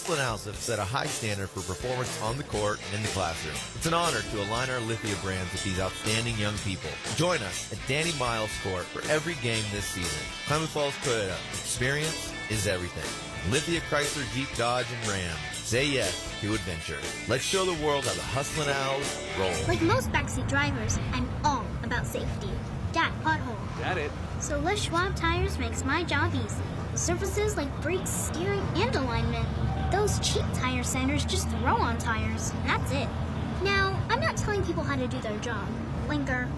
Hustlin' Owls have set a high standard for performance on the court and in the classroom. It's an honor to align our Lithia brands with these outstanding young people. Join us at Danny Miles Court for every game this season. Klamath Falls Toyota. Experience is everything. Lithia, Chrysler, Jeep, Dodge, and Ram. Say yes to adventure. Let's show the world how the Hustlin' Owls roll. Like most backseat drivers, I'm all about safety. Dad, pothole. Got it. So Les Schwab Tires makes my job easy. Surfaces like brakes, steering, and alignment. Those cheap tire centers just throw on tires, and that's it. Now, I'm not telling people how to do their job. Blinker.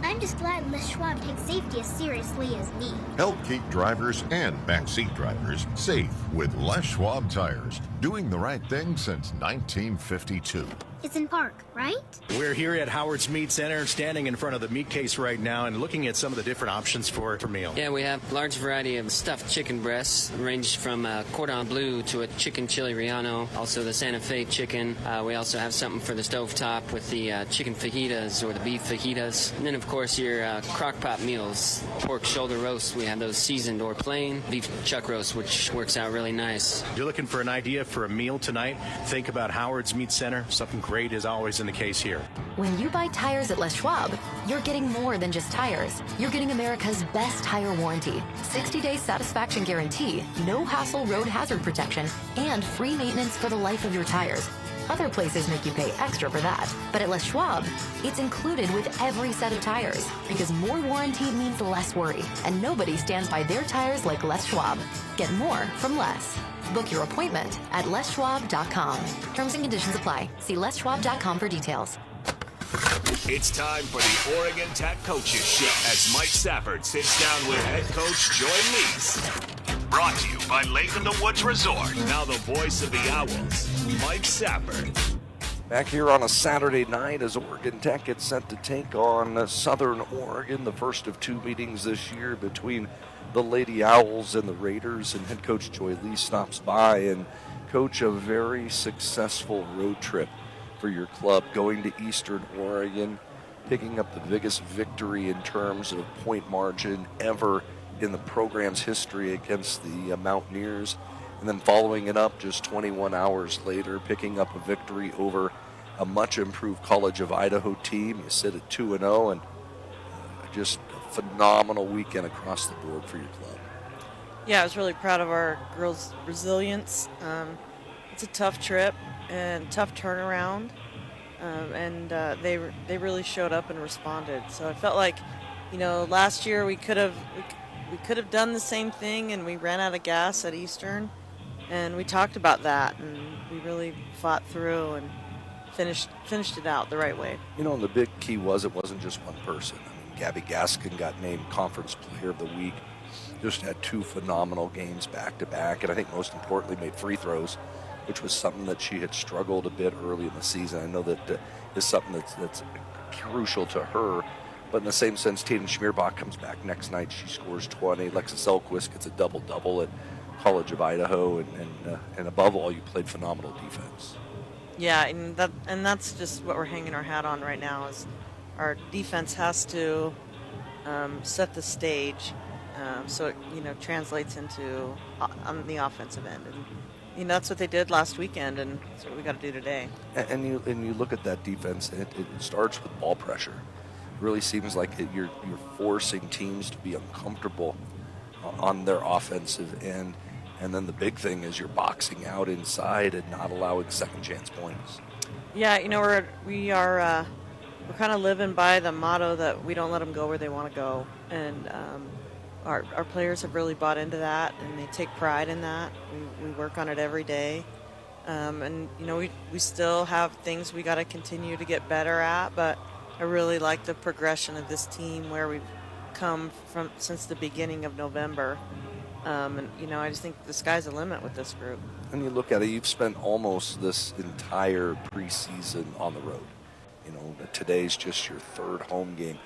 I'm just glad Les Schwab takes safety as seriously as me. Help keep drivers and backseat drivers safe with Les Schwab Tires. Doing the right thing since 1952. It's in Park, right? We're here at Howard's Meat Center, standing in front of the meat case right now and looking at some of the different options for meal. Yeah, we have a large variety of stuffed chicken breasts, ranged from cordon bleu to a chicken chili relleno, also the Santa Fe chicken. We also have something for the stovetop with the chicken fajitas or the beef fajitas. And then, of course, your crock pot meals. Pork shoulder roast, we have those seasoned or plain. Beef chuck roast, which works out really nice. You're looking for an idea for a meal tonight? Think about Howard's Meat Center. Something great is always in the case here. When you buy tires at Les Schwab, you're getting more than just tires. You're getting America's best tire warranty, 60-day satisfaction guarantee, no hassle road hazard protection, and free maintenance for the life of your tires. Other places make you pay extra for that. But at Les Schwab, it's included with every set of tires, because more warranty means less worry, and nobody stands by their tires like Les Schwab. Get more from less. Book your appointment at leschwab.com. Terms and conditions apply. See leschwab.com for details. It's time for the Oregon Tech Coaches Show as Mike Safford sits down with head coach Joy Lees. Brought to you by Lake in the Woods Resort. Now the voice of the Owls, Mike Safford. Back here on a Saturday night as Oregon Tech gets set to take on Southern Oregon, the first of two meetings this year between the Lady Owls and the Raiders, and head coach Joy Lee stops by. And coach, a very successful road trip for your club, going to Eastern Oregon, picking up the biggest victory in terms of point margin ever in the program's history against the Mountaineers, and then following it up just 21 hours later, picking up a victory over a much improved College of Idaho team. You sit at 2-0, and just phenomenal weekend across the board for your club. Yeah, I was really proud of our girls' resilience. It's a tough trip and tough turnaround, and they really showed up and responded. So I felt like, last year we could have done the same thing, and we ran out of gas at Eastern, and we talked about that, and we really fought through and finished it out the right way. And the big key was it wasn't just one person. Gabby Gaskin got named Conference Player of the Week. Just had two phenomenal games back-to-back, and I think most importantly made free throws, which was something that she had struggled a bit early in the season. I know that is something that's crucial to her, but in the same sense, Tatum Schmierbach comes back next night. She scores 20. Alexis Elquist gets a double-double at College of Idaho, and above all, you played phenomenal defense. Yeah, and that's just what we're hanging our hat on right now is our defense has to set the stage so it translates into on the offensive end, and that's what they did last weekend, and that's what we got to do today. And you look at that defense, and it starts with ball pressure. It really seems like you're forcing teams to be uncomfortable on their offensive end, and then the big thing is you're boxing out inside and not allowing second chance points. Yeah, we're kind of living by the motto that we don't let them go where they want to go, and our players have really bought into that, and they take pride in that. We work on it every day, and we still have things we got to continue to get better at, but I really like the progression of this team where we've come from since the beginning of November, and I just think the sky's the limit with this group. And you look at it, you've spent almost this entire preseason on the road. Today's just your third home game,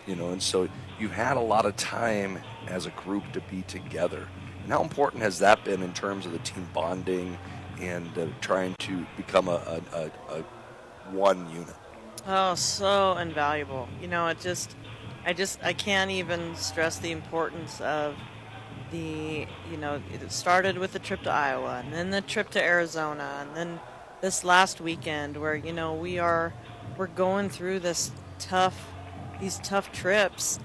and so you've had a lot of time as a group to be together. And how important has that been in terms of the team bonding and trying to become a one unit? Oh, so invaluable. I can't even stress the importance of it started with the trip to Iowa, and then the trip to Arizona, and then this last weekend where we're going through these tough trips,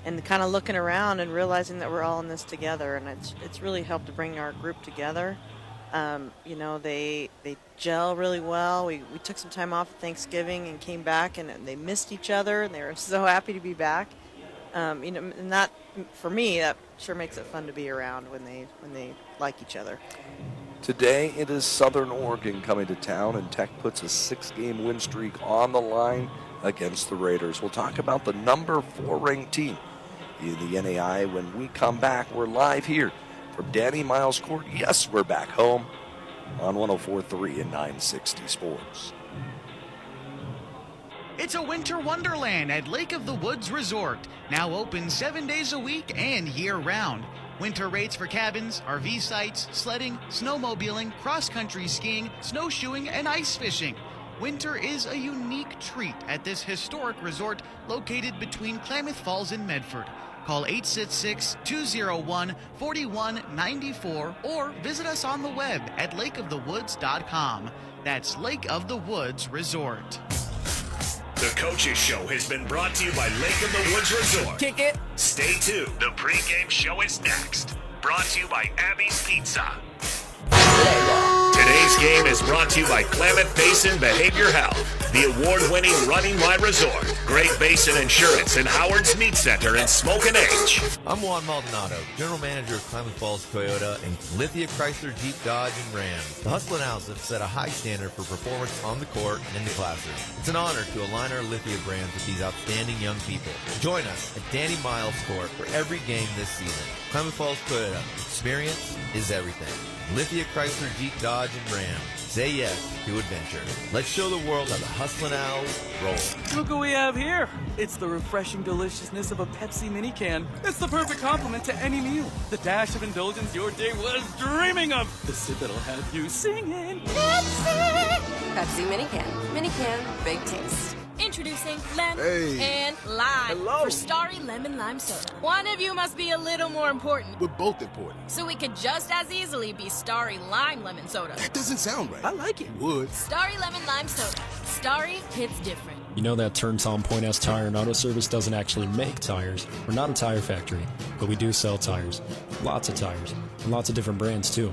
and kind of looking around and realizing that we're all in this together, and it's really helped to bring our group together. They gel really well. We took some time off at Thanksgiving and came back, and they missed each other, and they were so happy to be back. And that, for me, that sure makes it fun to be around when they like each other. Today it is Southern Oregon coming to town, and Tech puts a 6-game win streak on the line against the Raiders. We'll talk about the number 4 ranked team in the NAI when we come back. We're live here from Danny Miles Court. Yes, we're back home on 104.3 and 960 Sports. It's a winter wonderland at Lake of the Woods Resort, now open 7 days a week and year-round. Winter rates for cabins, RV sites, sledding, snowmobiling, cross-country skiing, snowshoeing, and ice fishing. Winter is a unique treat at this historic resort located between Klamath Falls and Medford. Call 866-201-4194 or visit us on the web at lakeofthewoods.com. That's Lake of the Woods Resort. The Coaches Show has been brought to you by Lake of the Woods Resort. Kick it. Stay tuned. The pregame show is next. Brought to you by Abby's Pizza. Today's game is brought to you by Klamath Basin Behavior Health, the award-winning Running My Resort, Great Basin Insurance, and Howard's Meat Center in Smokin' H. I'm Juan Maldonado, General Manager of Klamath Falls Toyota and Lithia Chrysler Jeep Dodge and Ram. The Hustlin' Owls have set a high standard for performance on the court and in the classroom. It's an honor to align our Lithia brands with these outstanding young people. Join us at Danny Miles Court for every game this season. Klamath Falls Toyota, experience is everything. Lithia Chrysler Jeep Dodge and Ram. Say yes to adventure. Let's show the world how the Hustlin' Owls roll. Look what we have here. It's the refreshing deliciousness of a Pepsi mini can. It's the perfect complement to any meal. The dash of indulgence your day was dreaming of. The sip that'll have you singing. Pepsi! Pepsi mini can. Mini can, big taste. Introducing lemon and lime for Starry Lemon Lime Soda. One of you must be a little more important. We're both important. So we could just as easily be Starry Lime Lemon Soda. That doesn't sound right. I like it. Would. Starry Lemon Lime Soda. Starry hits different. You know that Turn Tom Point S Tire and Auto Service doesn't actually make tires. We're not a tire factory, but we do sell tires. Lots of tires. And lots of different brands too.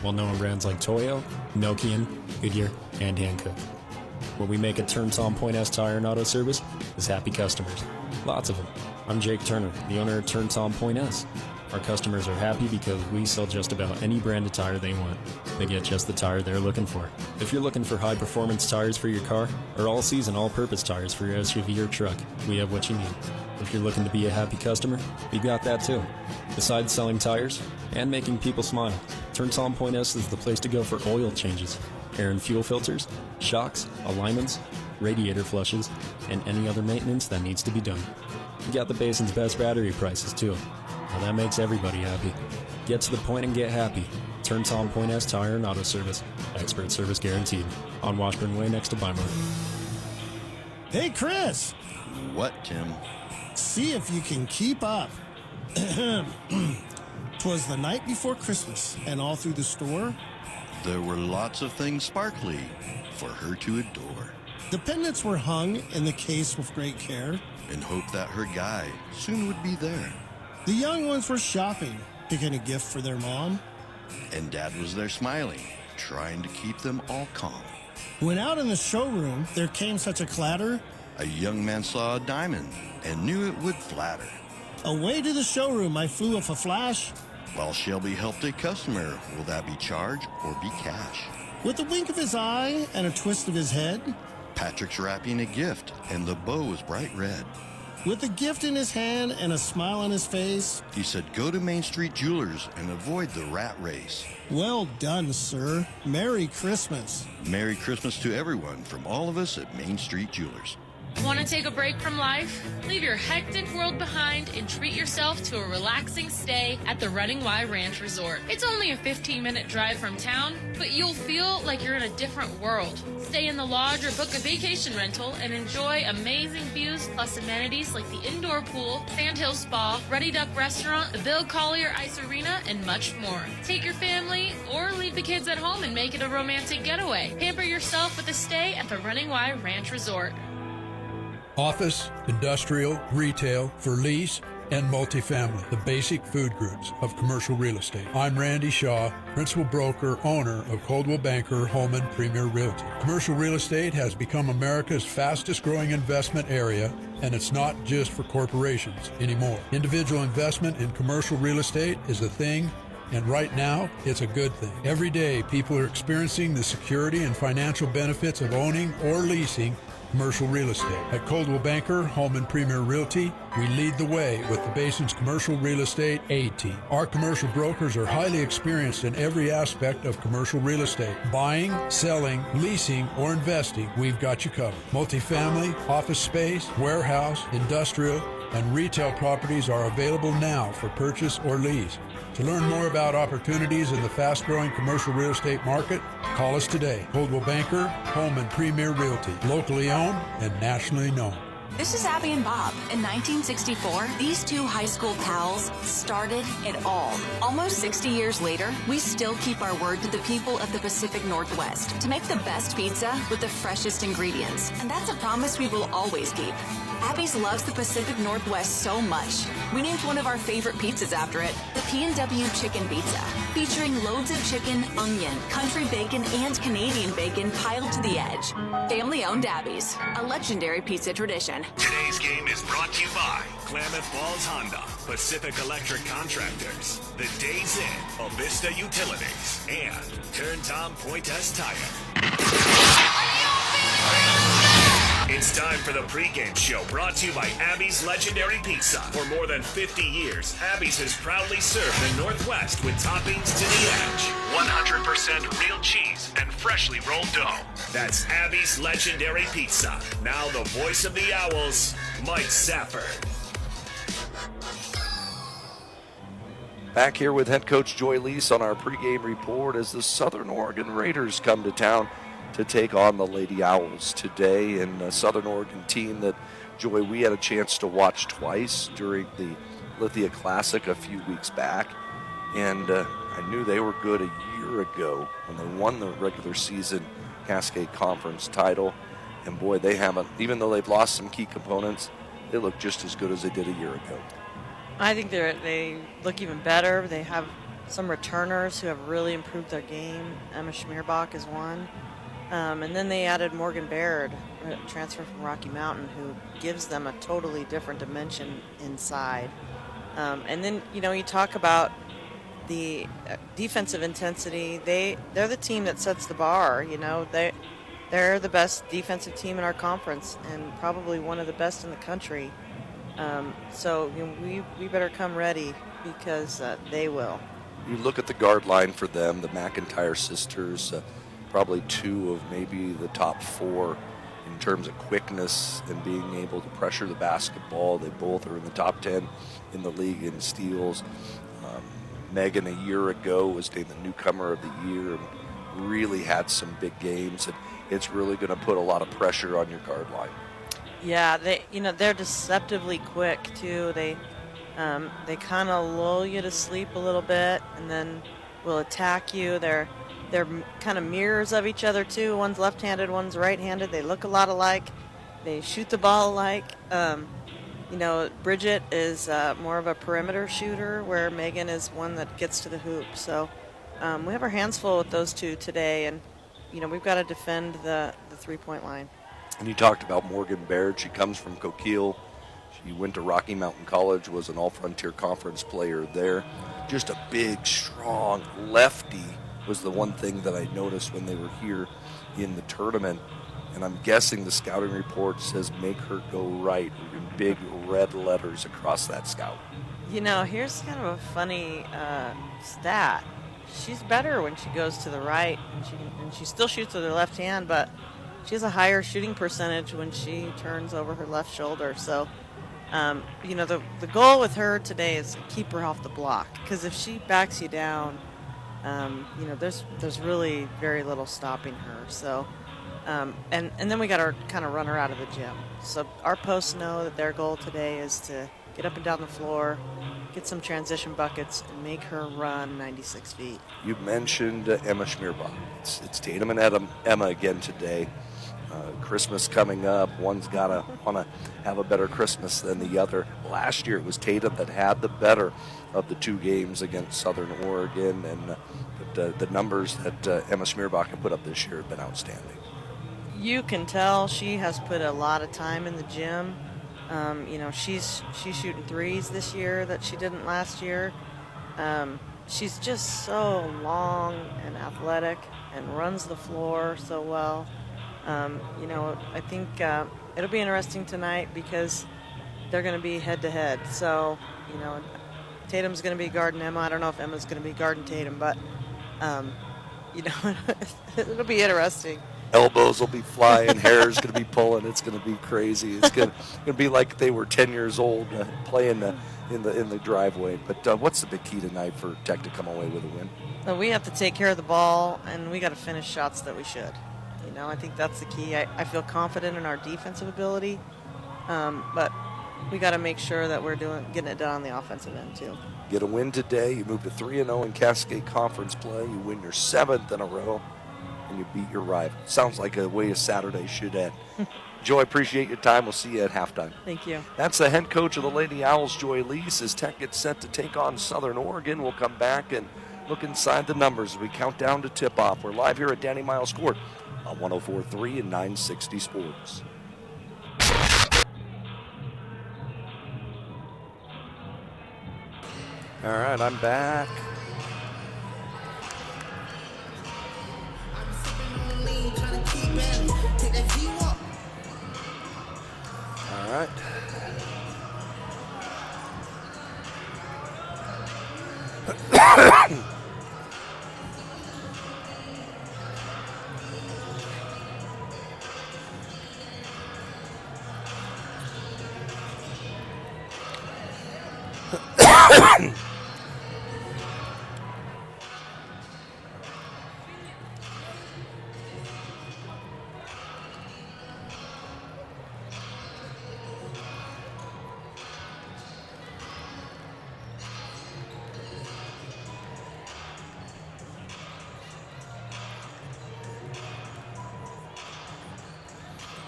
Well-known brands like Toyo, Nokian, Goodyear, and Hankook. What we make at Turn Tom Point S Tire and Auto Service is happy customers. Lots of them. I'm Jake Turner, the owner of Turn Tom Point S. Our customers are happy because we sell just about any brand of tire they want. They get just the tire they're looking for. If you're looking for high-performance tires for your car, or all-season, all-purpose tires for your SUV or truck, we have what you need. If you're looking to be a happy customer, we got that too. Besides selling tires and making people smile, Turn Tom Point S is the place to go for oil changes, air and fuel filters, shocks, alignments, radiator flushes, and any other maintenance that needs to be done. We got the basin's best battery prices too. Now that makes everybody happy. Get to the point and get happy. Turn Tom Point S Tire and Auto Service. Expert service guaranteed. On Washburn Way next to Bymore. Hey, Chris. What, Tim? See if you can keep up. 'Twas the night before Christmas, and all through the store, There were lots of things sparkly for her to adore. the pendants were hung in the case with great care. In hope that her guy soon would be there. The young ones were shopping, picking a gift for their mom. And Dad was there smiling, trying to keep them all calm. When out in the showroom, there came such a clatter. A young man saw a diamond and knew it would flatter. Away to the showroom I flew with a flash. While Shelby helped a customer, will that be charge or be cash? With a wink of his eye and a twist of his head, Patrick's wrapping a gift, and the bow was bright red. with a gift in his hand and a smile on his face, He said, go to Main Street Jewelers and avoid the rat race. well done, sir. Merry Christmas. Merry Christmas to everyone from all of us at Main Street Jewelers. Want to take a break from life? Leave your hectic world behind and treat yourself to a relaxing stay at the Running Y Ranch Resort. It's only a 15-minute drive from town, but you'll feel like you're in a different world. Stay in the lodge or book a vacation rental and enjoy amazing views plus amenities like the indoor pool, Sandhill Spa, Ruddy Duck Restaurant, the Bill Collier Ice Arena, and much more. Take your family or leave the kids at home and make it a romantic getaway. Pamper yourself with a stay at the Running Y Ranch Resort. Office, industrial, retail, for lease, and multifamily, the basic food groups of commercial real estate. I'm Randy Shaw, principal broker, owner of Coldwell Banker Holman Premier Realty. Commercial real estate has become America's fastest growing investment area, and it's not just for corporations anymore. Individual investment in commercial real estate is a thing, and right now, it's a good thing. Every day, people are experiencing the security and financial benefits of owning or leasing commercial real estate. At Coldwell Banker Holman Premier Realty, we lead the way with the basin's commercial real estate A-team. Our commercial brokers are highly experienced in every aspect of commercial real estate. Buying, selling, leasing, or investing, we've got you covered. Multifamily, office space, warehouse, industrial, and retail properties are available now for purchase or lease. To learn more about opportunities in the fast-growing commercial real estate market, call us today. Coldwell Banker, Holman Premier Realty, locally owned and nationally known. This is Abby and Bob. In 1964, these two high school pals started it all. Almost 60 years later, we still keep our word to the people of the Pacific Northwest to make the best pizza with the freshest ingredients. And that's a promise we will always keep. Abby's loves the Pacific Northwest so much, we named one of our favorite pizzas after it, the P&W Chicken Pizza, featuring loads of chicken, onion, country bacon, and Canadian bacon piled to the edge. Family-owned Abby's, a legendary pizza tradition. Today's game is brought to you by Klamath Falls Honda, Pacific Electric Contractors, The Days Inn, Avista Utilities, and Turn Tom Pointez Tire. It's time for the pregame show brought to you by Abby's Legendary Pizza. For more than 50 years, Abby's has proudly served the Northwest with toppings to the edge. 100% real cheese and freshly rolled dough. That's Abby's Legendary Pizza. Now the voice of the Owls, Mike Safford. Back here with head coach Joy Lease on our pregame report as the Southern Oregon Raiders come to town to take on the Lady Owls today, and a Southern Oregon team that, Joy, we had a chance to watch twice during the Lithia Classic a few weeks back, and I knew they were good a year ago when they won the regular season Cascade Conference title, and boy, they haven't, even though they've lost some key components, they look just as good as they did a year ago. I think they look even better. They have some returners who have really improved their game. Emma Schmierbach is one. And then they added Morgan Baird, a transfer from Rocky Mountain, who gives them a totally different dimension inside. And then, you talk about the defensive intensity. They're the team that sets the bar. They're the best defensive team in our conference and probably one of the best in the country. So we better come ready because they will. You look at the guard line for them, the McIntyre sisters, probably two of maybe the top four in terms of quickness and being able to pressure the basketball. They both are in the top 10 in the league in steals. Megan a year ago was named the newcomer of the year and really had some big games, and it's really going to put a lot of pressure on your guard line. Yeah, they're deceptively quick too. They kind of lull you to sleep a little bit and then will attack you. They're kind of mirrors of each other too. One's left-handed, one's right-handed. They look a lot alike. They shoot the ball alike. Bridget is more of a perimeter shooter, where Megan is one that gets to the hoop. So we have our hands full with those two today, and we've got to defend the three-point line. And you talked about Morgan Baird. She comes from Coquille. She went to Rocky Mountain College, was an All-Frontier Conference player there. Just a big, strong lefty was the one thing that I noticed when they were here in the tournament. And I'm guessing the scouting report says make her go right in big red letters across that scout. Here's kind of a funny stat. She's better when she goes to the right, and she still shoots with her left hand, but has a higher shooting percentage when she turns over her left shoulder. So, you know, the goal with her today is to keep her off the block, because if she backs you down, you know, there's really very little stopping her. So, and then we got to kind of run her out of the gym. So our posts know that their goal today is to get up and down the floor, get some transition buckets, and make her run 96 feet. You mentioned Emma Schmierbach. It's Tatum and Emma again today. Christmas coming up. One's got to want to have a better Christmas than the other. Last year it was Tatum that had the better of the 2 games against Southern Oregon, and the numbers that Emma Schmierbach can put up this year have been outstanding. You can tell she has put a lot of time in the gym. You know, she's shooting threes this year that she didn't last year. She's just so long and athletic and runs the floor so well. You know, I think it'll be interesting tonight because they're going to be head-to-head. So, you know, Tatum's going to be guarding Emma. I don't know if Emma's going to be guarding Tatum, but, you know, it'll be interesting. Elbows will be flying, hair's going to be pulling. It's going to be crazy. It's going to be like they were 10 years old playing in the driveway. But what's the big key tonight for Tech to come away with a win? So we have to take care of the ball, and we got to finish shots that we should. You know, I think that's the key. I feel confident in our defensive ability, but we got to make sure that we're getting it done on the offensive end too. Get a win today. You move to 3-0 in Cascade Conference play. You win your 7th in a row, and you beat your rival. Sounds like a way a Saturday should end. Joy, appreciate your time. We'll see you at halftime. Thank you. That's the head coach of the Lady Owls, Joy Lease, as Tech gets set to take on Southern Oregon. We'll come back and look inside the numbers as we count down to tip-off. We're live here at Danny Miles Court on 104.3 and 960 Sports. All right, I'm back. All right.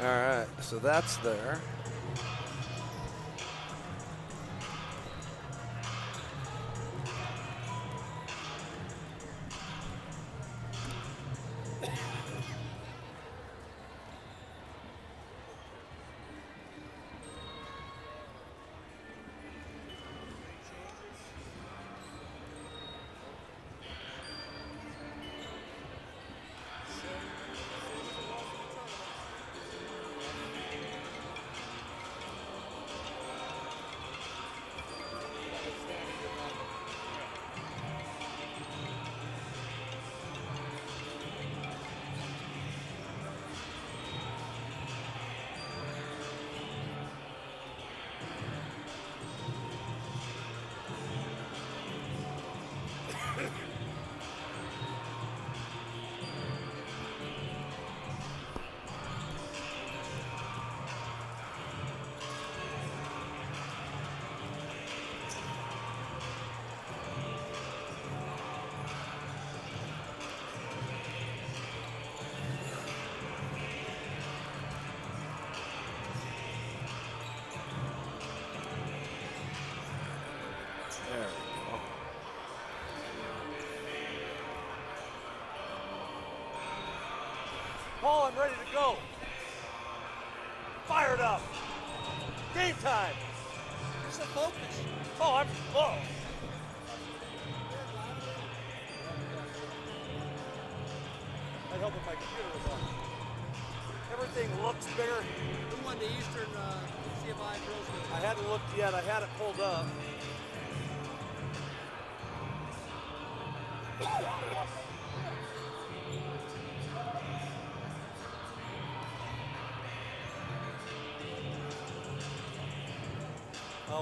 All right, so that's there. Paul, I'm ready to go. Fired up. Game time. You're so focused. Oh, I'm. Oh. I'd help if my computer was on. Everything looks bigger. Who won the Eastern CFI Girls Game? I hadn't looked yet. I had it pulled up.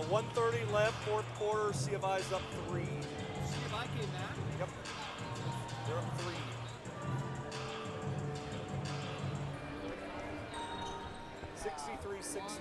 1:30 left, fourth quarter. C of I's up 3. C of I came back. Yep. They're up 3. $63-60.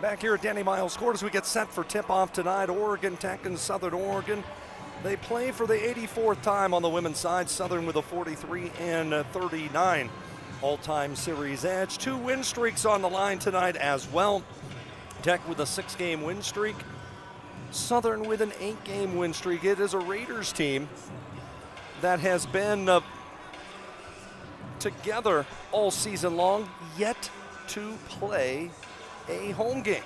Back here at Danny Miles Court as we get set for tip-off tonight, Oregon Tech and Southern Oregon. They play for the 84th time on the women's side, Southern with a 43-39 all-time series edge. 2 win streaks on the line tonight as well. Tech with a 6-game win streak, Southern with an 8-game win streak. It is a Raiders team that has been together all season long, yet to play a home game.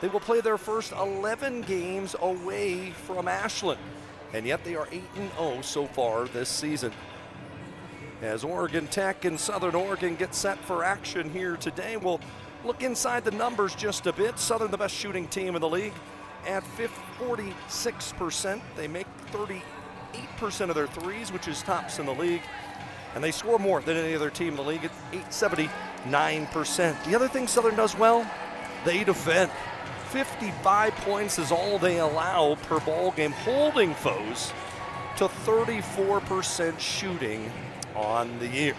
They will play their first 11 games away from Ashland, and yet they are 8-0 so far this season. As Oregon Tech and Southern Oregon get set for action here today, we'll look inside the numbers just a bit. Southern, the best shooting team in the league at 46%. They make 38% of their threes, which is tops in the league. And they score more than any other team in the league at 79%. The other thing Southern does well, they defend. 55 points is all they allow per ball game, holding foes to 34% shooting on the year.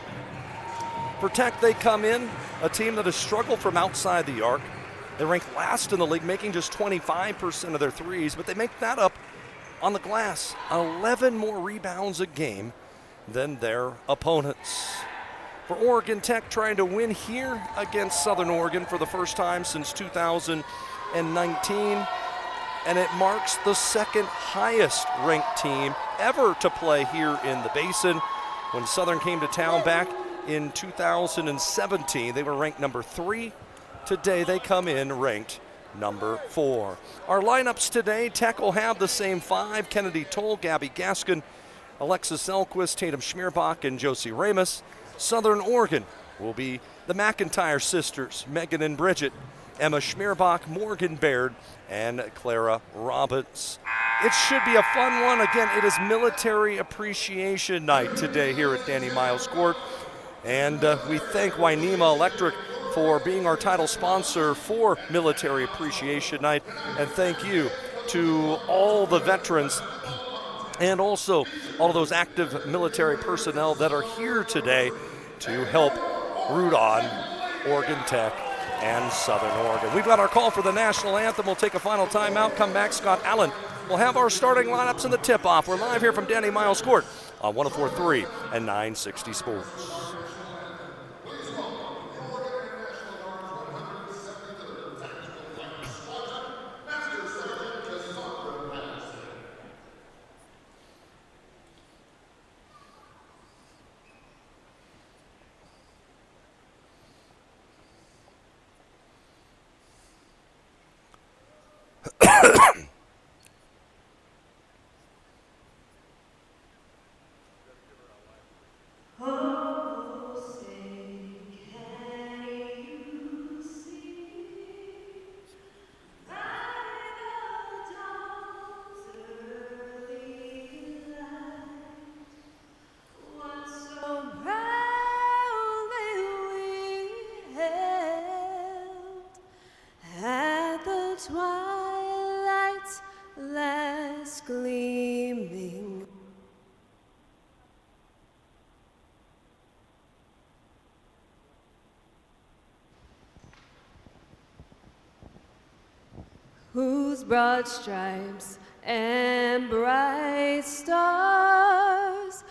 For Tech, they come in, a team that has struggled from outside the arc. They rank last in the league, making just 25% of their threes, but they make that up on the glass. 11 more rebounds a game than their opponents. For Oregon Tech, trying to win here against Southern Oregon for the first time since 2019, and it marks the second highest ranked team ever to play here in the Basin. When Southern came to town back in 2017, they were ranked number 3. Today they come in ranked number 4. Our lineups today, Tech will have the same 5: Kennedy Toll, Gabby Gaskin, Alexis Elquist, Tatum Schmierbach, and Josie Ramos. Southern Oregon will be the McIntyre sisters, Megan and Bridget, Emma Schmierbach, Morgan Baird, and Clara Robbins. It should be a fun one. Again, it is Military Appreciation Night today here at Danny Miles Court. And we thank Wainema Electric for being our title sponsor for Military Appreciation Night. And thank you to all the veterans and also all of those active military personnel that are here today to help root on Oregon Tech and Southern Oregon. We've got our call for the national anthem. We'll take a final timeout, come back. Scott Allen will have our starting lineups in the tip-off. We're live here from Danny Miles Court on 104.3 and 960 Sports. Twilight's last gleaming. Whose broad stripes and bright stars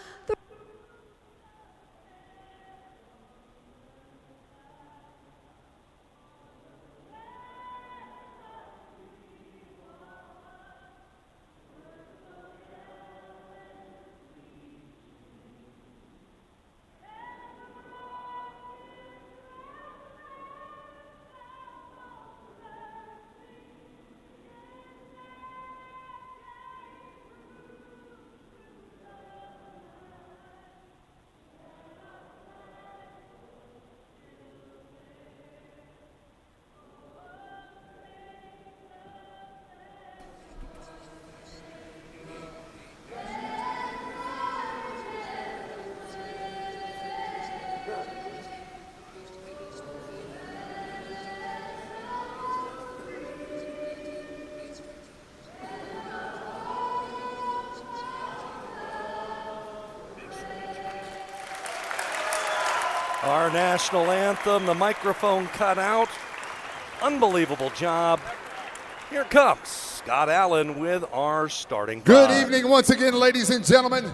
Our national anthem, the microphone cut out. Unbelievable job. Here comes Scott Allen with our starting Good five. evening once again, ladies and gentlemen.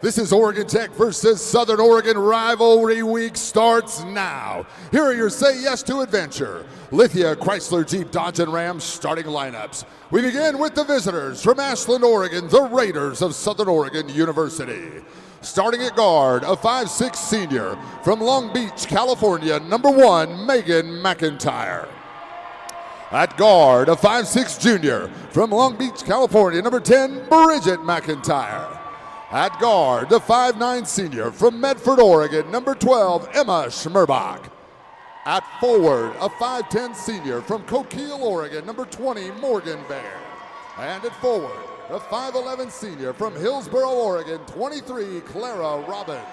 This is Oregon Tech versus Southern Oregon. Rivalry week starts now. Here are your Say Yes to Adventure Lithia, Chrysler, Jeep, Dodge, and Ram starting lineups. We begin with the visitors from Ashland, Oregon, the Raiders of Southern Oregon University. Starting at guard, a 5'6" senior from Long Beach, California, number 1, Megan McIntyre. At guard, a 5'6" junior from Long Beach, California, number 10, Bridget McIntyre. At guard, the 5'9" senior from Medford, Oregon, number 12, Emma Schmerbach. At forward, a 5'10" senior from Coquille, Oregon, number 20, Morgan Baird. And at forward, a 5'11" senior from Hillsboro, Oregon, 23, Clara Robbins.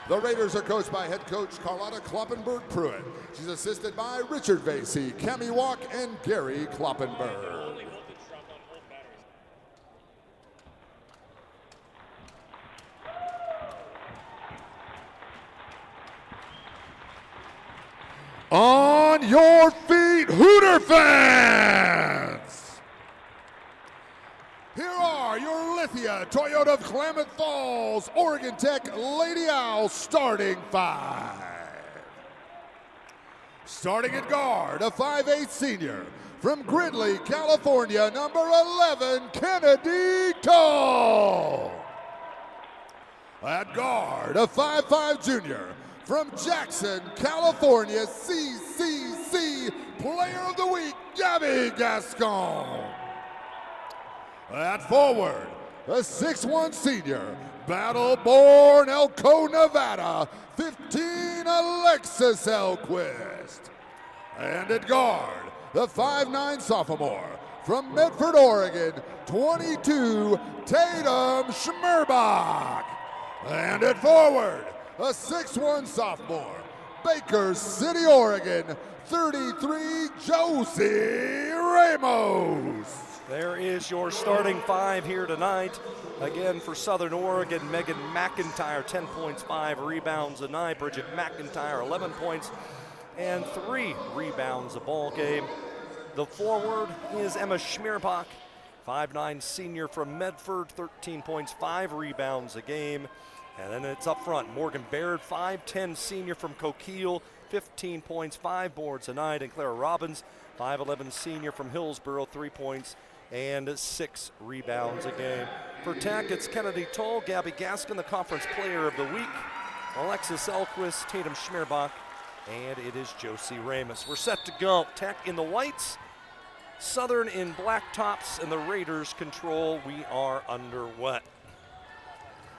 The Raiders are coached by head coach Carlotta Kloppenberg-Pruitt. She's assisted by Richard Vasey, Cami Walk, and Gary Kloppenberg. On your feet, Hooter fans! Here are your Lithia Toyota of Klamath Falls, Oregon Tech Lady Owls starting five. Starting at guard, a 5'8" senior from Gridley, California, number 11, Kennedy Toll. At guard, a 5'5" junior from Jackson, California, CCC Player of the Week, Gabby Gascon. At forward, a 6'1" senior, battle-born Elko, Nevada, 15, Alexis Elquist. And at guard, the 5'9" sophomore from Medford, Oregon, 22, Tatum Schmerbach. And at forward, a 6'1" sophomore, Baker City, Oregon, 33, Josie Ramos. There is your starting five here tonight. Again, for Southern Oregon, Megan McIntyre, 10 points, 5 rebounds a night. Bridget McIntyre, 11 points and 3 rebounds a ball game. The forward is Emma Schmerbach, 5'9" senior from Medford, 13 points, 5 rebounds a game. And then it's up front, Morgan Baird, 5'10" senior from Coquille, 15 points, 5 boards a night. And Clara Robbins, 5'11" senior from Hillsboro, 3 points and 6 rebounds a game. For Tech, it's Kennedy Toll, Gabby Gaskin, the conference player of the week, Alexis Elquist, Tatum Schmerbach, and it is Josie Ramos. We're set to go. Tech in the whites, Southern in black tops, and the Raiders control. We are underway.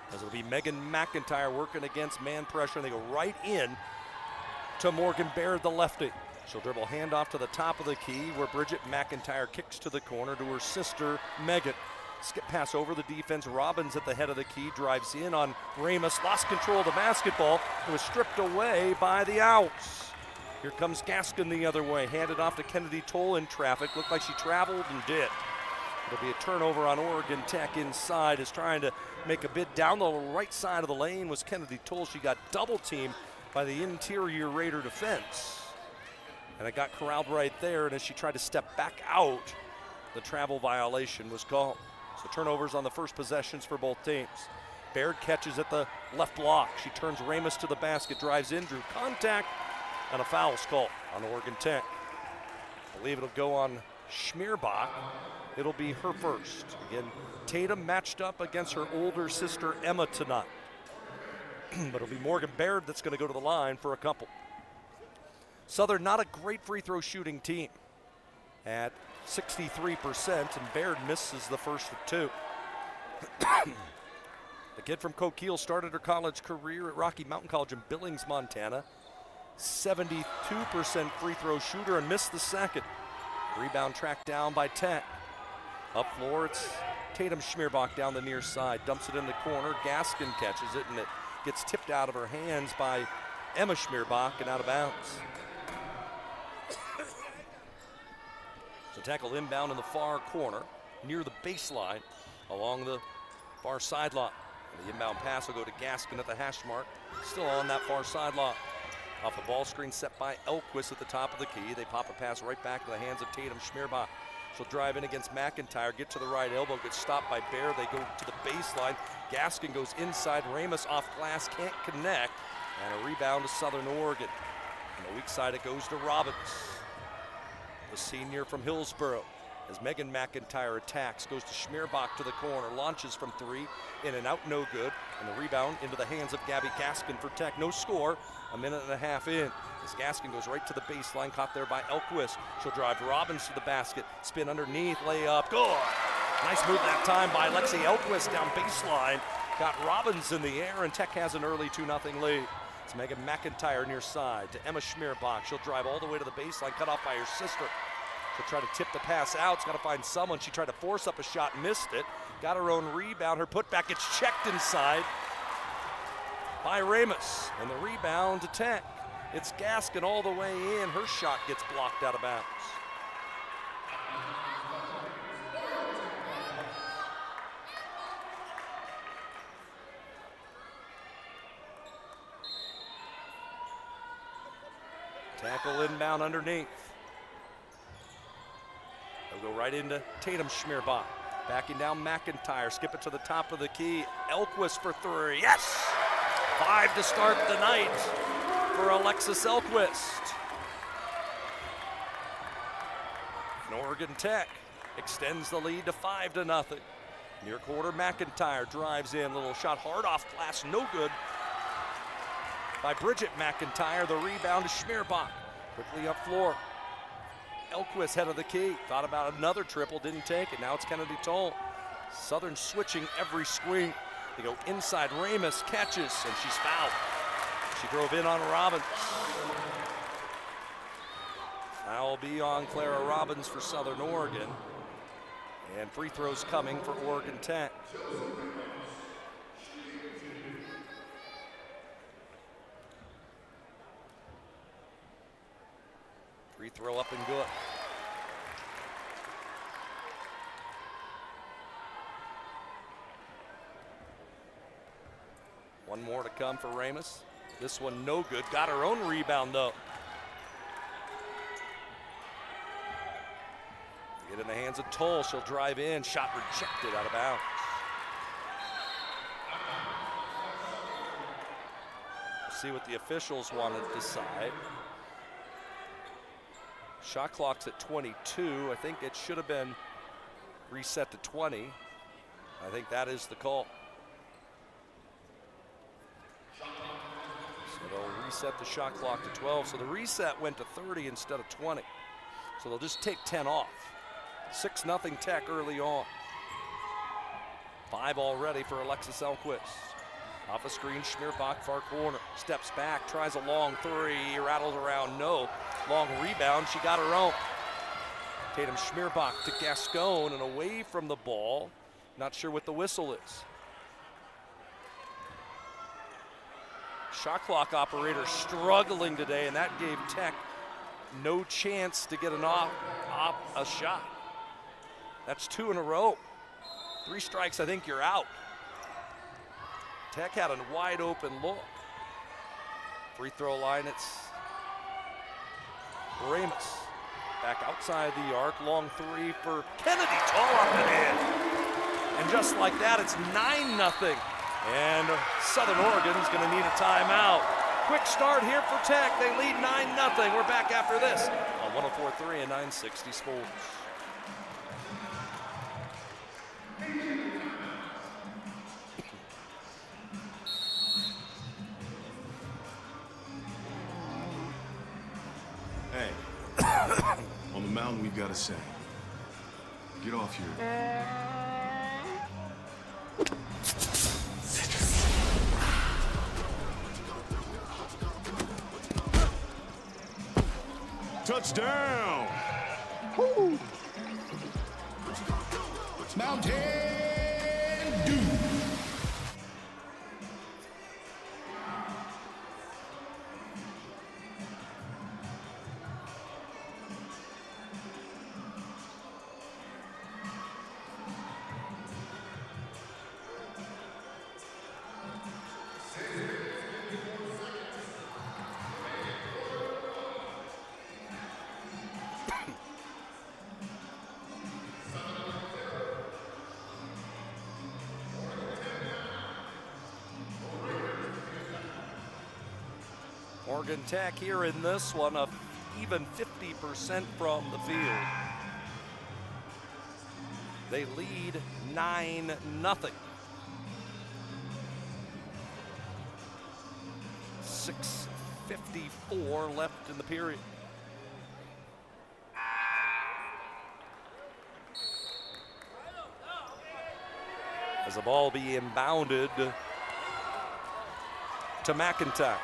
As it'll be Megan McIntyre working against man pressure, and they go right in to Morgan Baird, the lefty. She'll dribble handoff to the top of the key where Bridget McIntyre kicks to the corner to her sister, Megan. Skip pass over the defense. Robbins at the head of the key, drives in on Ramos, lost control of the basketball. It was stripped away by the Owls. Here comes Gaskin the other way, handed off to Kennedy Toll in traffic. Looked like she traveled and did. It'll be a turnover on Oregon Tech inside, is trying to make a bid down the right side of the lane was Kennedy Toll. She got double teamed by the interior Raider defense. And it got corralled right there, and as she tried to step back out, the travel violation was called. So turnovers on the first possessions for both teams. Baird catches at the left block. She turns Ramos to the basket, drives in, drew contact, and a foul's called on Oregon Tech. I believe it'll go on Schmerbach. It'll be her first. Again, Tatum matched up against her older sister Emma tonight. But it'll be Morgan Baird that's going to go to the line for a couple. Southern, not a great free throw shooting team at 63%, and Baird misses the first of 2. The kid from Coquille started her college career at Rocky Mountain College in Billings, Montana. 72% free throw shooter and missed the second. Rebound tracked down by Tech. Up floor, it's Tatum Schmerbach down the near side, dumps it in the corner. Gaskin catches it, and it gets tipped out of her hands by Emma Schmerbach and out of bounds. So tackle inbound in the far corner, near the baseline, along the far sideline. The inbound pass will go to Gaskin at the hash mark. Still on that far sideline. Off a ball screen set by Elquist at the top of the key. They pop a pass right back to the hands of Tatum Schmierbach. She'll drive in against McIntyre, get to the right elbow, gets stopped by Bear. They go to the baseline. Gaskin goes inside. Ramus off glass, can't connect. And a rebound to Southern Oregon. On the weak side, it goes to Robbins, the senior from Hillsboro. As Megan McIntyre attacks, goes to Schmierbach to the corner, launches from three, in and out, no good. And the rebound into the hands of Gabby Gaskin for Tech. No score, a minute and a half in. As Gaskin goes right to the baseline, caught there by Elquist. She'll drive Robbins to the basket, spin underneath, layup, good. Nice move that time by Lexi Elquist down baseline. Got Robbins in the air, and Tech has an early 2-0 lead. It's Megan McIntyre near side to Emma Schmierbach. She'll drive all the way to the baseline, cut off by her sister. She'll try to tip the pass out. She's got to find someone. She tried to force up a shot, missed it. Got her own rebound. Her putback gets checked inside by Ramus. And the rebound to Tech. It's Gaskin all the way in. Her shot gets blocked out of bounds. Tackle inbound underneath. They'll go right into Tatum Schmierbach. Backing down McIntyre, skip it to the top of the key. Elquist for three, yes! 5 to start the night for Alexis Elquist. And Oregon Tech extends the lead to 5-0. Near quarter, McIntyre drives in, little shot hard off glass, no good. By Bridget McIntyre, the rebound to Schmierbach. Quickly up floor. Elquist head of the key. Thought about another triple, didn't take it. Now it's Kennedy Toll. Southern switching every screen. They go inside. Ramus catches, and she's fouled. She drove in on Robbins. Foul be on Clara Robbins for Southern Oregon. And free throws coming for Oregon Tech. Free throw up and good. One more to come for Ramus. This one no good. Got her own rebound though. Get in the hands of Toll. She'll drive in. Shot rejected out of bounds. We'll see what the officials want to decide. Shot clock's at 22. I think it should have been reset to 20. I think that is the call. So they'll reset the shot clock to 12. So the reset went to 30 instead of 20. So they'll just take 10 off. 6-0 Tech early on. 5 already for Alexis Elquist. Off a screen, Schmierbach, far corner. Steps back, tries a long three, rattles around, no. Long rebound, she got her own. Tatum Schmierbach to Gascon and away from the ball. Not sure what the whistle is. Shot clock operator struggling today, and that gave Tech no chance to get a shot. That's 2 in a row. 3 strikes, I think you're out. Tech had a wide open look. Free throw line, it's Ramus. Back outside the arc, long three for Kennedy, tall up and in. And just like that, it's 9-0. And Southern Oregon's gonna need a timeout. Quick start here for Tech, they lead 9-0. We're back after this on 104.3 and 960 Sports. Hey, on the mountain we've got a saying. Get off here. Touchdown! Woo. Mountain Dew. Oregon Tech here in this one, even 50% from the field. They lead 9-0. 6:54 left in the period. As the ball be inbounded to McIntyre.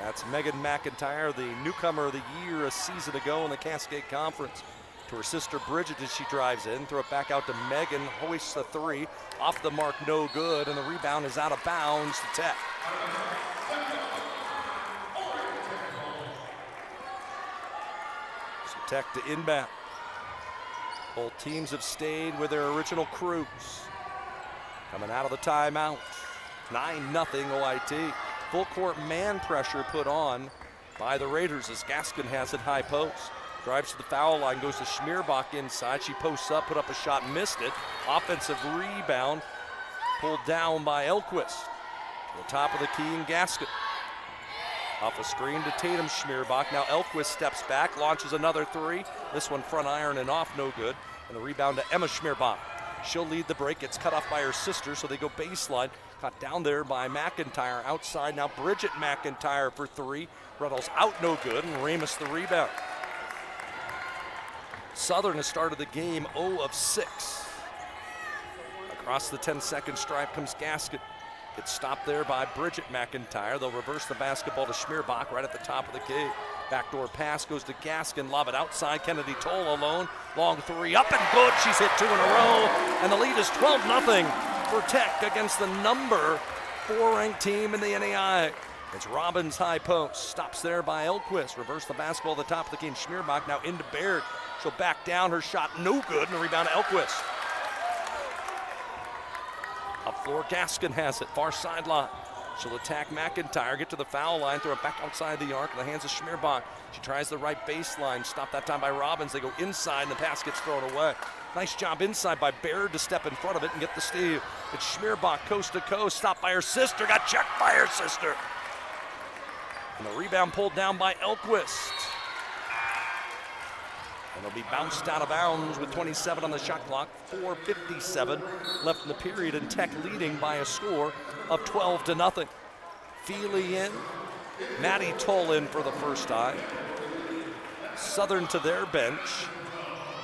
That's Megan McIntyre, the newcomer of the year a season ago in the Cascade Conference. To her sister Bridget as she drives in. Throw it back out to Megan, hoists a three. Off the mark, no good, and the rebound is out of bounds to Tech. So Tech to inbound. Both teams have stayed with their original crews. Coming out of the timeout. 9-0 OIT. Full court man pressure put on by the Raiders as Gaskin has it high post. Drives to the foul line, goes to Schmierbach inside. She posts up, put up a shot, missed it. Offensive rebound, pulled down by Elquist. To the top of the key and Gaskin. Off a screen to Tatum Schmierbach. Now Elquist steps back, launches another three. This one front iron and off, no good. And the rebound to Emma Schmierbach. She'll lead the break, gets cut off by her sister, so they go baseline. Caught down there by McIntyre outside. Now Bridget McIntyre for three. Reynolds out, no good, and Ramus the rebound. Southern has started the game 0 of 6. Across the 10-second stripe comes Gaskin. Gets stopped there by Bridget McIntyre. They'll reverse the basketball to Schmierbach right at the top of the key. Backdoor pass goes to Gaskin. Lob it outside. Kennedy Toll alone. Long three up and good. She's hit 2 in a row. And the lead is 12-0 for Tech against the number 4 ranked team in the NAI. It's Robbins high post. Stops there by Elquist. Reverse the basketball at the top of the key. Schmierbach now into Baird. She'll back down. Her shot no good. And the rebound to Elquist. Up floor, Gaskin has it. Far sideline. She'll attack McIntyre. Get to the foul line. Throw it back outside the arc. In the hands of Schmierbach. She tries the right baseline. Stopped that time by Robbins. They go inside and the pass gets thrown away. Nice job inside by Baird to step in front of it and get the steal. It's Schmierbach coast to coast. Stopped by her sister. Got checked by her sister. And the rebound pulled down by Elquist. And it'll be bounced out of bounds with 27 on the shot clock. 4:57 left in the period, and Tech leading by a score of 12-0. Feely in. Maddie Toll in for the first time. Southern to their bench.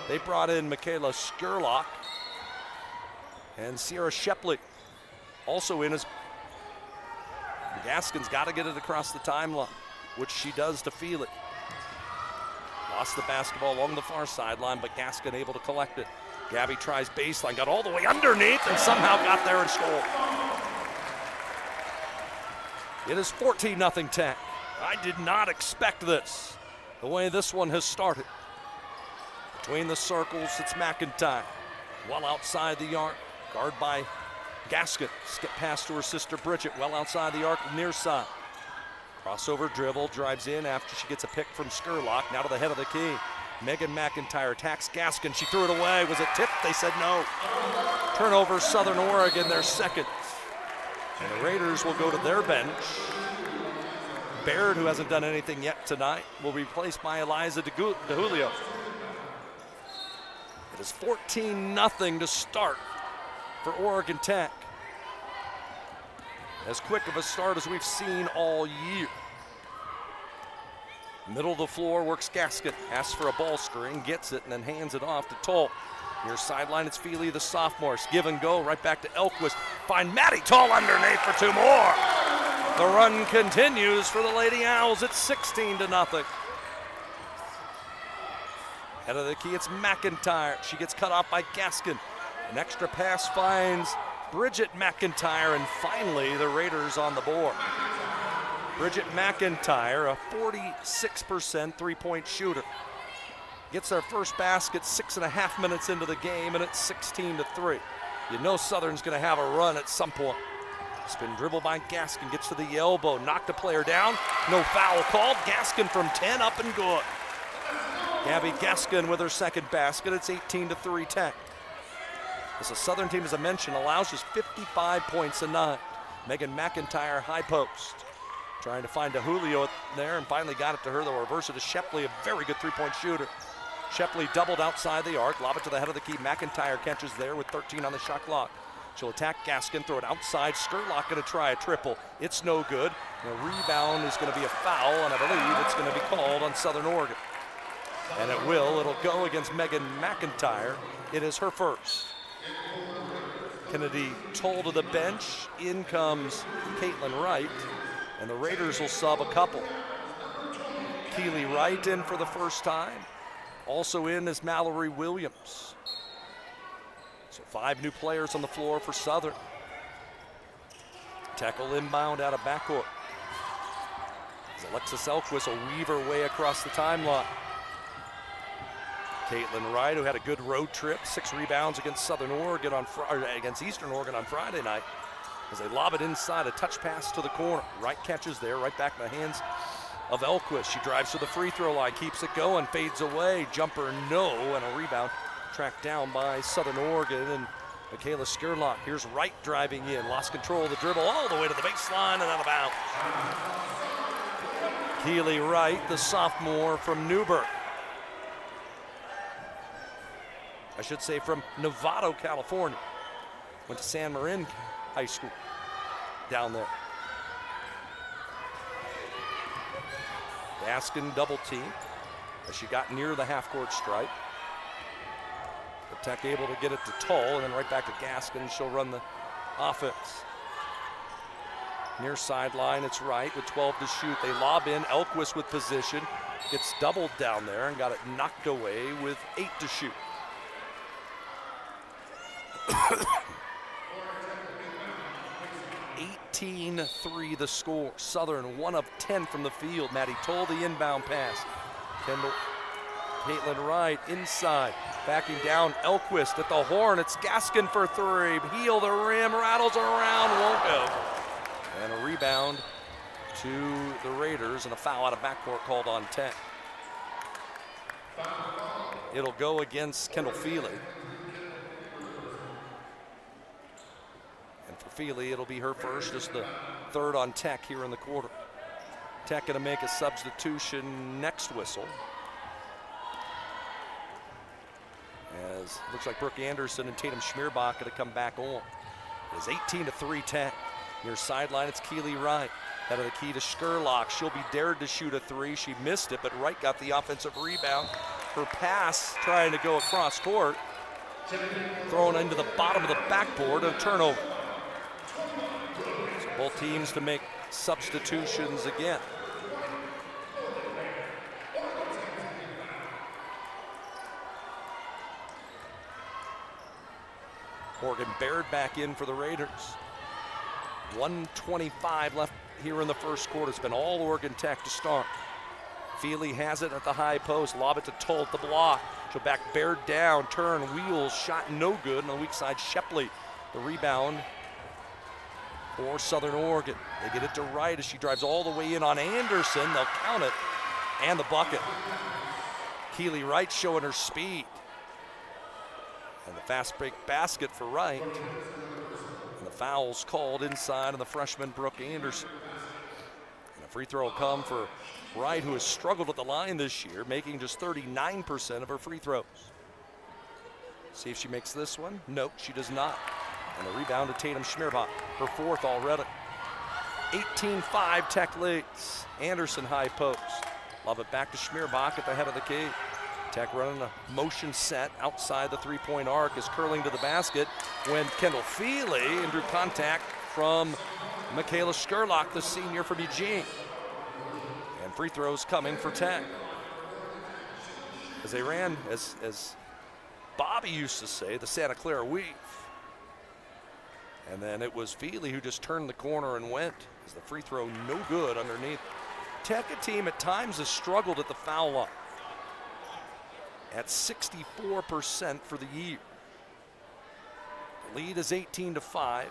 They brought in Michaela Skurlock. And Sierra Shepley also in as Gaskin's got to get it across the timeline, which she does to Feely. Lost the basketball along the far sideline, but Gaskin able to collect it. Gabby tries baseline, got all the way underneath, and somehow got there and scored. It is 14-0 Tech. I did not expect this, the way this one has started. Between the circles, it's McIntyre. Well outside the arc, guard by Gaskin. Skip pass to her sister Bridget, well outside the arc, near side. Crossover dribble, drives in after she gets a pick from Skurlock. Now to the head of the key. Megan McIntyre attacks Gaskin. She threw it away. Was it tipped? They said no. Turnover, Southern Oregon, their second. And the Raiders will go to their bench. Baird, who hasn't done anything yet tonight, will be replaced by Eliza DeJulio. It is 14-0 to start for Oregon Tech. As quick of a start as we've seen all year. Middle of the floor works Gaskin, asks for a ball screen, gets it, and then hands it off to Toll. Near sideline, it's Feely, the sophomore. Give and go, right back to Elquist. Find Maddie Toll underneath for 2 more. The run continues for the Lady Owls. It's 16-0. Head of the key, it's McIntyre. She gets cut off by Gaskin. An extra pass finds Bridget McIntyre, and finally the Raiders on the board. Bridget McIntyre, a 46% three-point shooter. Gets their first basket 6.5 minutes into the game, and it's 16-3. You know Southern's gonna have a run at some point. Spin dribble by Gaskin, gets to the elbow, knocked a player down, no foul called. Gaskin from 10, up and good. Gabby Gaskin with her second basket, it's 18-3 Tech. As a Southern team, as I mentioned, allows just 55 points a night. Megan McIntyre, high post. Trying to find a Julio there and finally got it to her. They'll reverse it to Shepley, a very good three-point shooter. Shepley doubled outside the arc, lob it to the head of the key. McIntyre catches there with 13 on the shot clock. She'll attack Gaskin, throw it outside. Skurlock going to try a triple. It's no good. The rebound is going to be a foul, and I believe it's going to be called on Southern Oregon. And it will. It'll go against Megan McIntyre. It is her first. Kennedy Toll to the bench. In comes Caitlin Wright, and the Raiders will sub a couple. Keely Wright in for the first time. Also in is Mallory Williams. So 5 new players on the floor for Southern. Tackle inbound out of backcourt. As Alexis Elquist will weave her way across the timeline. Caitlin Wright, who had a good road trip, 6 rebounds against against Eastern Oregon on Friday night. As they lob it inside, a touch pass to the corner. Wright catches there, right back in the hands of Elquist. She drives to the free throw line, keeps it going, fades away. Jumper no, and a rebound tracked down by Southern Oregon and Michaela Skurlock. Here's Wright driving in, lost control of the dribble all the way to the baseline and out of bounds. Keely Wright, the sophomore from Newburgh. I should say from Novato, California. Went to San Marin High School down there. Gaskin double team as she got near the half-court stripe. The Tech able to get it to Toll, and then right back to Gaskin. She'll run the offense. Near sideline, it's Wright with 12 to shoot. They lob in, Elquist with position. Gets doubled down there and got it knocked away with 8 to shoot. 18-3 the score. Southern 1 of 10 from the field. Maddie Toll the inbound pass. Caitlin Wright inside, backing down. Elquist at the horn. It's Gaskin for 3. Heel the rim, rattles around, won't go. And a rebound to the Raiders, and a foul out of backcourt called on Tech. It'll go against Kendall Feely. And for Feely, it'll be her first, just the 3rd on Tech here in the quarter. Tech gonna make a substitution next whistle. As looks like Brooke Anderson and Tatum Schmierbach gonna come back on. It is 18-3 Tech. Near sideline, it's Keely Wright. Out of the key to Skurlock. She'll be dared to shoot a 3. She missed it, but Wright got the offensive rebound. Her pass trying to go across court. Thrown into the bottom of the backboard, a turnover. So both teams to make substitutions again. Morgan Baird back in for the Raiders. 1:25 left here in the first quarter. It's been all Oregon Tech to start. Feely has it at the high post. Lob it to Toll at the block. She'll back Baird down. Turn, wheels, shot no good. On the weak side, Shepley. The rebound for Southern Oregon. They get it to Wright as she drives all the way in on Anderson. They'll count it. And the bucket. Keely Wright showing her speed. And the fast break basket for Wright. And the foul's called inside of the freshman Brooke Anderson. And a free throw will come for Wright, who has struggled at the line this year, making just 39% of her free throws. See if she makes this one. Nope, she does not. And the rebound to Tatum Schmierbach, her 4th already. 18-5 Tech leads. Anderson high post. Lob it back to Schmierbach at the head of the key. Tech running a motion set outside the 3-point arc, is curling to the basket when Kendall Feely drew contact from Michaela Skurlock, the senior from Eugene. And free throws coming for Tech. As they ran, as Bobby used to say, the Santa Clara weave. And then it was Feely who just turned the corner and went, as the free throw no good underneath. Tech, a team at times has struggled at the foul line. At 64% for the year. The lead is 18-5.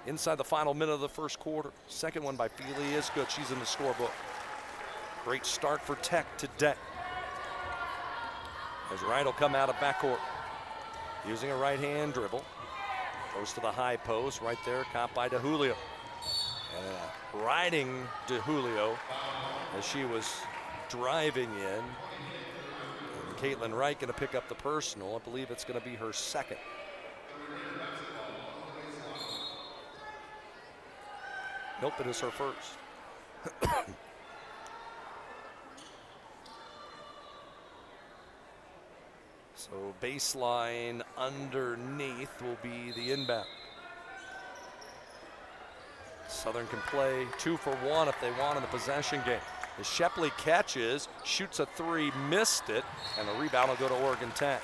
Inside the final minute of the first quarter. Second one by Feely is good. She's in the scorebook. Great start for Tech today. As Wright will come out of backcourt. Using a right hand dribble. Goes to the high post right there, caught by DeJulio. Riding DeJulio as she was driving in. And Caitlin Wright going to pick up the personal. I believe it's going to be her second. Nope, it is her first. So baseline underneath will be the inbound. Southern can play 2 for 1 if they want in the possession game. As Shepley catches, shoots a 3, missed it, and the rebound will go to Oregon Tech.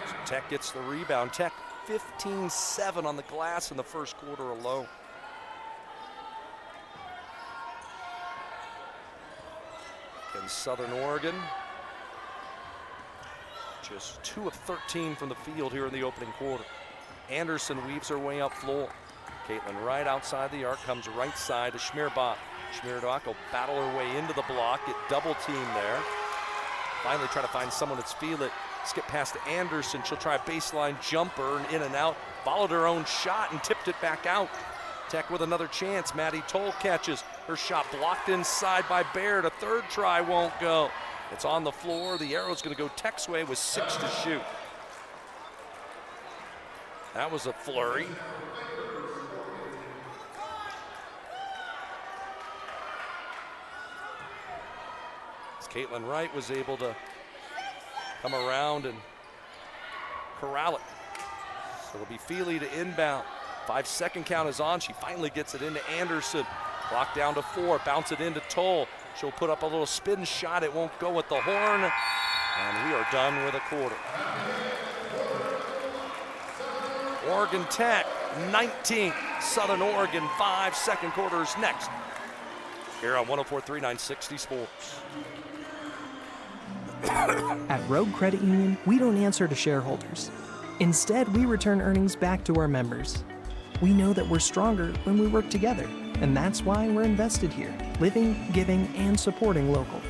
So Tech gets the rebound. Tech 15-7 on the glass in the first quarter alone. Against Southern Oregon, just 2 of 13 from the field here in the opening quarter. Anderson weaves her way up floor. Caitlin Wright outside the arc, comes right side to Schmierbach. Schmierbach will battle her way into the block, get double teamed there. Finally try to find someone that's feel it. Skip past to Anderson, she'll try a baseline jumper and in and out. Followed her own shot and tipped it back out. Tech with another chance. Maddie Toll catches. Her shot blocked inside by Baird. A third try won't go. It's on the floor. The arrow's going to go Tech's way with 6 to shoot. That was a flurry. As Caitlin Wright was able to come around and corral it. So it'll be Feely to inbound. 5-second count is on. She finally gets it into Anderson. Clock down to 4. Bounce it into Toll. She'll put up a little spin shot. It won't go with the horn. And we are done with a quarter. Oregon Tech 19, Southern Oregon 5. Second quarter is next. Here on 104.3 960 Sports. At Rogue Credit Union, we don't answer to shareholders. Instead, we return earnings back to our members. We know that we're stronger when we work together, and that's why we're invested here, living, giving, and supporting local.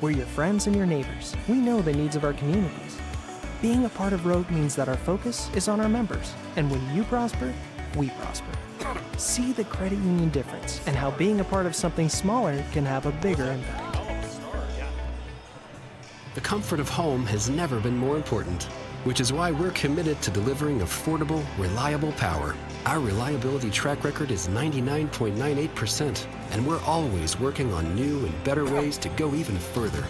We're your friends and your neighbors. We know the needs of our communities. Being a part of Rogue means that our focus is on our members, and when you prosper, we prosper. See the credit union difference and how being a part of something smaller can have a bigger impact. The comfort of home has never been more important, which is why we're committed to delivering affordable, reliable power. Our reliability track record is 99.98%, and we're always working on new and better ways to go even further.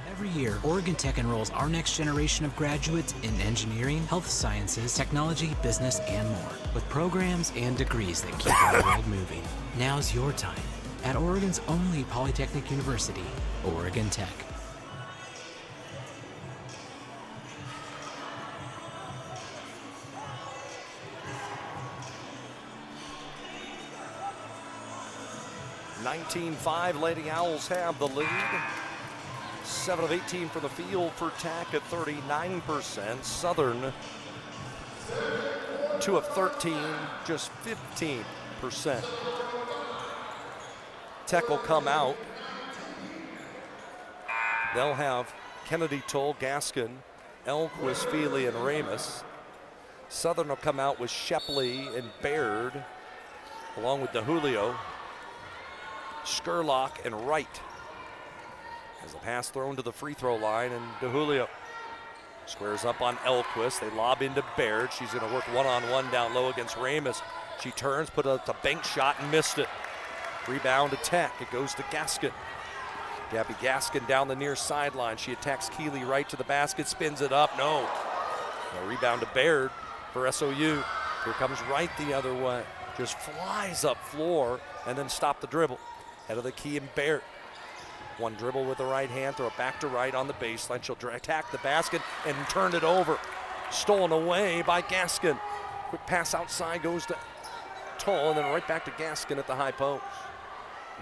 Every year, Oregon Tech enrolls our next generation of graduates in engineering, health sciences, technology, business, and more, with programs and degrees that keep our world moving. Now's your time at Oregon's only Polytechnic University, Oregon Tech. (19-5), Lady Owls have the lead. 7 of 18 from the field for Tech at 39%. Southern 2 of 13, just 15%. Tech will come out. They'll have Kennedy, Toll, Gaskin, Elquist, Feely, and Ramus. Southern will come out with Shepley and Baird, along with DeJulio, Skurlock, and Wright. As a pass thrown to the free throw line, and DeJulio squares up on Elquist. They lob into Baird. She's going to work one-on-one down low against Ramus. She turns, put up a bank shot, and missed it. Rebound to Tech. It goes to Gaskin. Gabby Gaskin down the near sideline. She attacks Keeley right to the basket, spins it up. No. A rebound to Baird for SOU. Here comes Wright the other way. Just flies up floor and then stop the dribble. Head of the key and Baird. One dribble with the right hand, throw it back to Wright on the baseline. She'll attack the basket and turn it over. Stolen away by Gaskin. Quick pass outside goes to Toll, and then right back to Gaskin at the high post.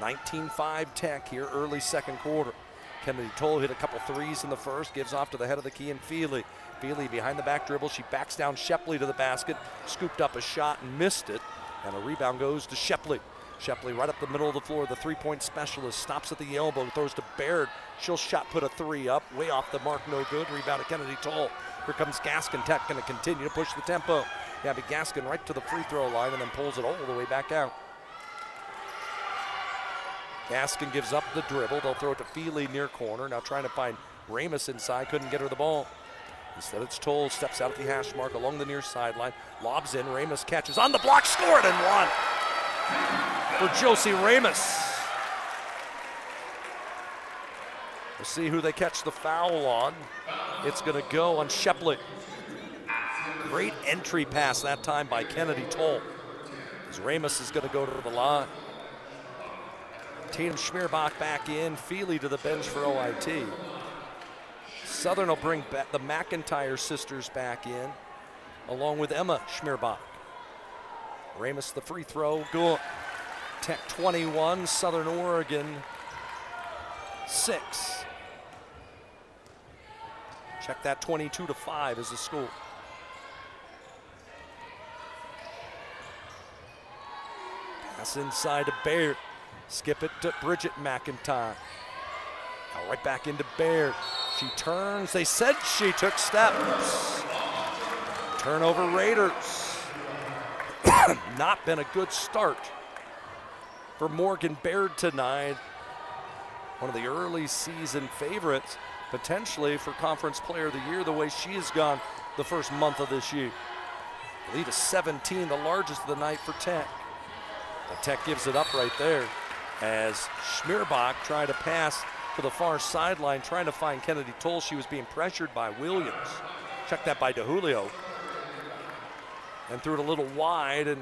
19-5 Tech here, early second quarter. Kennedy Toll hit a couple threes in the first, gives off to the head of the key and Feely. Feely behind the back dribble. She backs down Shepley to the basket, scooped up a shot and missed it. And a rebound goes to Shepley. Shepley right up the middle of the floor. The three-point specialist stops at the elbow, throws to Baird. She'll shot put a three up, way off the mark, no good. Rebound to Kennedy Toll. Here comes Gaskin. Tech going to continue to push the tempo. Gabby Gaskin right to the free throw line and then pulls it all the way back out. Gaskin gives up the dribble. They'll throw it to Feely near corner. Now trying to find Ramus inside. Couldn't get her the ball. Instead it's Toll. Steps out at the hash mark along the near sideline. Lobs in. Ramus catches on the block. Scored and one for Josie Ramus. We'll see who they catch the foul on. It's going to go on Shepley. Great entry pass that time by Kennedy Toll. As Ramus is going to go to the line. Tatum Schmierbach back in. Feely to the bench for OIT. Southern will bring back the McIntyre sisters back in, along with Emma Schmierbach. Ramus the free throw, good. Tech 21, Southern Oregon 6. Check that, 22-5 is the score. Pass inside to Baird. Skip it to Bridget McIntyre. Now right back into Baird. She turns. They said she took steps. Turnover Raiders. Not been a good start for Morgan Baird tonight. One of the early season favorites, potentially for Conference Player of the Year, the way she has gone the first month of this year. The lead is 17, the largest of the night for Tech. But Tech gives it up right there as Schmierbach tried to pass to the far sideline, trying to find Kennedy Toll. She was being pressured by Williams. Check that by DeJulio. And threw it a little wide, and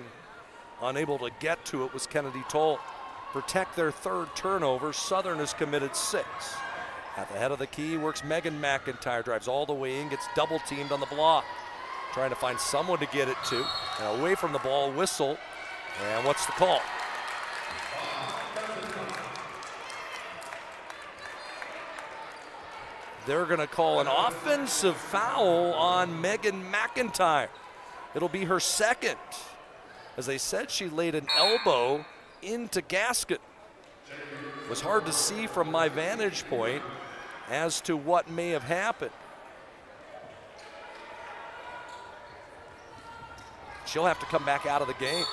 unable to get to it was Kennedy Toll. For Tech, their third turnover. Southern has committed 6. At the head of the key works Megan McIntyre, drives all the way in, gets double teamed on the block. Trying to find someone to get it to. And away from the ball, whistle. And what's the call? They're going to call an offensive foul on Megan McIntyre. It'll be her second. As they said, she laid an elbow into Gaskin. It was hard to see from my vantage point as to what may have happened. She'll have to come back out of the game.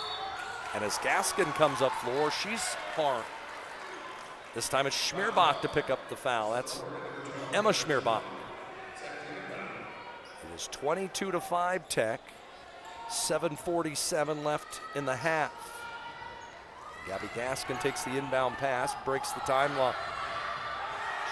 And as Gaskin comes up floor, she's harmed. This time it's Schmierbach to pick up the foul. That's Emma Schmierbach. It is 22-5 Tech. 7:47 left in the half. Gabby Gaskin takes the inbound pass, breaks the timeline.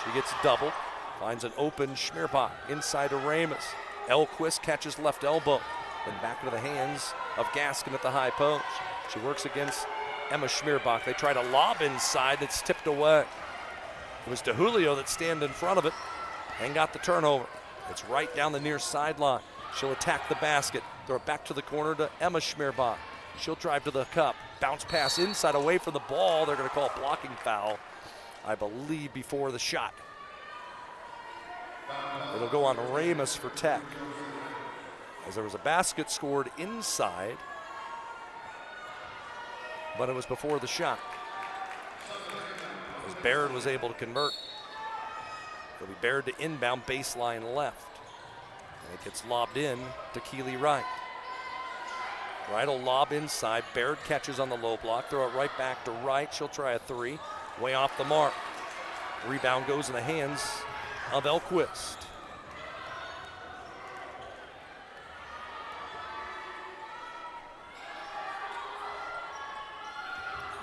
She gets doubled, finds an open Schmierbach inside to Ramus. Elquist catches left elbow, then back into the hands of Gaskin at the high post. She works against Emma Schmierbach. They try to lob inside, it's tipped away. It was DeJulio that stand in front of it and got the turnover. It's right down the near sideline. She'll attack the basket, throw it back to the corner to Emma Schmierbach. She'll drive to the cup, bounce pass inside away from the ball. They're going to call a blocking foul, I believe, before the shot. It'll go on Ramus for Tech, as there was a basket scored inside, but it was before the shot. As Baird was able to convert. It'll be Baird to inbound, baseline left. And it gets lobbed in to Keely Wright. Wright will lob inside. Baird catches on the low block. Throw it right back to Wright. She'll try a three. Way off the mark. Rebound goes in the hands of Elquist.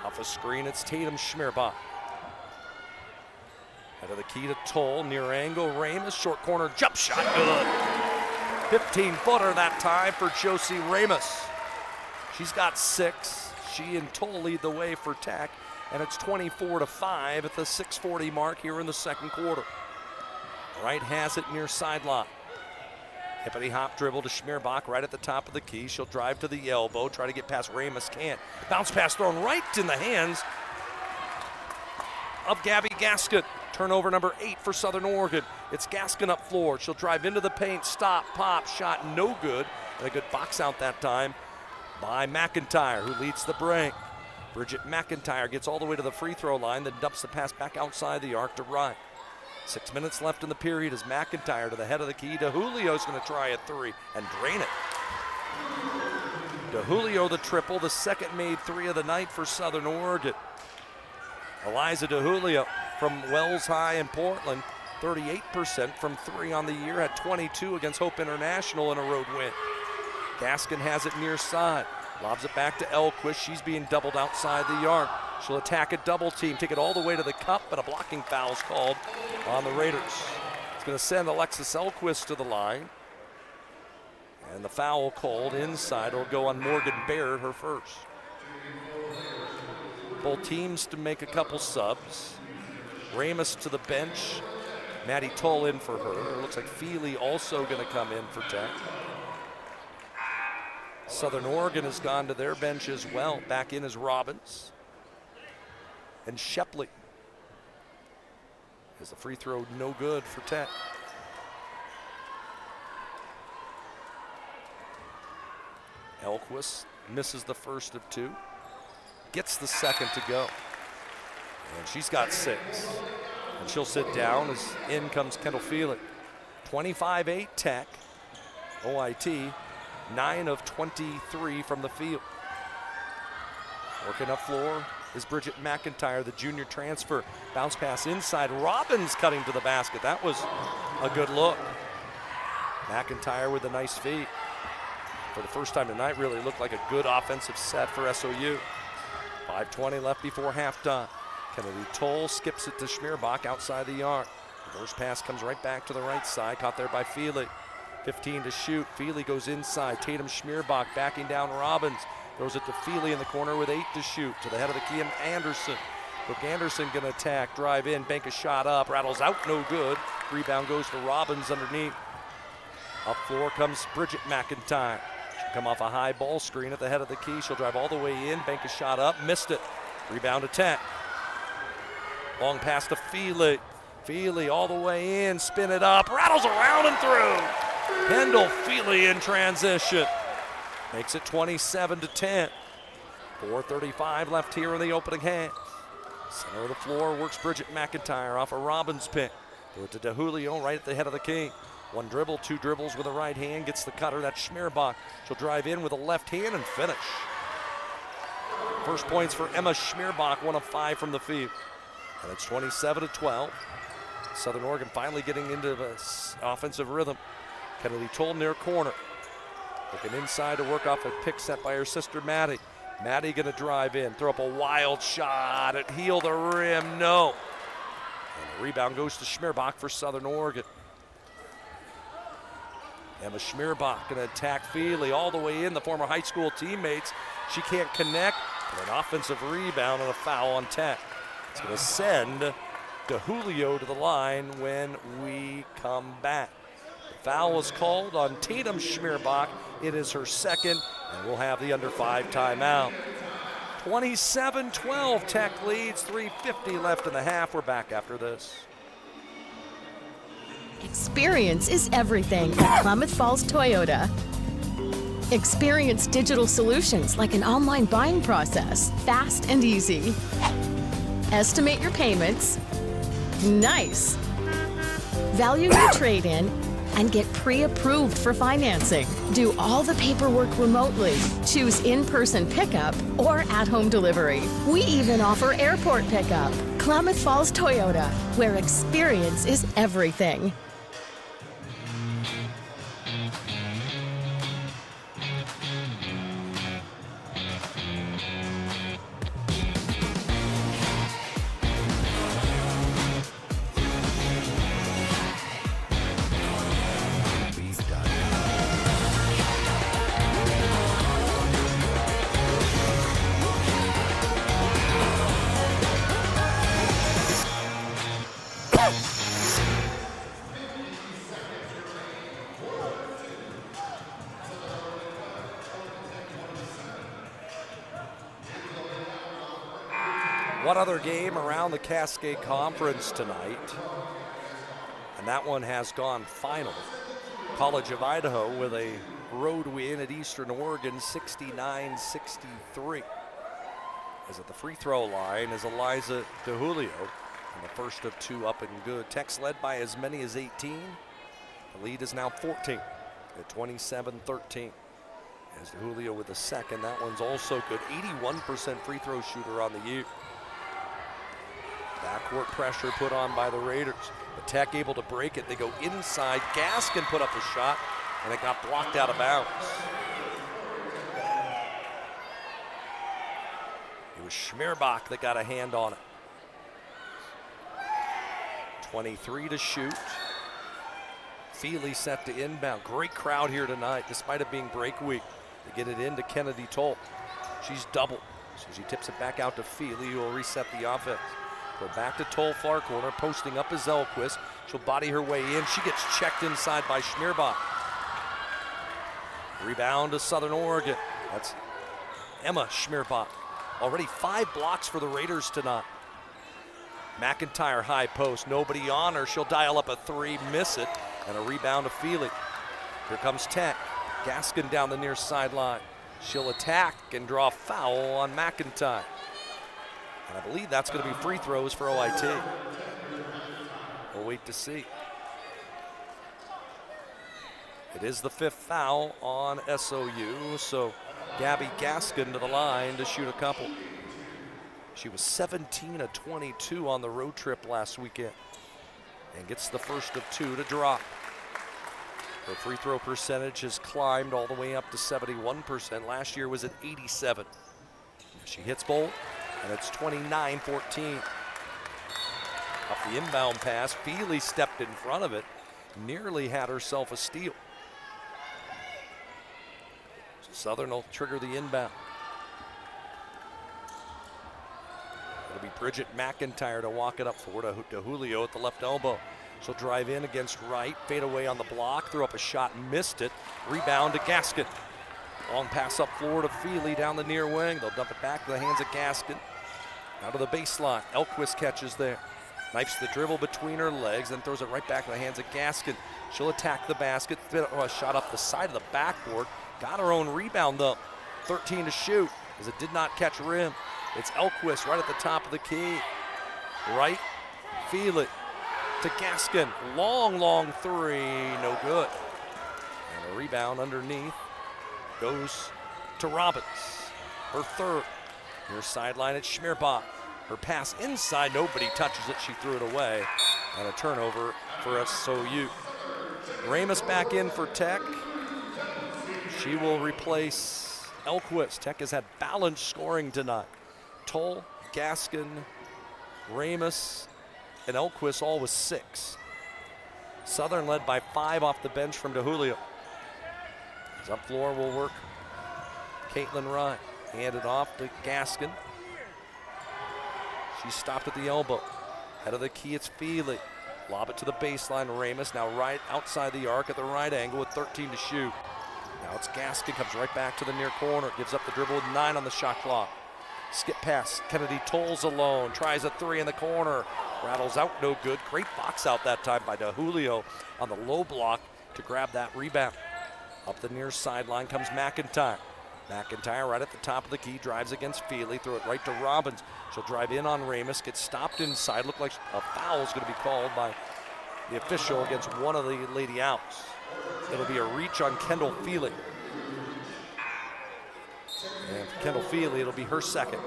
Off a screen, it's Tatum Schmierbach. Head of the key to Toll, near angle, Ramus, short corner, jump shot, good. 15-footer that time for Josie Ramus. She's got 6. She and Toll lead the way for Tech, and it's 24-5 at the 6:40 mark here in the second quarter. Wright has it near sideline. Hippity hop dribble to Schmierbach right at the top of the key. She'll drive to the elbow, try to get past Ramus, can't. Bounce pass thrown right in the hands of Gabby Gaskin. Turnover number 8 for Southern Oregon. It's Gaskin up floor. She'll drive into the paint, stop, pop, shot, no good. And a good box out that time by McIntyre, who leads the break. Bridget McIntyre gets all the way to the free throw line, then dumps the pass back outside the arc to Ryan. 6 minutes left in the period as McIntyre to the head of the key. DeJulio's going to try a three and drain it. DeJulio the triple, the second made three of the night for Southern Oregon. Eliza DeJulio from Wells High in Portland, 38% from three on the year, had 22 against Hope International in a road win. Gaskin has it near side, lobs it back to Elquist. She's being doubled outside the arc. She'll attack a double team, take it all the way to the cup, but a blocking foul's called on the Raiders. It's going to send Alexis Elquist to the line. And the foul called inside will go on Morgan Baird, her first. Both teams to make a couple subs. Ramus to the bench. Maddie Tull in for her. It looks like Feely also going to come in for Tech. Southern Oregon has gone to their bench as well. Back in is Robbins. And Shepley. Is the free throw no good for Tech? Elquist misses the first of two. Gets the second to go. And she's got 6. And she'll sit down as in comes Kendall Feely. 25-8 Tech. OIT, 9 of 23 from the field. Working up floor is Bridget McIntyre, the junior transfer. Bounce pass inside. Robbins cutting to the basket. That was a good look. McIntyre with a nice feed. For the first time tonight, really looked like a good offensive set for SOU. 5:20 left before halftime. Kennedy Toll skips it to Schmierbach outside the arc. Reverse pass comes right back to the right side, caught there by Feely. 15 to shoot. Feely goes inside. Tatum Schmierbach backing down Robbins. Throws it to Feely in the corner with 8 to shoot. To the head of the key, and Anderson. Brooke Anderson gonna attack, drive in, bank a shot up, rattles out, no good. Rebound goes to Robbins underneath. Up floor comes Bridget McIntyre. She'll come off a high ball screen at the head of the key. She'll drive all the way in, bank a shot up, missed it. Rebound attack. Long pass to Feely. Feely all the way in, spin it up, rattles around and through. Kendall Feely in transition. Makes it 27-10. 4:35 left here in the opening half. Center of the floor works Bridget McIntyre off a Robbins pick. Throw it to DeJulio right at the head of the key. One dribble, 2 dribbles with a right hand, gets the cutter, that's Schmierbach. She'll drive in with a left hand and finish. First points for Emma Schmierbach, 1 of 5 from the field. And it's 27-12. Southern Oregon finally getting into the offensive rhythm. Kennedy Toll near corner. Looking inside to work off a pick set by her sister Maddie. Maddie gonna drive in, throw up a wild shot at heel the rim, no. And the rebound goes to Schmierbach for Southern Oregon. Emma Schmierbach gonna attack Feely all the way in, the former high school teammates. She can't connect, but an offensive rebound and a foul on Tech. It's gonna send DeJulio to the line when we come back. The foul is called on Tatum Schmierbach. It is her second, and we'll have the under 5 timeout. 27-12, Tech leads, 3:50 left in the half. We're back after this. Experience is everything at Klamath Falls Toyota. Experience digital solutions like an online buying process, fast and easy. Estimate your payments. Nice. Value your trade-in and get pre-approved for financing. Do all the paperwork remotely. Choose in-person pickup or at-home delivery. We even offer airport pickup. Klamath Falls Toyota, where experience is everything. One other game around the Cascade Conference tonight, and that one has gone final. College of Idaho with a road win at Eastern Oregon, 69-63. is at the free throw line is Eliza DeJulio. And the first of 2 up and good. Tech's led by as many as 18. The lead is now 14 at 27-13. As DeJulio with the second, that one's also good. 81% free throw shooter on the year. Backcourt pressure put on by the Raiders. But Tech able to break it. They go inside. Gaskin put up a shot, and it got blocked out of bounds. It was Schmierbach that got a hand on it. 23 to shoot. Feely set to inbound. Great crowd here tonight, despite it being break week. They get it into Kennedy Toll. She's doubled, so she tips it back out to Feely, who will reset the offense. Go back to Toll, far corner, posting up is Elquist. She'll body her way in. She gets checked inside by Schmierbach. Rebound to Southern Oregon. That's Emma Schmierbach. Already 5 blocks for the Raiders tonight. McIntyre high post, nobody on her. She'll dial up a 3, miss it, and a rebound to Feely. Here comes Tech. Gaskin down the near sideline. She'll attack and draw a foul on McIntyre. And I believe that's going to be free throws for OIT. We'll wait to see. It is the 5th foul on SOU, so Gabby Gaskin to the line to shoot a couple. She was 17 of 22 on the road trip last weekend and gets the first of 2 to drop. Her free throw percentage has climbed all the way up to 71%. Last year was at 87. She hits both, and it's 29-14. Off the inbound pass, Feely stepped in front of it, nearly had herself a steal. So Southern will trigger the inbound. It'll be Bridget McIntyre to walk it up for DeJulio at the left elbow. She'll drive in against right, fade away on the block, threw up a shot, missed it. Rebound to Gaskin. Long pass up floor to Feely down the near wing. They'll dump it back to the hands of Gaskin. Out to the baseline. Elquist catches there. Knifes the dribble between her legs, then throws it right back to the hands of Gaskin. She'll attack the basket. A shot up the side of the backboard. Got her own rebound though. 13 to shoot as it did not catch rim. It's Elquist right at the top of the key. Right, Feely to Gaskin. Long 3, no good. And a rebound underneath goes to Robbins. Her 3rd. Near sideline at Schmierbach. Her pass inside, nobody touches it. She threw it away. And a turnover for SOU. Ramus back in for Tech. She will replace Elquist. Tech has had balanced scoring tonight. Toll, Gaskin, Ramus, and Elquist all with 6. Southern led by 5 off the bench from DeJulio. As up floor will work Caitlin Ryan. Hand it off to Gaskin. She stopped at the elbow. Head of the key, it's Feely. Lob it to the baseline. Ramus now right outside the arc at the right angle with 13 to shoot. Now it's Gaskin, comes right back to the near corner. Gives up the dribble with 9 on the shot clock. Skip pass, Kennedy Tolls alone. Tries a 3 in the corner. Rattles out, no good. Great box out that time by DeJulio on the low block to grab that rebound. Up the near sideline comes McIntyre. McIntyre right at the top of the key, drives against Feely, throw it right to Robbins. She'll drive in on Ramus, gets stopped inside. Look like a foul is going to be called by the official against one of the Lady Owls. It'll be a reach on Kendall Feely. And for Kendall Feely, it'll be her 2nd.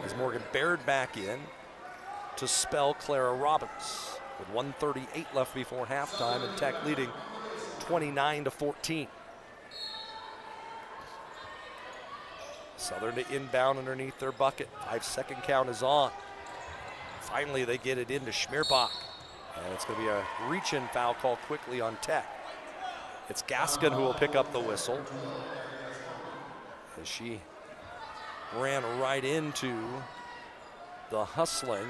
As Morgan Baird back in to spell Clara Robbins with 1:38 left before halftime and Tech leading 29-14. Southern to inbound underneath their bucket. 5-second count is on. Finally, they get it into Schmierbach. And it's going to be a reach-in foul call quickly on Tech. It's Gaskin who will pick up the whistle. As she ran right into the hustling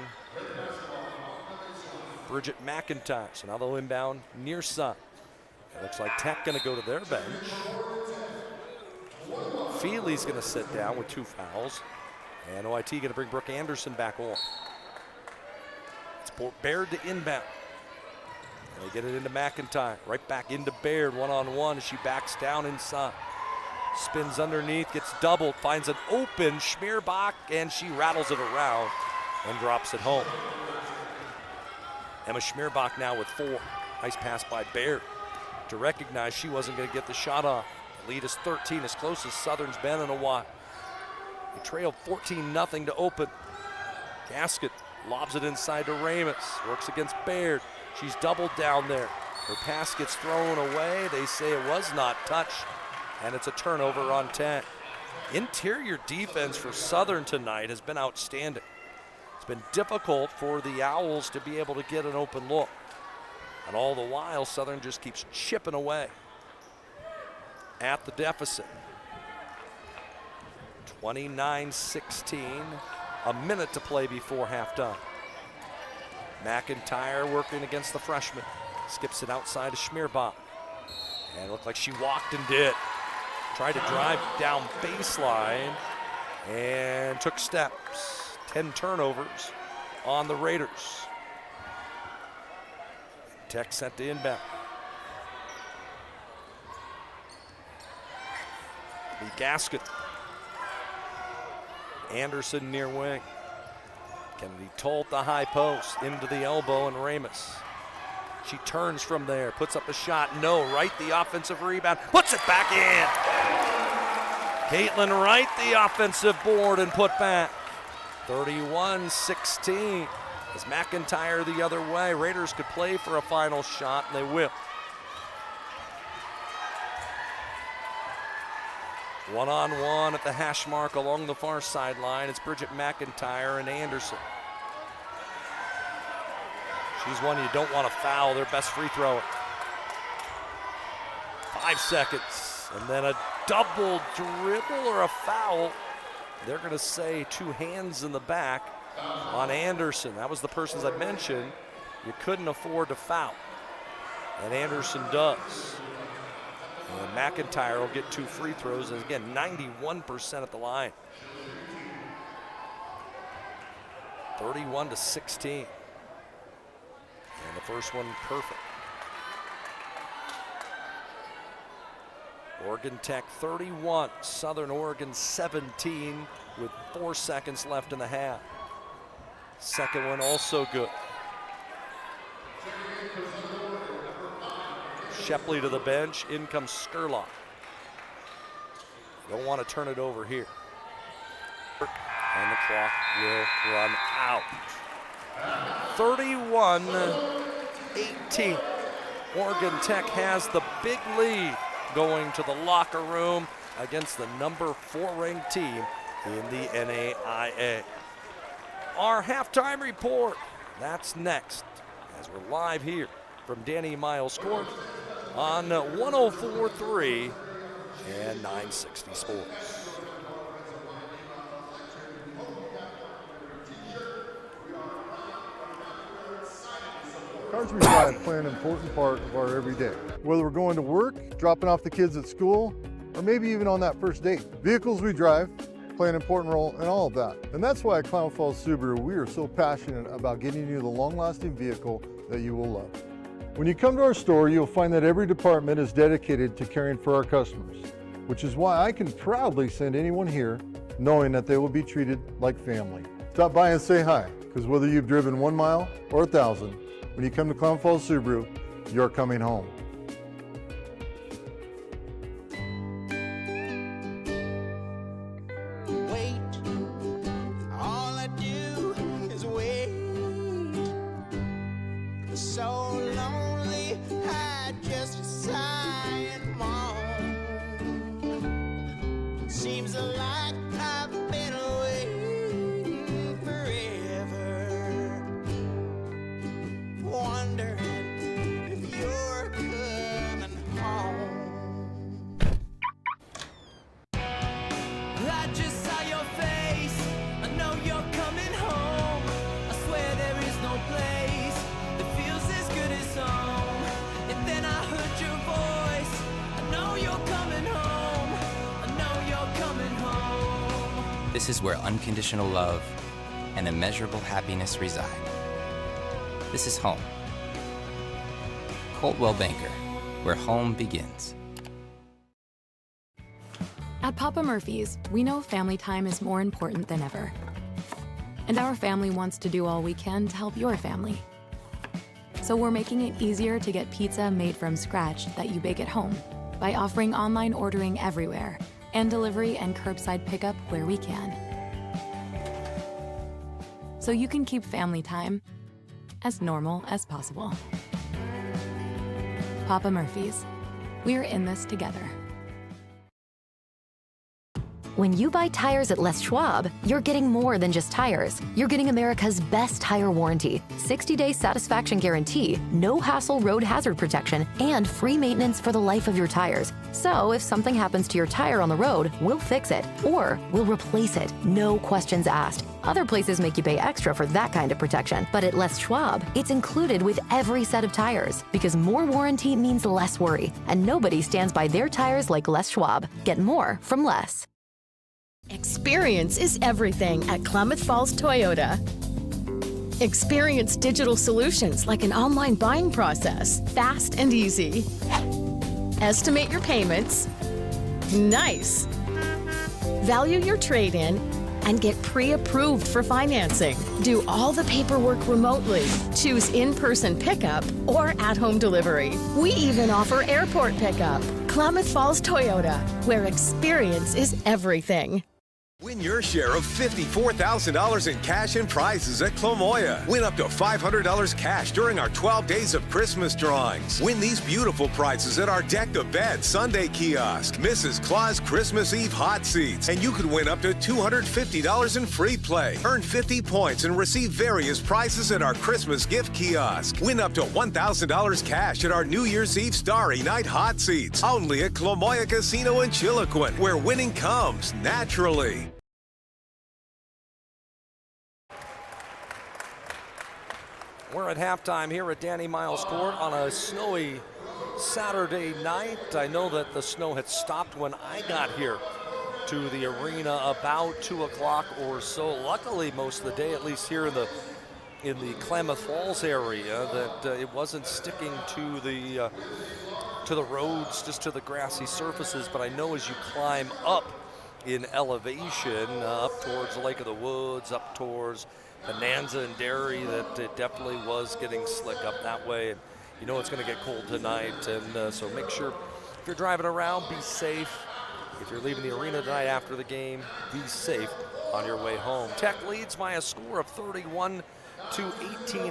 Bridget McIntyre. So now they'll inbound near side. It looks like Tech going to go to their bench. Feely's going to sit down with 2 fouls. And OIT going to bring Brooke Anderson back on. It's Baird to inbound. And they get it into McIntyre. Right back into Baird, one-on-one as she backs down inside. Spins underneath, gets doubled, finds an open Schmierbach, and she rattles it around and drops it home. Emma Schmierbach now with 4. Nice pass by Baird to recognize she wasn't going to get the shot off. The lead is 13, as close as Southern's been in a while. They trail 14-0 to open. Gasket lobs it inside to Ramus, works against Baird. She's doubled down there. Her pass gets thrown away. They say it was not touched, and it's a turnover on 10. Interior defense for Southern tonight has been outstanding. It's been difficult for the Owls to be able to get an open look. And all the while, Southern just keeps chipping away at the deficit. 29-16, a minute to play before halftime. McIntyre working against the freshman. Skips it outside to Schmierbach. And it looked like she walked and did. Tried to drive down baseline and took steps. 10 turnovers on the Raiders. Tech sent to inbound. The Gasket. Anderson near wing. Kennedy told the high post, into the elbow, and Ramus. She turns from there, puts up a shot. No, Wright the offensive rebound, puts it back in. Caitlin Wright the offensive board and put back. 31-16. As McIntyre the other way, Raiders could play for a final shot, and they will. One-on-one at the hash mark along the far sideline. It's Bridget McIntyre and Anderson. She's one you don't want to foul, their best free thrower. 5 seconds, and then a double dribble or a foul. They're going to say 2 hands in the back on Anderson. That was the persons I mentioned you couldn't afford to foul, and Anderson does. And McIntyre will get 2 free throws, and again, 91% at the line. 31-16. And the first one perfect. Oregon Tech 31, Southern Oregon 17 with 4 seconds left in the half. Second one also good. Shepley to the bench, in comes Skurlock. Don't want to turn it over here. And the clock will run out. 31-18. Oregon Tech has the big lead going to the locker room against the number 4 ranked team in the NAIA. Our halftime report, that's next, as we're live here from Danny Miles Court on 104.3 and 960 Sports. Cars we drive play an important part of our everyday. Whether we're going to work, dropping off the kids at school, or maybe even on that first date. Vehicles we drive play an important role in all of that. And that's why at Klamath Falls Subaru, we are so passionate about getting you the long-lasting vehicle that you will love. When you come to our store, you'll find that every department is dedicated to caring for our customers, which is why I can proudly send anyone here knowing that they will be treated like family. Stop by and say hi, because whether you've driven 1 mile or 1,000, when you come to Klamath Falls Subaru, you're coming home. This is where unconditional love and immeasurable happiness reside. This is home. Coldwell Banker, where home begins. At Papa Murphy's, we know family time is more important than ever. And our family wants to do all we can to help your family. So we're making it easier to get pizza made from scratch that you bake at home by offering online ordering everywhere and delivery and curbside pickup where we can. So you can keep family time as normal as possible. Papa Murphy's. We're in this together. When you buy tires at Les Schwab, you're getting more than just tires. You're getting America's best tire warranty, 60-day satisfaction guarantee, no hassle road hazard protection, and free maintenance for the life of your tires. So if something happens to your tire on the road, we'll fix it, or we'll replace it, no questions asked. Other places make you pay extra for that kind of protection, but at Les Schwab, it's included with every set of tires, because more warranty means less worry, and nobody stands by their tires like Les Schwab. Get more from Les. Experience is everything at Klamath Falls Toyota. Experience digital solutions like an online buying process, fast and easy. Estimate your payments. Nice. Value your trade-in and get pre-approved for financing. Do all the paperwork remotely. Choose in-person pickup or at-home delivery. We even offer airport pickup. Klamath Falls Toyota, where experience is everything. Win your share of $54,000 in cash and prizes at Clomoya. Win up to $500 cash during our 12 Days of Christmas drawings. Win these beautiful prizes at our Deck the Bed Sunday kiosk, Mrs. Claus Christmas Eve hot seats, and you could win up to $250 in free play. Earn 50 points and receive various prizes at our Christmas gift kiosk. Win up to $1,000 cash at our New Year's Eve Starry Night hot seats. Only at Clomoya Casino in Chiloquin, where winning comes naturally. We're at halftime here at Danny Miles Court on a snowy Saturday night. I know that the snow had stopped when I got here to the arena about 2 o'clock or so. Luckily, most of the day, at least here in the Klamath Falls area, that it wasn't sticking to the roads, just to the grassy surfaces. But I know as you climb up in elevation, up towards the Lake of the Woods, up towards Bonanza and Dairy, that it definitely was getting slick up that way, and you know it's going to get cold tonight, and so make sure if you're driving around, be safe. If you're leaving the arena tonight after the game, be safe on your way home. Tech leads by a score of 31-18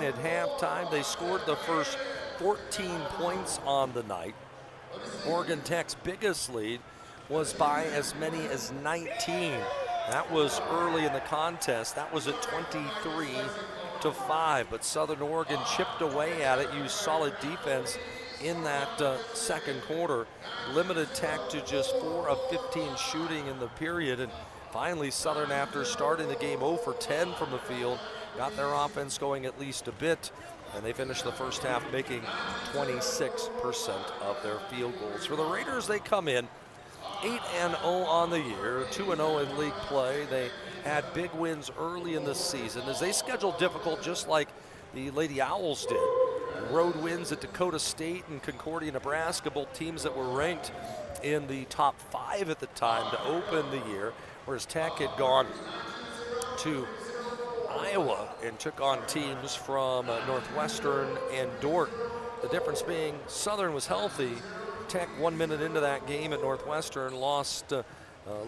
at halftime. They scored the first 14 points on the night. Oregon Tech's biggest lead was by as many as 19. That was early in the contest. That was at 23-5, but Southern Oregon chipped away at it, used solid defense in that second quarter. Limited Tech to just 4 of 15 shooting in the period, and finally Southern, after starting the game 0 for 10 from the field, got their offense going at least a bit, and they finished the first half making 26% of their field goals. For the Raiders, they come in 8-0 on the year, 2-0 in league play. They had big wins early in the season as they scheduled difficult, just like the Lady Owls did. Road wins at Dakota State and Concordia, Nebraska, both teams that were ranked in the top 5 at the time to open the year, whereas Tech had gone to Iowa and took on teams from Northwestern and Dordt. The difference being Southern was healthy. Tech 1 minute into that game at Northwestern lost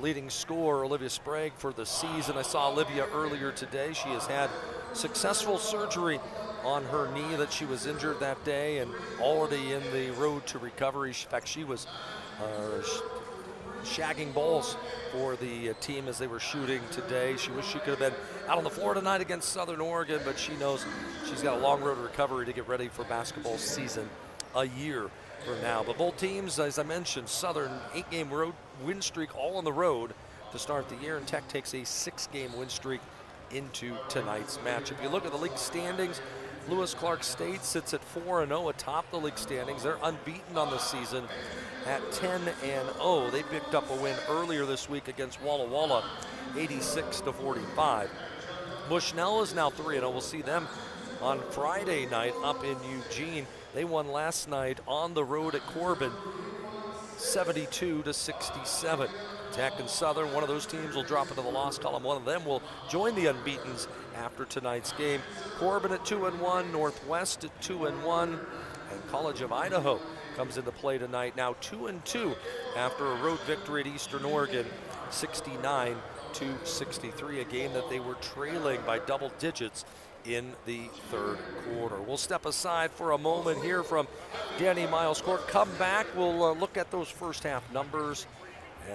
leading scorer Olivia Sprague for the season. I saw Olivia earlier today. She has had successful surgery on her knee that she was injured that day and already in the road to recovery. In fact, she was shagging balls for the team as they were shooting today. She wished she could have been out on the floor tonight against Southern Oregon, but she knows she's got a long road to recovery to get ready for basketball season a year from now. But both teams, as I mentioned, Southern 8-game road win streak all on the road to start the year, and Tech takes a 6-game win streak into tonight's match. If you look at the league standings, Lewis Clark State sits at 4-0 atop the league standings. They're unbeaten on the season at 10-0. They picked up a win earlier this week against Walla Walla, 86-45. Bushnell is now 3-0. We'll see them on Friday night up in Eugene. They won last night on the road at Corbin, 72-67. Tech and Southern, one of those teams will drop into the loss column. One of them will join the unbeatens after tonight's game. Corbin at 2-1, Northwest at 2-1, and College of Idaho comes into play tonight, now 2-2 after a road victory at Eastern Oregon, 69-63, a game that they were trailing by double digits in the third quarter. We'll step aside for a moment here from Danny Miles Court. Come back, we'll look at those first half numbers.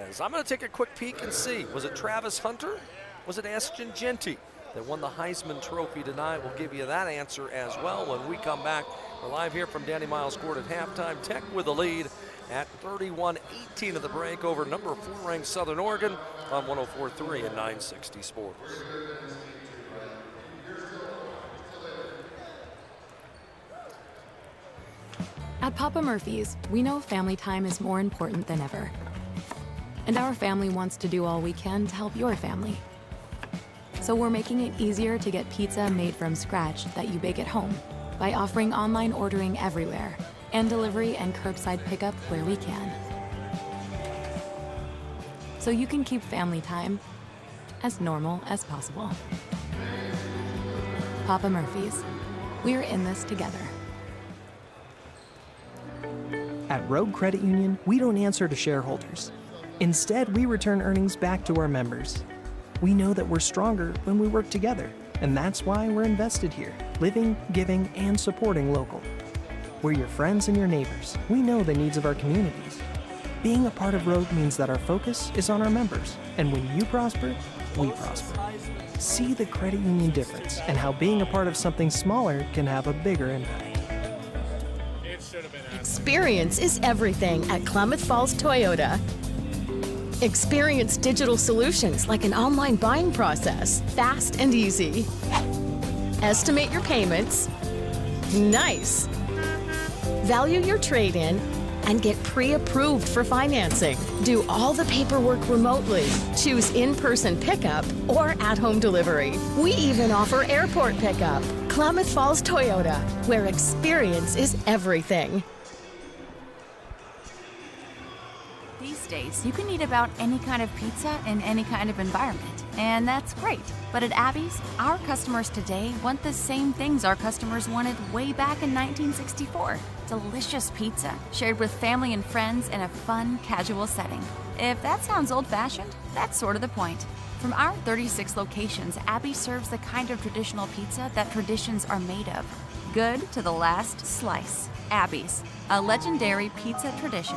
As I'm going to take a quick peek and see, was it Travis Hunter? Was it Ashton Genty that won the Heisman Trophy tonight? We'll give you that answer as well when we come back. We're live here from Danny Miles Court at halftime. Tech with the lead at 31-18 at the break over number 4 ranked Southern Oregon on 104.3 and 960 Sports. At Papa Murphy's, we know family time is more important than ever. And our family wants to do all we can to help your family. So we're making it easier to get pizza made from scratch that you bake at home by offering online ordering everywhere and delivery and curbside pickup where we can. So you can keep family time as normal as possible. Papa Murphy's, we're in this together. At Road Credit Union, we don't answer to shareholders. Instead, we return earnings back to our members. We know that we're stronger when we work together, and that's why we're invested here, living, giving, and supporting local. We're your friends and your neighbors. We know the needs of our communities. Being a part of Road means that our focus is on our members, and when you prosper, we prosper. See the credit union difference and how being a part of something smaller can have a bigger impact. Experience is everything at Klamath Falls Toyota. Experience digital solutions like an online buying process, fast and easy. Estimate your payments. Nice. Value your trade-in and get pre-approved for financing. Do all the paperwork remotely. Choose in-person pickup or at-home delivery. We even offer airport pickup. Klamath Falls Toyota, where experience is everything. These days, you can eat about any kind of pizza in any kind of environment, and that's great. But at Abby's, our customers today want the same things our customers wanted way back in 1964. Delicious pizza, shared with family and friends in a fun, casual setting. If that sounds old-fashioned, that's sort of the point. From our 36 locations, Abby serves the kind of traditional pizza that traditions are made of. Good to the last slice. Abby's, a legendary pizza tradition.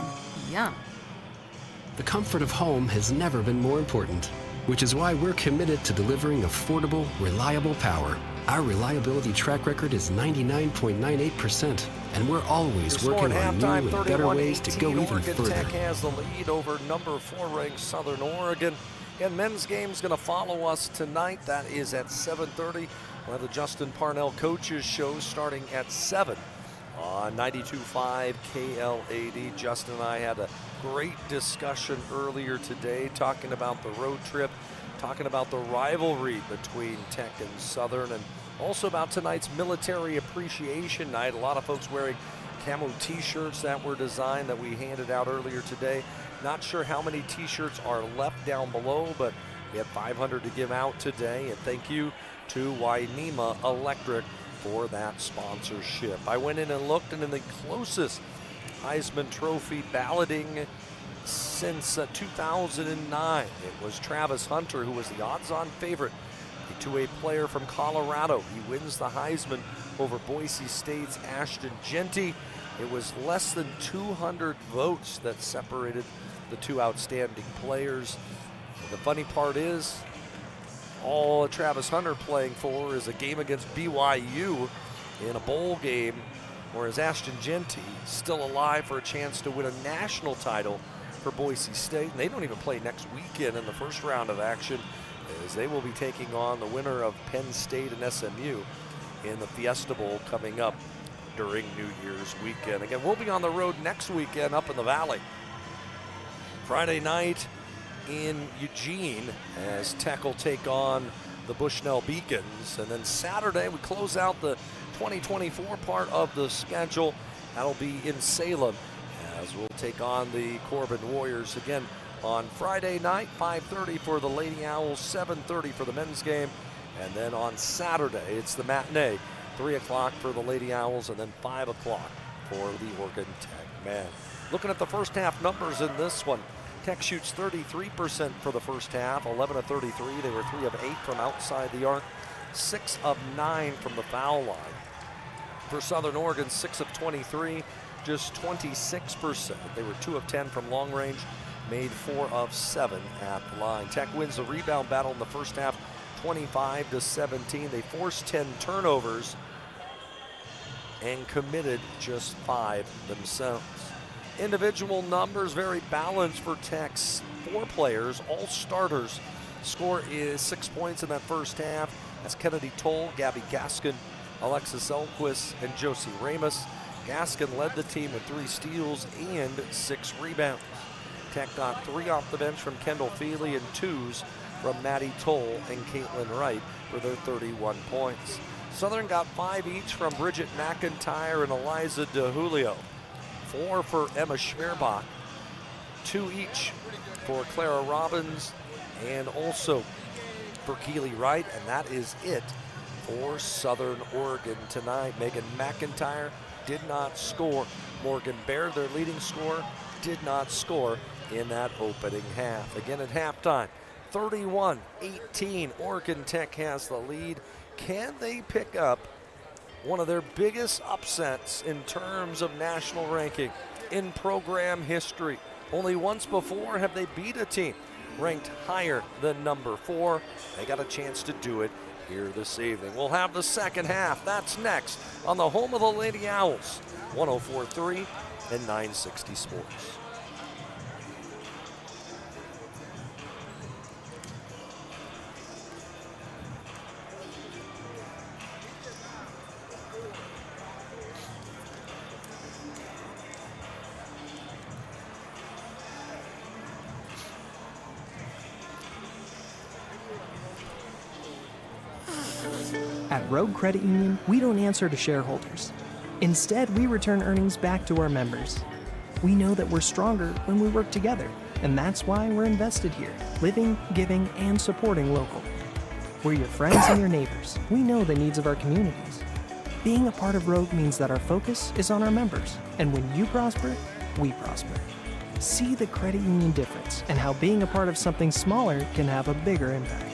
Yum. The comfort of home has never been more important, which is why we're committed to delivering affordable, reliable power. Our reliability track record is 99.98%, and we're always working on new and better ways to go even further. Tech has the lead over number 4 ranked Southern Oregon. And men's game's going to follow us tonight. That is at 7:30. We'll have the Justin Parnell Coaches Show starting at 7 on 92.5 KLAD. Justin and I had a great discussion earlier today talking about the road trip, talking about the rivalry between Tech and Southern, and also about tonight's Military Appreciation Night. A lot of folks wearing camo t-shirts that were designed that we handed out earlier today. Not sure how many t-shirts are left down below, but we have 500 to give out today. And thank you to Wainema Electric for that sponsorship. I went in and looked, and in the closest Heisman Trophy balloting since 2009, it was Travis Hunter who was the odds-on favorite, a 2A player from Colorado. He wins the Heisman over Boise State's Ashton Genty. It was less than 200 votes that separated the two outstanding players. And the funny part is, all Travis Hunter playing for is a game against BYU in a bowl game, whereas Ashton Genty still alive for a chance to win a national title for Boise State. And they don't even play next weekend in the first round of action, as they will be taking on the winner of Penn State and SMU in the Fiesta Bowl coming up during New Year's weekend. Again, we'll be on the road next weekend up in the Valley. Friday night in Eugene as Tech will take on the Bushnell Beacons. And then Saturday we close out the 2024 part of the schedule. That'll be in Salem as we'll take on the Corbin Warriors again on Friday night, 5:30 for the Lady Owls, 7:30 for the men's game. And then on Saturday, it's the matinee, 3 o'clock for the Lady Owls, and then 5 o'clock for the Oregon Tech men. Looking at the first half numbers in this one, Tech shoots 33% for the first half, 11 of 33. They were 3 of 8 from outside the arc, 6 of 9 from the foul line. For Southern Oregon, 6 of 23, just 26%. They were 2 of 10 from long range, made 4 of 7 at the line. Tech wins the rebound battle in the first half, 25-17. They forced 10 turnovers and committed just 5 themselves. Individual numbers very balanced for Tech's 4 players, all starters. Score is 6 points in that first half. That's Kennedy Toll, Gabby Gaskin, Alexis Elquist, and Josie Ramos. Gaskin led the team with 3 steals and 6 rebounds. Tech got 3 off the bench from Kendall Feely and 2s from Maddie Toll and Caitlin Wright for their 31 points. Southern got 5 each from Bridget McIntyre and Eliza DeJulio. 4 for Emma Schmerbach, 2 each for Clara Robbins and also for Keely Wright, and that is it for Southern Oregon tonight. Megan McIntyre did not score. Morgan Baird, their leading scorer, did not score in that opening half. Again at halftime, 31-18, Oregon Tech has the lead. Can they pick up one of their biggest upsets in terms of national ranking in program history? Only once before have they beat a team ranked higher than number 4. They got a chance to do it here this evening. We'll have the second half. That's next on the home of the Lady Owls, 104.3 and 960 Sports. At Rogue Credit Union, we don't answer to shareholders. Instead, we return earnings back to our members. We know that we're stronger when we work together, and that's why we're invested here, living, giving, and supporting local. We're your friends and your neighbors. We know the needs of our communities. Being a part of Rogue means that our focus is on our members, and when you prosper, we prosper. See the credit union difference and how being a part of something smaller can have a bigger impact.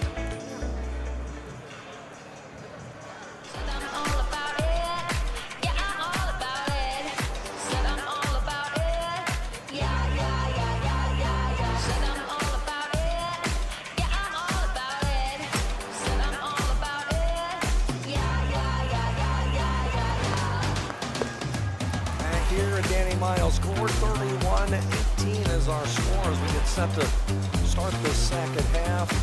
Set to start the second half.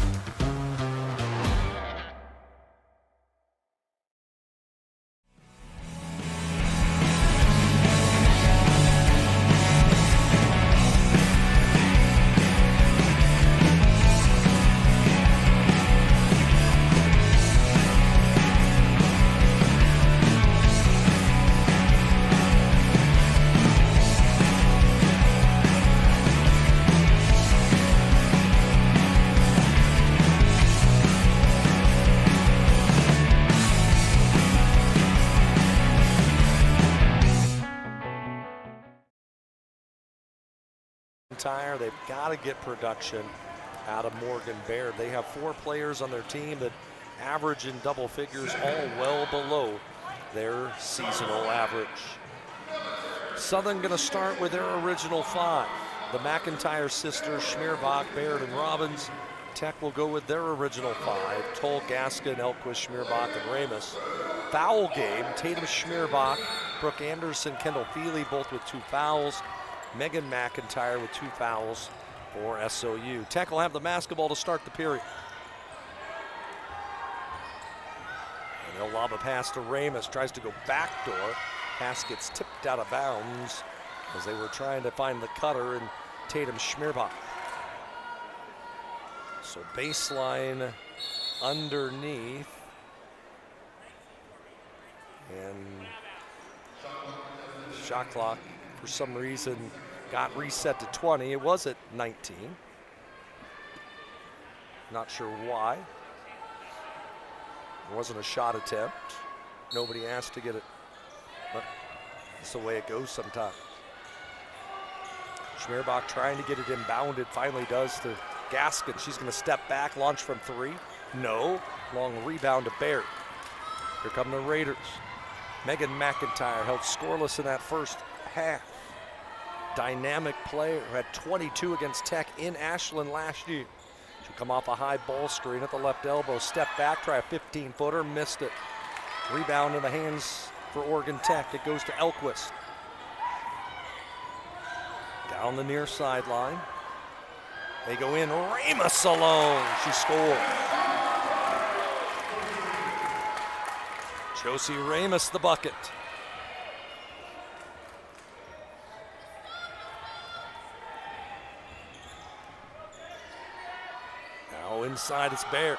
They've got to get production out of Morgan Baird. They have 4 players on their team that average in double figures, all well below their seasonal average. Southern going to start with their original 5. The McIntyre sisters, Schmerbach, Baird, and Robbins. Tech will go with their original 5. Toll, Gaskin, Elquist, Schmerbach, and Ramos. Foul game, Tatum Schmerbach, Brooke Anderson, Kendall Feely, both with 2 fouls. Megan McIntyre with 2 fouls for SOU. Tech will have the basketball to start the period. And they'll lob a pass to Ramos, tries to go backdoor. Pass gets tipped out of bounds as they were trying to find the cutter and Tatum Schmerbach. So baseline underneath. And shot clock for some reason got reset to 20. It was at 19. Not sure why. It wasn't a shot attempt. Nobody asked to get it, but it's the way it goes sometimes. Schmerbach trying to get it inbounded, finally does to Gaskin. She's going to step back, launch from 3. No. Long rebound to Baird. Here come the Raiders. Megan McIntyre held scoreless in that first half. Dynamic player who had 22 against Tech in Ashland last year. She'll come off a high ball screen at the left elbow. Step back, try a 15-footer, missed it. Rebound in the hands for Oregon Tech. It goes to Elquist. Down the near sideline. They go in. Ramus alone. She scored. Josie Ramus the bucket. Now inside it's Baird.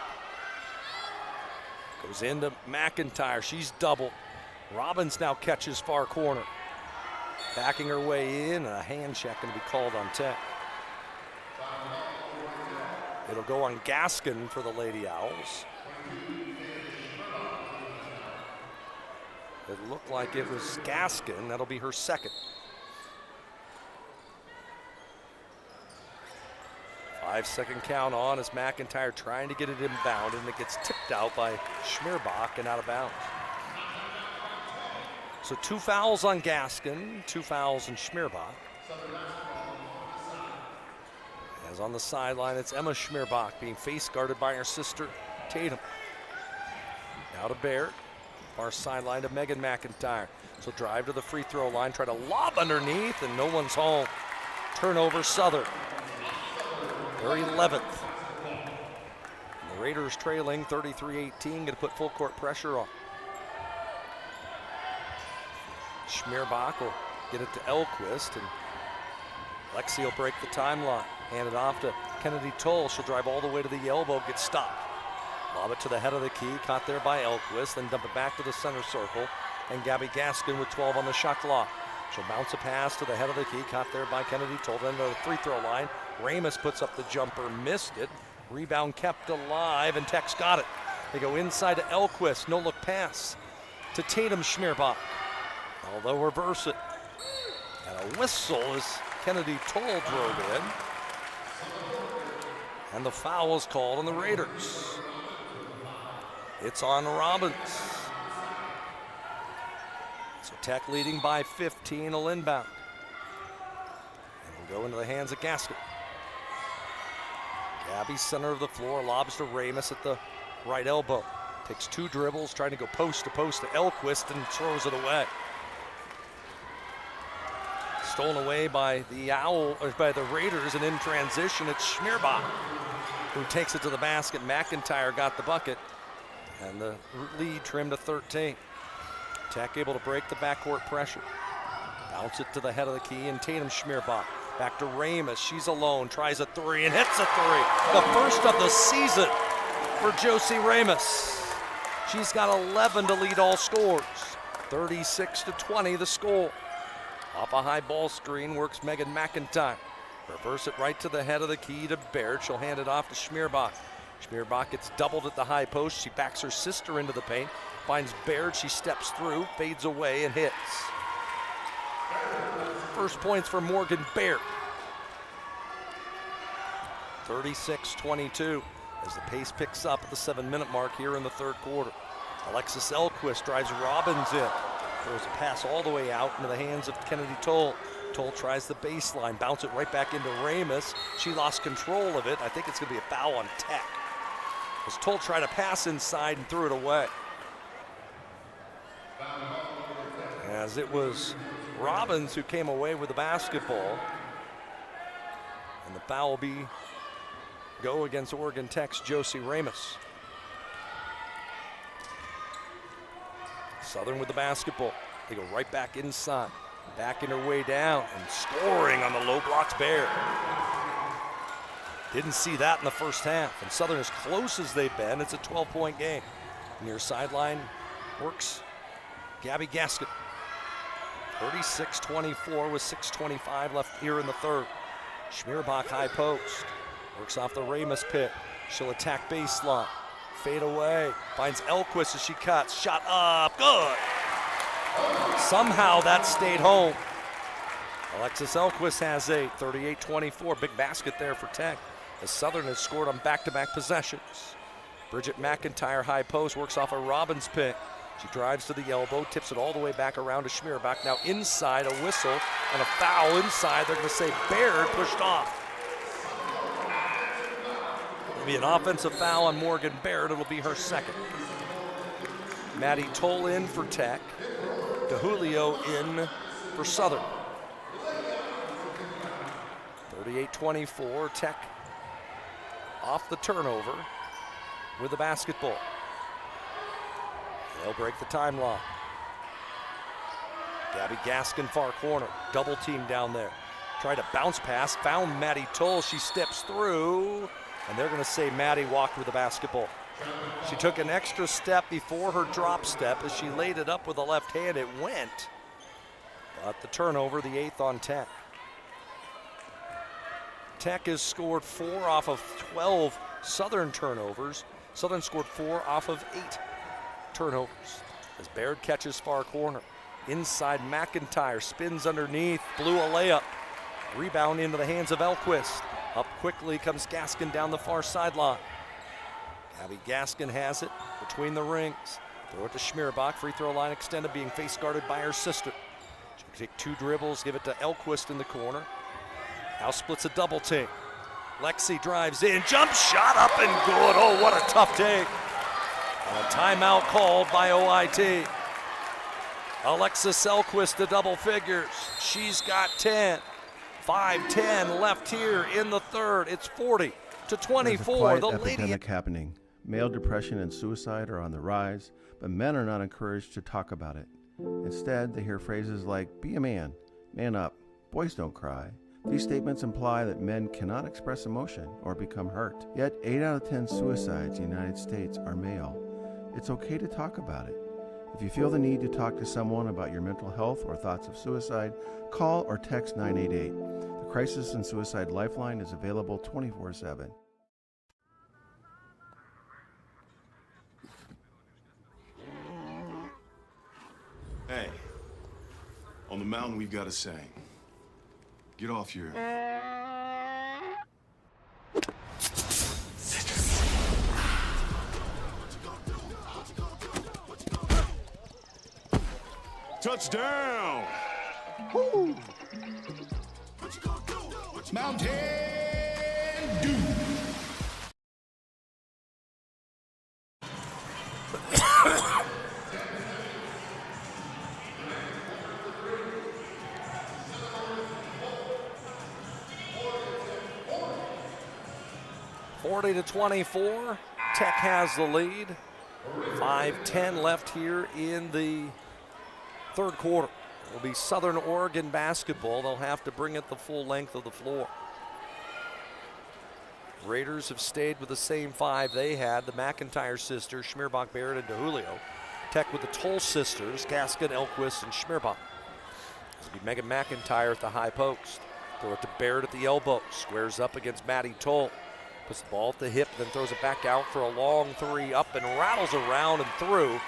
Goes into McIntyre. She's doubled. Robbins now catches far corner. Backing her way in. A hand check going to be called on Tech. It'll go on Gaskin for the Lady Owls. It looked like it was Gaskin. That'll be her second. 5-second count on as McIntyre trying to get it inbound, and it gets tipped out by Schmerbach and out of bounds. So 2 fouls on Gaskin, 2 fouls on Schmerbach. As on the sideline, it's Emma Schmerbach being face guarded by her sister, Tatum. Now to Baird. Far sideline to Megan McIntyre. So drive to the free throw line, try to lob underneath, and no one's home. Turnover, Southern. Their 11th. And the Raiders trailing 33-18, going to put full court pressure on. Schmerbach will get it to Elquist, and Lexi will break the timeline. Hand it off to Kennedy Toll. She'll drive all the way to the elbow, get stopped. Lob it to the head of the key, caught there by Elquist, then dump it back to the center circle. And Gabby Gaskin with 12 on the shot clock. She'll bounce a pass to the head of the key, caught there by Kennedy Toll, then to the free throw line. Ramus puts up the jumper, missed it. Rebound kept alive, and Tech's got it. They go inside to Elquist, no look pass to Tatum Schmerbach. Now they'll reverse it. And a whistle as Kennedy Toll drove in. And the foul is called on the Raiders. It's on Robbins. So Tech leading by 15, will inbound. And will go into the hands of Gaskin. Gabby, center of the floor, lobs to Ramus at the right elbow. Takes 2 dribbles, trying to go post to Elquist, and throws it away. Stolen away by the Raiders, and in transition, it's Schmerbach who takes it to the basket. McIntyre got the bucket, and the lead trimmed to 13. Tech able to break the backcourt pressure. Bounce it to the head of the key, and Tatum Schmerbach. Back to Ramus, she's alone, tries a 3 and hits a 3. The first of the season for Josie Ramus. She's got 11 to lead all scores. 36-20 the score. Off a high ball screen works Megan McIntyre. Reverse it right to the head of the key to Baird. She'll hand it off to Schmerbach. Schmerbach gets doubled at the high post. She backs her sister into the paint. Finds Baird, she steps through, fades away, and hits. First points for Morgan Baird. 36-22 as the pace picks up at the 7-minute mark here in the third quarter. Alexis Elquist drives Robbins in. Throws a pass all the way out into the hands of Kennedy Toll. Toll tries the baseline, bounce it right back into Ramus. She lost control of it. I think it's going to be a foul on Tech, as Toll tried to pass inside and threw it away. As it was Robbins who came away with the basketball. And the foul will go against Oregon Tech's Josie Ramus. Southern with the basketball. They go right back inside. Backing her way down and scoring on the low blocks Baird. Didn't see that in the first half. And Southern, as close as they've been, it's a 12-point game. Near sideline works Gabby Gaskin. 36-24 with 6:25 left here in the third. Schmierbach high post. Works off the Ramos pick. She'll attack baseline. Fade away. Finds Elquist as she cuts. Shot up. Good. Somehow that stayed home. Alexis Elquist has 8. 38-24. Big basket there for Tech, as Southern has scored on back-to-back possessions. Bridget McIntyre high post works off a Robbins pick. She drives to the elbow, tips it all the way back around to Schmierbach. Now inside, a whistle and a foul inside. They're going to say Baird pushed off. It'll be an offensive foul on Morgan Baird. It'll be her second. Maddie Toll in for Tech. DeJulio in for Southern. 38-24, Tech off the turnover with the basketball. They'll break the timeline. Gabby Gaskin far corner, double team down there. Tried to bounce pass, found Maddie Toll. She steps through, and they're going to say Maddie walked with the basketball. She took an extra step before her drop step. As she laid it up with the left hand, it went. But the turnover, the 8th on Tech. Tech has scored 4 off of 12 Southern turnovers. Southern scored 4 off of 8 turnovers. As Baird catches far corner. Inside McIntyre, spins underneath, blew a layup. Rebound into the hands of Elquist. Up quickly comes Gaskin down the far sideline. Gabby Gaskin has it between the rings. Throw it to Schmierbach, free throw line extended, being face guarded by her sister. She can take 2 dribbles, give it to Elquist in the corner. Now splits a double team. Lexi drives in, jump shot up and good. Oh, what a tough take. And a timeout called by OIT. Alexis Elquist to double figures. She's got 10. 5:10 left here in the third. It's 40-24. There's a quiet The epidemic lady. happening. Male depression and suicide are on the rise, but men are not encouraged to talk about it. Instead, they hear phrases like, be a man up, boys don't cry. These statements imply that men cannot express emotion or become hurt. Yet 8 out of 10 suicides in the United States are male. It's okay to talk about it. If you feel the need to talk to someone about your mental health or thoughts of suicide, call or text 988. The Crisis and Suicide Lifeline is available 24/7. Hey, on the mountain we've got a saying. Get off your... Touchdown! Woo! Mountain Dew! 40-24, Tech has the lead. 5:10 left here in the third quarter. It'll be Southern Oregon basketball. They'll have to bring it the full length of the floor. Raiders have stayed with the same 5 they had. The McIntyre sisters, Schmierbach, Barrett, and DeJulio. Tech with the Toll sisters, Gaskin, Elquist, and Schmierbach. It'll be Megan McIntyre at the high post. Throw it to Barrett at the elbow. Squares up against Maddie Toll. Puts the ball at the hip, then throws it back out for a long 3 up and rattles around and through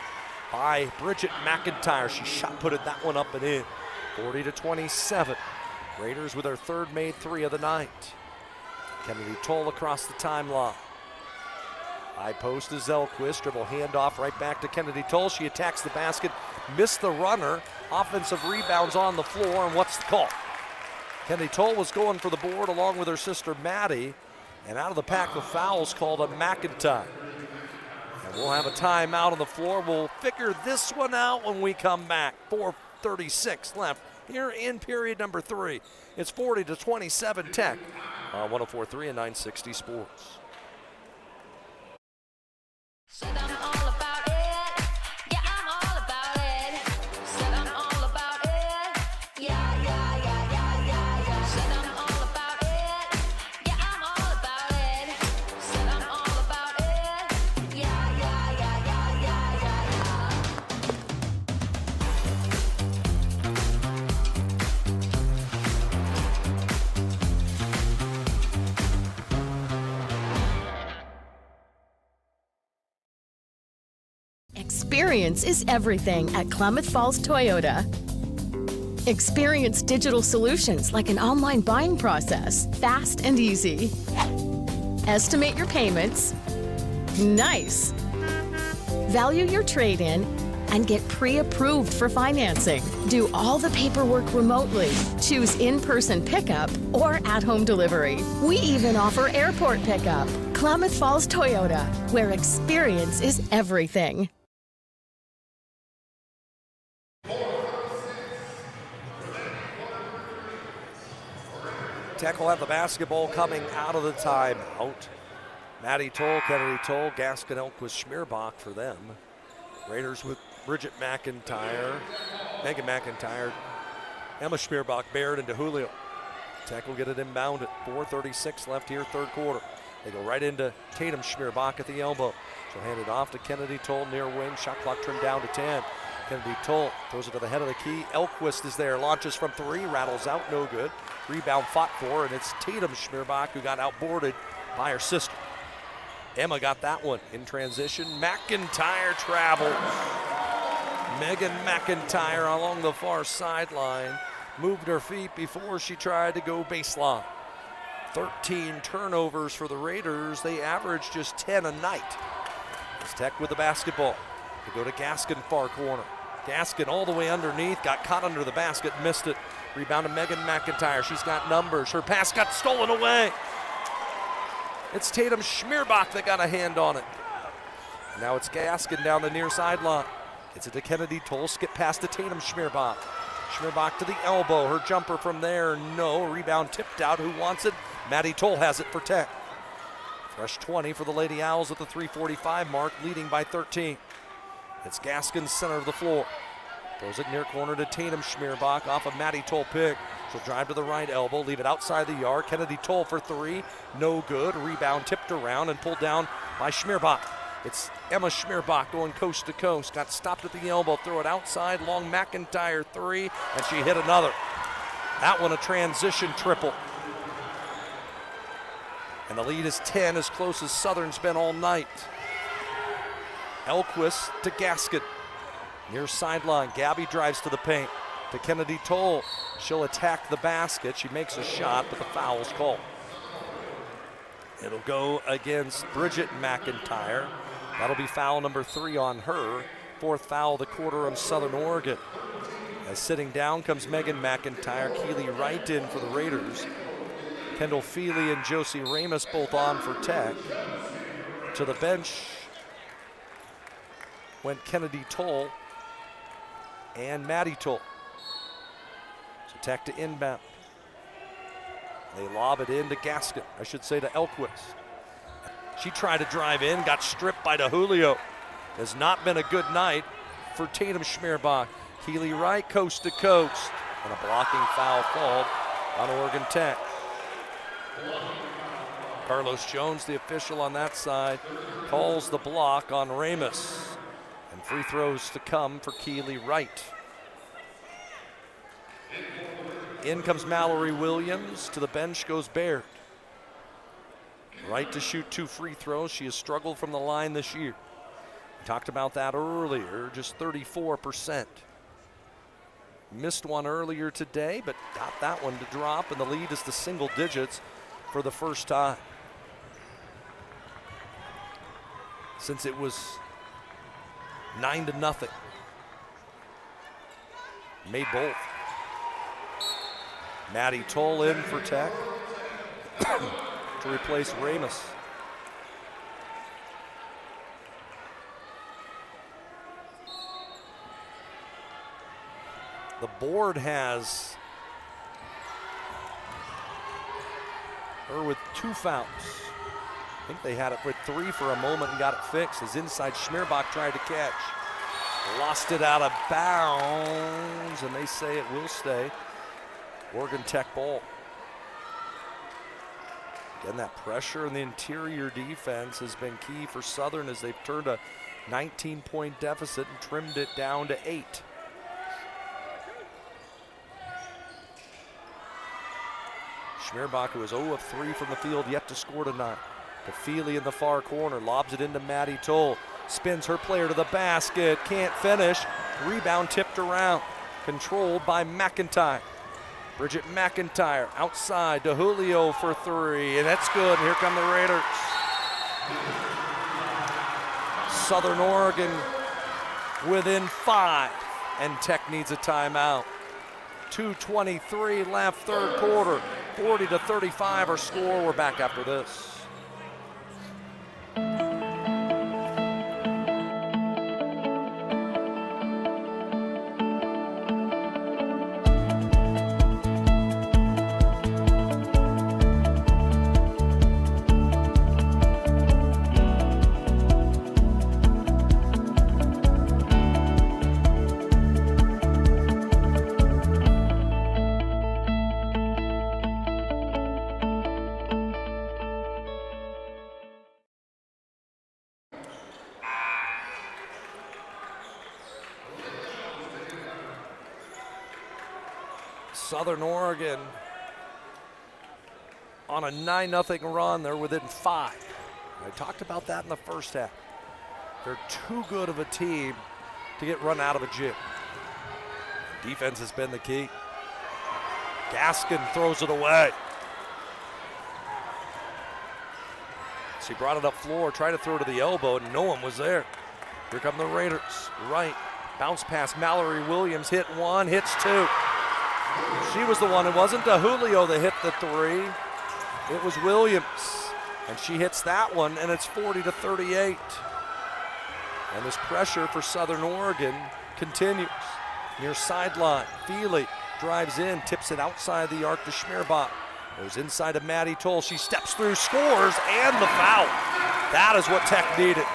by Bridget McIntyre. She shot putted that one up and in. 40-27. Raiders with their third made 3 of the night. Kennedy Toll across the timeline. High post is Elquist. Dribble handoff right back to Kennedy Toll. She attacks the basket. Missed the runner. Offensive rebounds on the floor, and what's the call? Kennedy Toll was going for the board along with her sister Maddie. And out of the pack of fouls called a McIntyre. And we'll have a timeout on the floor. We'll figure this one out when we come back. 4:36 left here in period number 3. It's 40-27 Tech on 104.3 and 960 Sports. Experience is everything at Klamath Falls Toyota. Experience digital solutions like an online buying process, fast and easy. Estimate your payments. Nice. Value your trade-in and get pre-approved for financing. Do all the paperwork remotely. Choose in-person pickup or at-home delivery. We even offer airport pickup. Klamath Falls Toyota, where experience is everything. Tech will have the basketball coming out of the timeout. Maddie Toll, Kennedy Toll, Gaskin, Elquist, Schmierbach for them. Raiders with Bridget McIntyre, Megan McIntyre, Emma Schmierbach, Baird, and DeJulio. Tech will get it inbound at 4:36 left here, third quarter. They go right into Tatum Schmierbach at the elbow. She'll hand it off to Kennedy Toll near wing. Shot clock trimmed down to 10. Kennedy Toll throws it to the head of the key. Elquist is there, launches from three, rattles out, no good. Rebound fought for, and it's Tatum Schmierbach who got outboarded by her sister. Emma got that one in transition. McIntyre travels. Megan McIntyre along the far sideline moved her feet before she tried to go baseline. 13 turnovers for the Raiders. They average just 10 a night. It's Tech with the basketball. They go to Gaskin, far corner. Gaskin all the way underneath, got caught under the basket, missed it. Rebound to Megan McIntyre. She's got numbers. Her pass got stolen away. It's Tatum Schmierbach that got a hand on it. Now it's Gaskin down the near sideline. Gets it to Kennedy Toll. Skip past to Tatum Schmierbach. Schmierbach to the elbow. Her jumper from there, no. Rebound tipped out. Who wants it? Maddie Toll has it for Tech. Fresh 20 for the Lady Owls at the 3:45 mark, leading by 13. It's Gaskin, center of the floor. Throws it near corner to Tatum Schmierbach off of Maddie Toll pick. She'll drive to the right elbow, leave it outside the yard. Kennedy Toll for three, no good. Rebound tipped around and pulled down by Schmierbach. It's Emma Schmierbach going coast to coast. Got stopped at the elbow, throw it outside, long McIntyre three, and she hit another. That one a transition triple. And the lead is 10, as close as Southern's been all night. Elquist to Gaskin. Near sideline, Gabby drives to the paint. To Kennedy Toll. She'll attack the basket. She makes a shot, but the foul's called. It'll go against Bridget McIntyre. That'll be foul number 3 on her. 4th foul of the quarter on Southern Oregon. As sitting down comes Megan McIntyre. Keely Wright in for the Raiders. Kendall Feely and Josie Ramos both on for Tech. To the bench went Kennedy Toll and Maddie Toll. So Tech to inbound. They lob it in to Gaskin, I should say to Elquist. She tried to drive in, got stripped by DeJulio. Has not been a good night for Tatum Schmierbach. Keely Wright coast to coast. And a blocking foul called on Oregon Tech. Carlos Jones, the official on that side, calls the block on Ramos. And free throws to come for Keely Wright. In comes Mallory Williams. To the bench goes Baird. Wright to shoot 2 free throws. She has struggled from the line this year. We talked about that earlier, just 34%. Missed one earlier today, but got that one to drop, and the lead is to single digits for the first time since it was 9-0. Made both. Maddie Toll in for Tech to replace Ramos. The board has her with 2 fouls. I think they had it with 3 for a moment and got it fixed as inside Schmierbach tried to catch. Lost it out of bounds, and they say it will stay. Oregon Tech ball. Again, that pressure in the interior defense has been key for Southern as they've turned a 19-point deficit and trimmed it down to 8. Schmierbach, who is 0 of 3 from the field, yet to score tonight. To Feely in the far corner, lobs it into Maddie Toll. Spins her player to the basket, can't finish. Rebound tipped around, controlled by McIntyre. Bridget McIntyre outside to Julio for three, and that's good. And here come the Raiders. Southern Oregon within 5, and Tech needs a timeout. 2:23 left, third quarter. 40-35 our score. We're back after this. Southern Oregon on a 9-0 run. They're within 5. I talked about that in the first half. They're too good of a team to get run out of a gym. Defense has been the key. Gaskin throws it away. She brought it up floor, tried to throw to the elbow, and no one was there. Here come the Raiders. Right, bounce pass. Mallory Williams hit 1, hits 2. She was the one. It wasn't Julio that hit the 3. It was Williams. And she hits that one, and it's 40-38. And this pressure for Southern Oregon continues. Near sideline, Feely drives in, tips it outside the arc to Schmierbach. Goes inside to Maddie Toll. She steps through, scores, and the foul. That is what Tech needed.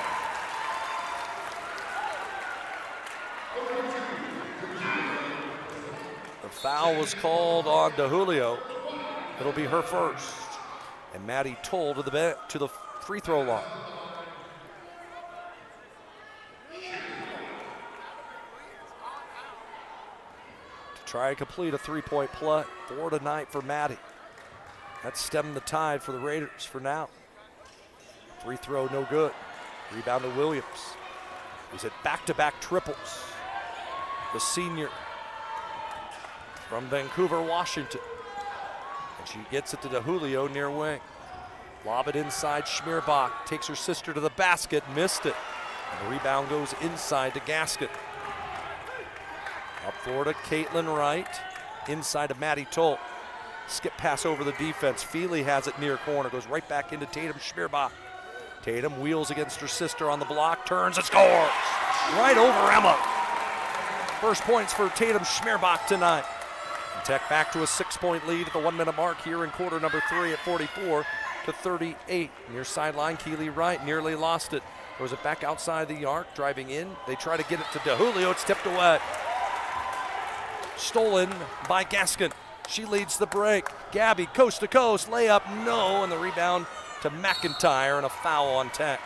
Foul was called on Julio. It'll be her first. And Maddie Toll to the free throw line. To try and complete a 3-point play. 4 tonight for Maddie. That stemmed the tide for the Raiders for now. Free throw no good. Rebound to Williams. He's at back-to-back triples. The senior from Vancouver, Washington. And she gets it to Julio near wing. Lob it inside, Schmierbach takes her sister to the basket, missed it. And the rebound goes inside to Gaskin. Up floor to Caitlin Wright, inside to Maddie Toll. Skip pass over the defense, Feely has it near corner, goes right back into Tatum Schmierbach. Tatum wheels against her sister on the block, turns and scores! Right over Emma. First points for Tatum Schmierbach tonight. Tech back to a 6-point lead at the 1-minute mark here in quarter number 3 at 44-38. Near sideline, Keely Wright nearly lost it. Throws it back outside the arc, driving in. They try to get it to Julio, it's tipped away. Stolen by Gaskin. She leads the break. Gabby, coast to coast, layup, no, and the rebound to McIntyre and a foul on Tech.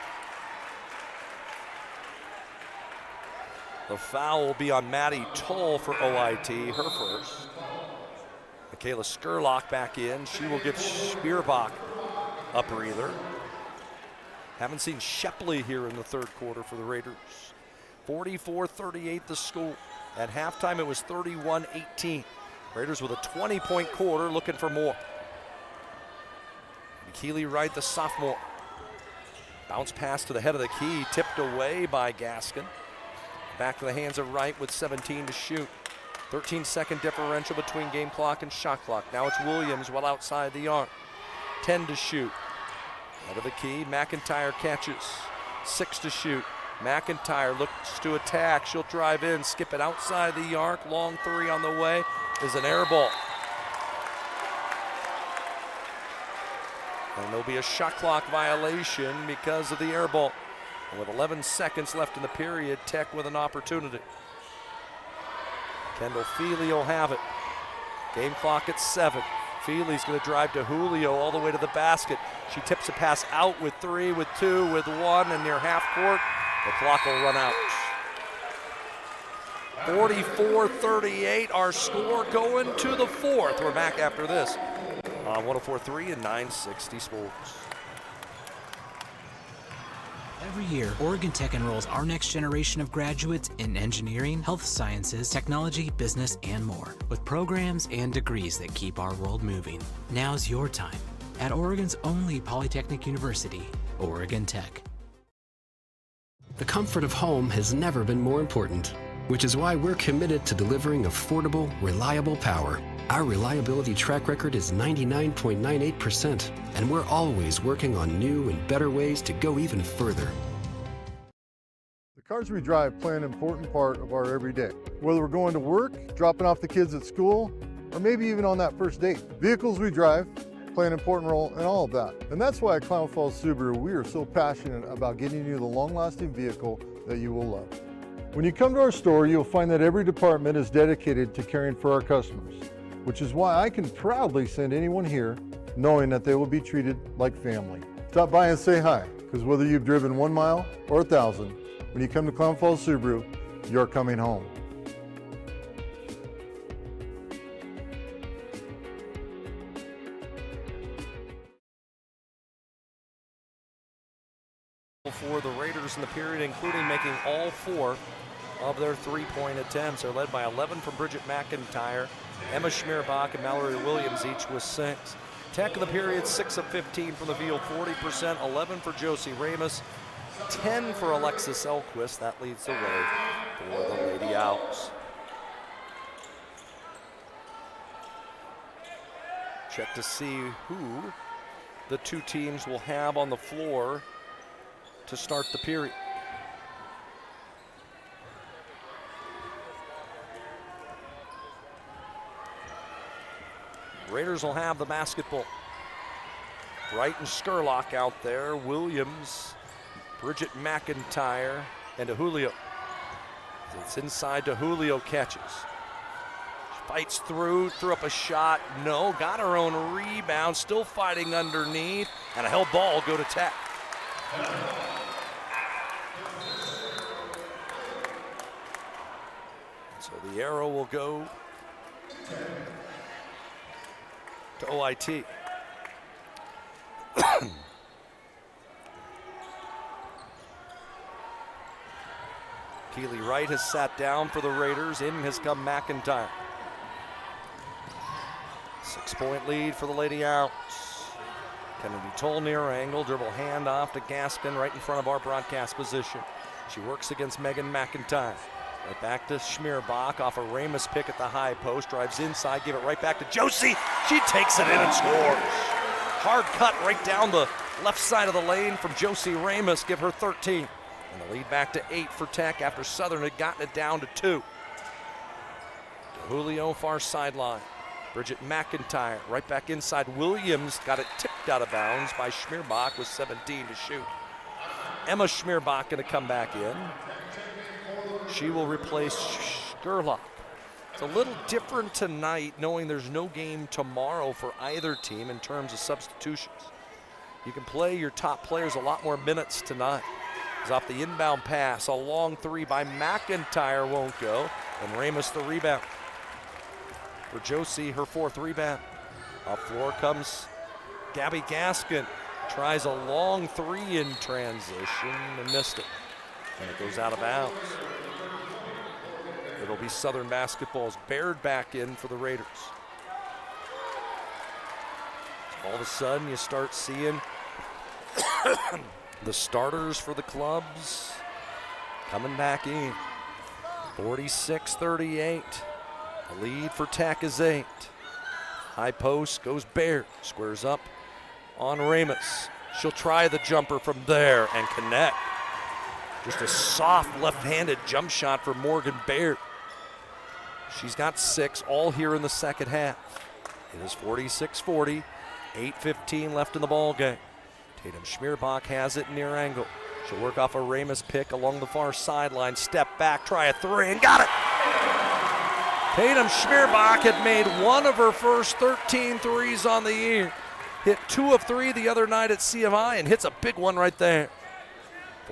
The foul will be on Maddie Toll for OIT, her first. Michaela Skurlock back in. She will give Schmierbach a breather. Haven't seen Shepley here in the third quarter for the Raiders. 44-38 the score. At halftime it was 31-18. Raiders with a 20-point quarter looking for more. Keely Wright, the sophomore. Bounce pass to the head of the key, tipped away by Gaskin. Back to the hands of Wright with 17 to shoot. 13-second differential between game clock and shot clock. Now it's Williams well outside the arc. 10 to shoot. Out of the key, McIntyre catches. 6 to shoot. McIntyre looks to attack. She'll drive in, skip it outside the arc. Long 3 on the way is an air ball. And there'll be a shot clock violation because of the air ball. And with 11 seconds left in the period, Tech with an opportunity. Kendall Feely will have it. Game clock at 7. Feely's going to drive to Julio all the way to the basket. She tips a pass out with 3, with 2, with 1, and near half court, the clock will run out. 44-38, our score going to the fourth. We're back after this on 104.3 and 960 Sports. Every year, Oregon Tech enrolls our next generation of graduates in engineering, health sciences, technology, business, and more, with programs and degrees that keep our world moving. Now's your time at Oregon's only Polytechnic University, Oregon Tech. The comfort of home has never been more important, which is why we're committed to delivering affordable, reliable power. Our reliability track record is 99.98%, and we're always working on new and better ways to go even further. The cars we drive play an important part of our everyday. Whether we're going to work, dropping off the kids at school, or maybe even on that first date. Vehicles we drive play an important role in all of that. And that's why at Klamath Falls Subaru, we are so passionate about getting you the long-lasting vehicle that you will love. When you come to our store, you'll find that every department is dedicated to caring for our customers, which is why I can proudly send anyone here knowing that they will be treated like family. Stop by and say hi, because whether you've driven 1 mile or 1,000, when you come to Klamath Falls Subaru, you're coming home. For the Raiders in the period, including making all 4 of their 3-point attempts. They're led by 11 from Bridget McIntyre, Emma Schmierbach, and Mallory Williams, each with 6. Tech in the period, 6 of 15 from the field, 40%, 11 for Josie Ramos, 10 for Alexis Elquist. That leads the way for the Lady Owls. Check to see who the 2 teams will have on the floor to start the period. Raiders will have the basketball. Wright and Skurlock out there. Williams, Bridget McIntyre, and DeJulio. It's inside DeJulio catches. Fights through, threw up a shot. No, got her own rebound. Still fighting underneath. And a held ball go to Tech. So the arrow will go to OIT. Keely Wright has sat down for the Raiders. In has come McIntyre. 6-point lead for the Lady Owls. Kennedy Toll near angle, dribble handoff to Gaskin right in front of our broadcast position. She works against Megan McIntyre. Right back to Schmierbach off a Ramos pick at the high post. Drives inside, give it right back to Josie. She takes it in and scores. Hard cut right down the left side of the lane from Josie Ramos. Give her 13. And the lead back to 8 for Tech after Southern had gotten it down to 2. DeJulio far sideline. Bridget McIntyre right back inside. Williams got it tipped out of bounds by Schmierbach with 17 to shoot. Emma Schmierbach going to come back in. She will replace Skurlock. It's a little different tonight knowing there's no game tomorrow for either team in terms of substitutions. You can play your top players a lot more minutes tonight. It's off the inbound pass, a long 3 by McIntyre won't go, and Ramos the rebound. For Josie, her 4th rebound. Up floor comes Gabby Gaskin. Tries a long 3 in transition and missed it. And it goes out of bounds. It'll be Southern basketball's Baird back in for the Raiders. All of a sudden you start seeing the starters for the clubs coming back in. 46-38. The lead for Tech is 8. High post goes Baird. Squares up on Ramos. She'll try the jumper from there and connect. Just a soft left-handed jump shot for Morgan Baird. She's got 6 all here in the second half. It is 46-40, 8:15 left in the ball game. Tatum Schmierbach has it near angle. She'll work off a Ramos pick along the far sideline. Step back, try a 3, and got it. Tatum Schmierbach had made 1 of her first 13 threes on the year. Hit 2 of 3 the other night at CMI and hits a big one right there.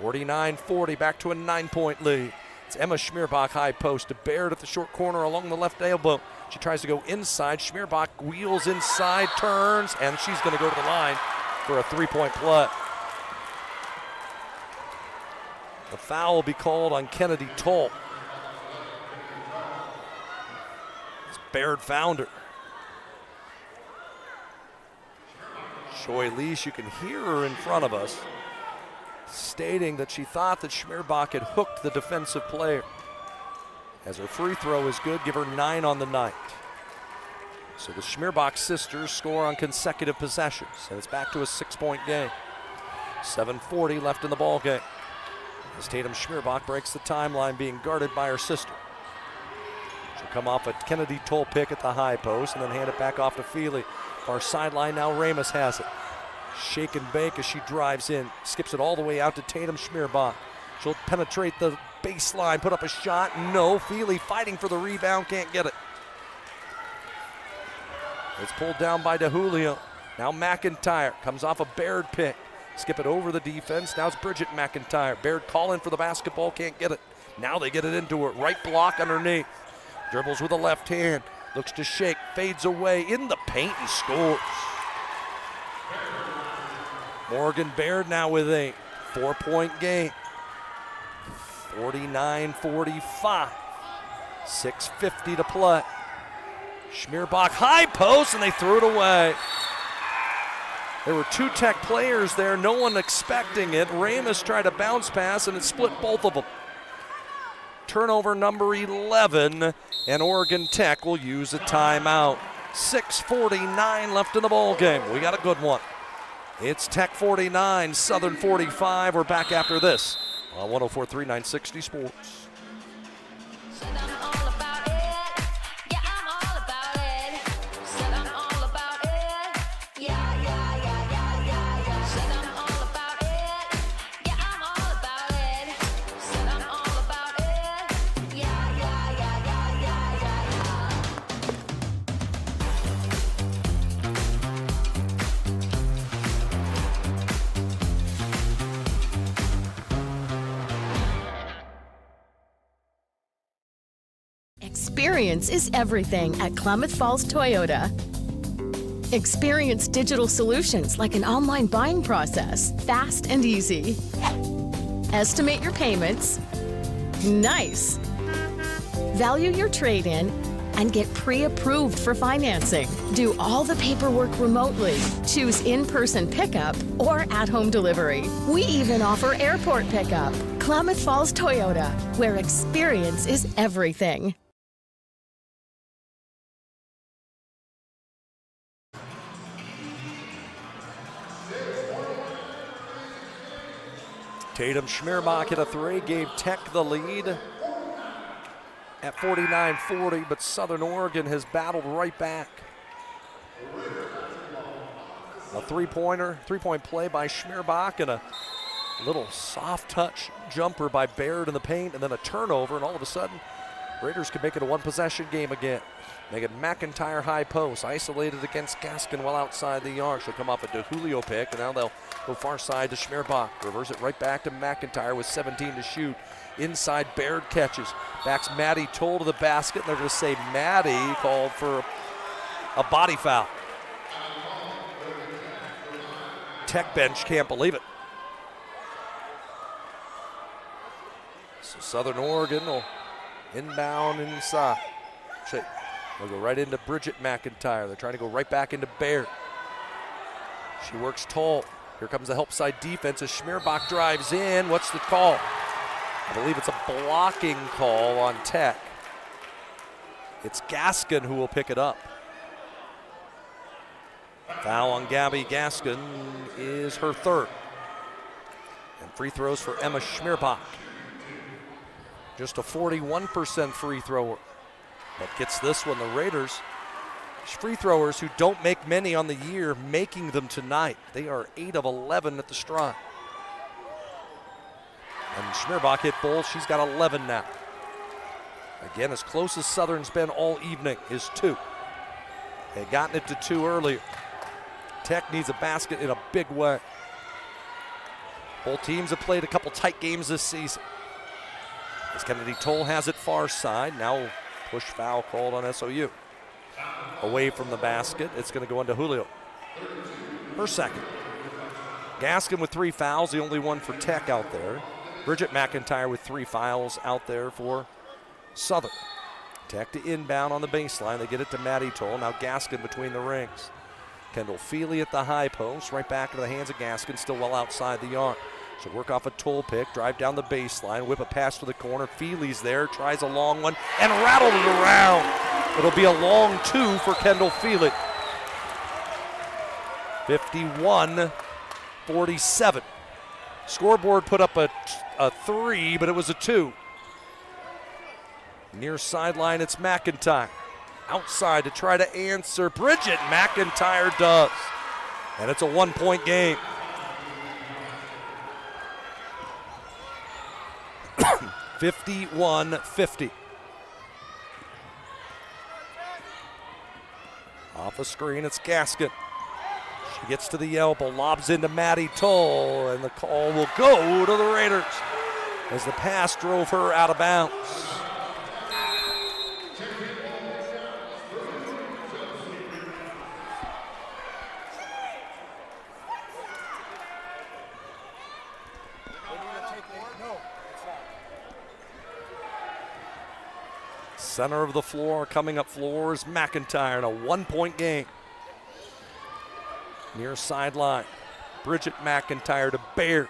49-40, back to a 9-point lead. It's Emma Schmierbach high post to Baird at the short corner along the left elbow. She tries to go inside. Schmierbach wheels inside, turns, and she's going to go to the line for a 3-point play. The foul will be called on Kennedy Toll. As Baird found her. Joy Leash, you can hear her in front of us, stating that she thought that Schmierbach had hooked the defensive player. As her free throw is good, give her 9 on the night. So the Schmierbach sisters score on consecutive possessions, and it's back to a 6-point game. 7:40 left in the ball game. As Tatum Schmierbach breaks the timeline, being guarded by her sister. She'll come off a Kennedy Toll pick at the high post and then hand it back off to Feely. Far sideline now, Ramus has it. Shake and bake as she drives in. Skips it all the way out to Tatum Schmierbach. She'll penetrate the baseline, put up a shot. No, Feely fighting for the rebound, can't get it. It's pulled down by DeJulio. Now McIntyre comes off a Baird pick. Skip it over the defense. Now it's Bridget McIntyre. Baird calling for the basketball, can't get it. Now they get it into her. Right block underneath. Dribbles with a left hand. Looks to shake, fades away in the paint and scores. Morgan Baird now with a 4-point game. 49-45. 6:50 to play. Schmierbach high post and they threw it away. There were 2 Tech players there, no one expecting it. Ramus tried to bounce pass and it split both of them. Turnover number 11, and Oregon Tech will use a timeout. 6:49 left in the ball game. We got a good one. It's Tech 49, Southern 45. We're back after this on 104.3 960 Sports. Experience is everything at Klamath Falls Toyota. Experience digital solutions like an online buying process, fast and easy. Estimate your payments. Nice. Value your trade-in and get pre-approved for financing. Do all the paperwork remotely. Choose in-person pickup or at-home delivery. We even offer airport pickup. Klamath Falls Toyota, where experience is everything. Tatum Schmierbach hit a 3, gave Tech the lead at 49-40, but Southern Oregon has battled right back. A three-point play by Schmierbach and a little soft touch jumper by Baird in the paint, and then a turnover, and all of a sudden, Raiders can make it a 1-possession game again. They get McIntyre high post, isolated against Gaskin while outside the arc. She'll come off a DeJulio pick, and now they'll go far side to Schmierbach. Reverse it right back to McIntyre with 17 to shoot. Inside, Baird catches. Backs Maddie Toll to the basket, and they're going to say Maddie called for a body foul. Tech bench can't believe it. So Southern Oregon will inbound inside. They'll go right into Bridget McIntyre. They're trying to go right back into Baird. She works Toll. Here comes the help side defense as Schmierbach drives in. What's the call? I believe it's a blocking call on Tech. It's Gaskin who will pick it up. Foul on Gabby Gaskin is her 3rd. And free throws for Emma Schmierbach. Just a 41% free thrower. But gets this one, the Raiders. Free throwers who don't make many on the year, making them tonight. They are 8 of 11 at the strike. And Schmierbach hit both. She's got 11 now. Again, as close as Southern's been all evening is 2. They had gotten it to 2 earlier. Tech needs a basket in a big way. Both teams have played a couple tight games this season. As Kennedy Toll has it far side. Now push foul called on SOU. Away from the basket, it's going to go into Julio. Her 2nd. Gaskin with 3 fouls, the only one for Tech out there. Bridget McIntyre with 3 fouls out there for Southern. Tech to inbound on the baseline. They get it to Maddie Toll. Now Gaskin between the rings. Kendall Feely at the high post. Right back into the hands of Gaskin, still well outside the arc. So work off a Toll pick, drive down the baseline, whip a pass to the corner. Feely's there, tries a long one, and rattled it around. It'll be a long 2 for Kendall Feely. 51-47. Scoreboard put up a 3, but it was a 2. Near sideline, it's McIntyre. Outside to try to answer. Bridget McIntyre does. And it's a 1-point game. 51-50. Off the screen, it's Gaskin. She gets to the elbow, lobs into Maddie Toll, and the call will go to the Raiders as the pass drove her out of bounds. Center of the floor, coming up floor is McIntyre in a 1-point game. Near sideline, Bridget McIntyre to Baird.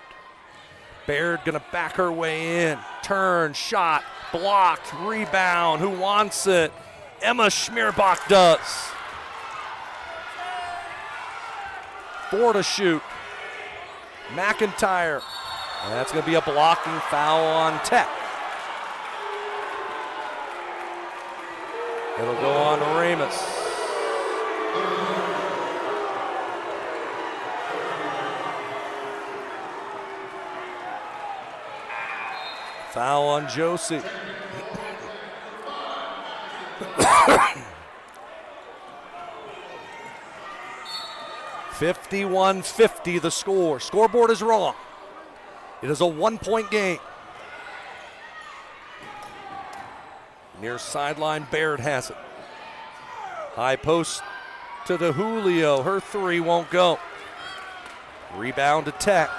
Baird gonna back her way in. Turn, shot, blocked, rebound. Who wants it? Emma Schmierbach does. 4 to shoot. McIntyre. And that's gonna be a blocking foul on Tech. It'll go on to Ramus. Foul on Josie. 51-50 the score. Scoreboard is wrong. It is a 1-point game. Near sideline, Baird has it. High post to DeJulio. Her 3 won't go. Rebound to Tech.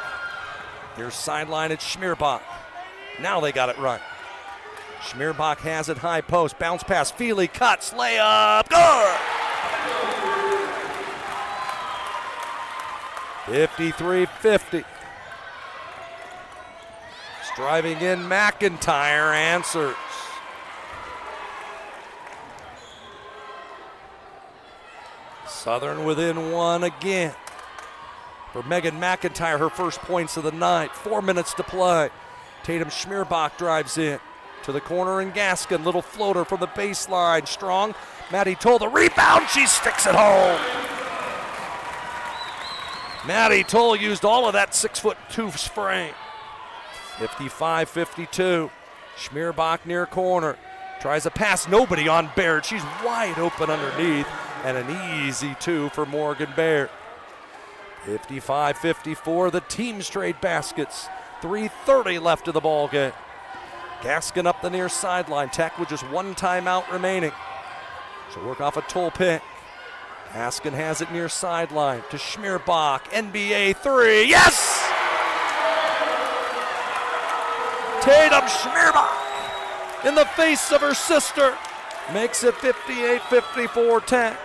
Near sideline, it's Schmierbach. Now they got it right. Schmierbach has it, high post. Bounce pass, Feely cuts, layup, good! 53-50. Driving in, McIntyre answers. Southern within 1 again. For Megan McIntyre, her first points of the night. 4 minutes to play. Tatum Schmierbach drives in to the corner, and Gaskin, little floater from the baseline. Strong, Maddie Toll the rebound, she sticks it home. Maddie Toll used all of that 6'2" frame. 55-52. Schmierbach near corner. Tries a pass, nobody on Baird. She's wide open underneath, and an easy 2 for Morgan Baird. 55-54, the teams trade baskets. 3:30 left of the ball game. Gaskin up the near sideline. Tech with just 1 timeout remaining. So work off a Toll pick. Gaskin has it near sideline to Schmierbach. NBA 3, yes! Tatum Schmierbach in the face of her sister makes it 58-54 Tech.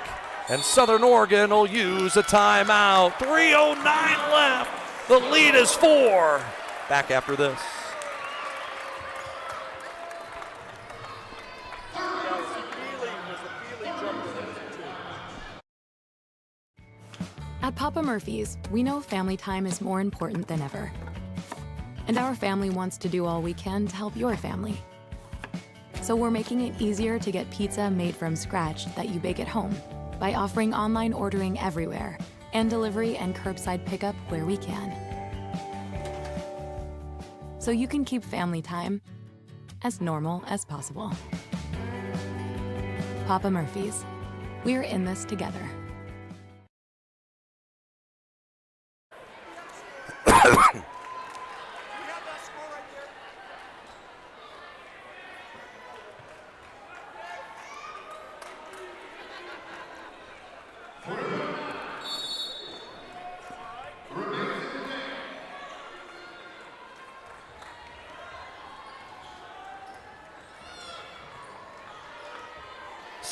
And Southern Oregon will use a timeout. 3:09 left. The lead is 4. Back after this. At Papa Murphy's, we know family time is more important than ever. And our family wants to do all we can to help your family. So we're making it easier to get pizza made from scratch that you bake at home by offering online ordering everywhere and delivery and curbside pickup where we can. So you can keep family time as normal as possible. Papa Murphy's, we're in this together.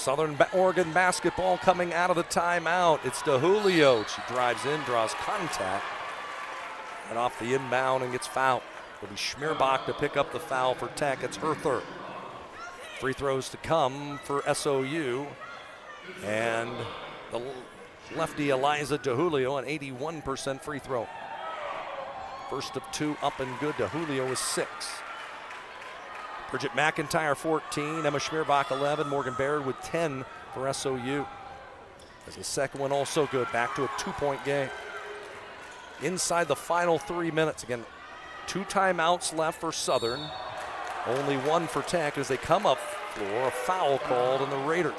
Southern Oregon basketball coming out of the timeout. It's DeJulio. She drives in, draws contact, and off the inbound and gets fouled. It'll be Schmierbach to pick up the foul for Tech. It's her third. Free throws to come for SOU. And the lefty Eliza DeJulio, an 81% free throw. First of two up and good. DeJulio is 6. Bridget McIntyre 14, Emma Schmierbach 11, Morgan Baird with 10 for SOU. As the second one also good, back to a 2-point game. Inside the final 3 minutes, again, 2 timeouts left for Southern. Only 1 for Tech as they come up floor, a foul called on the Raiders.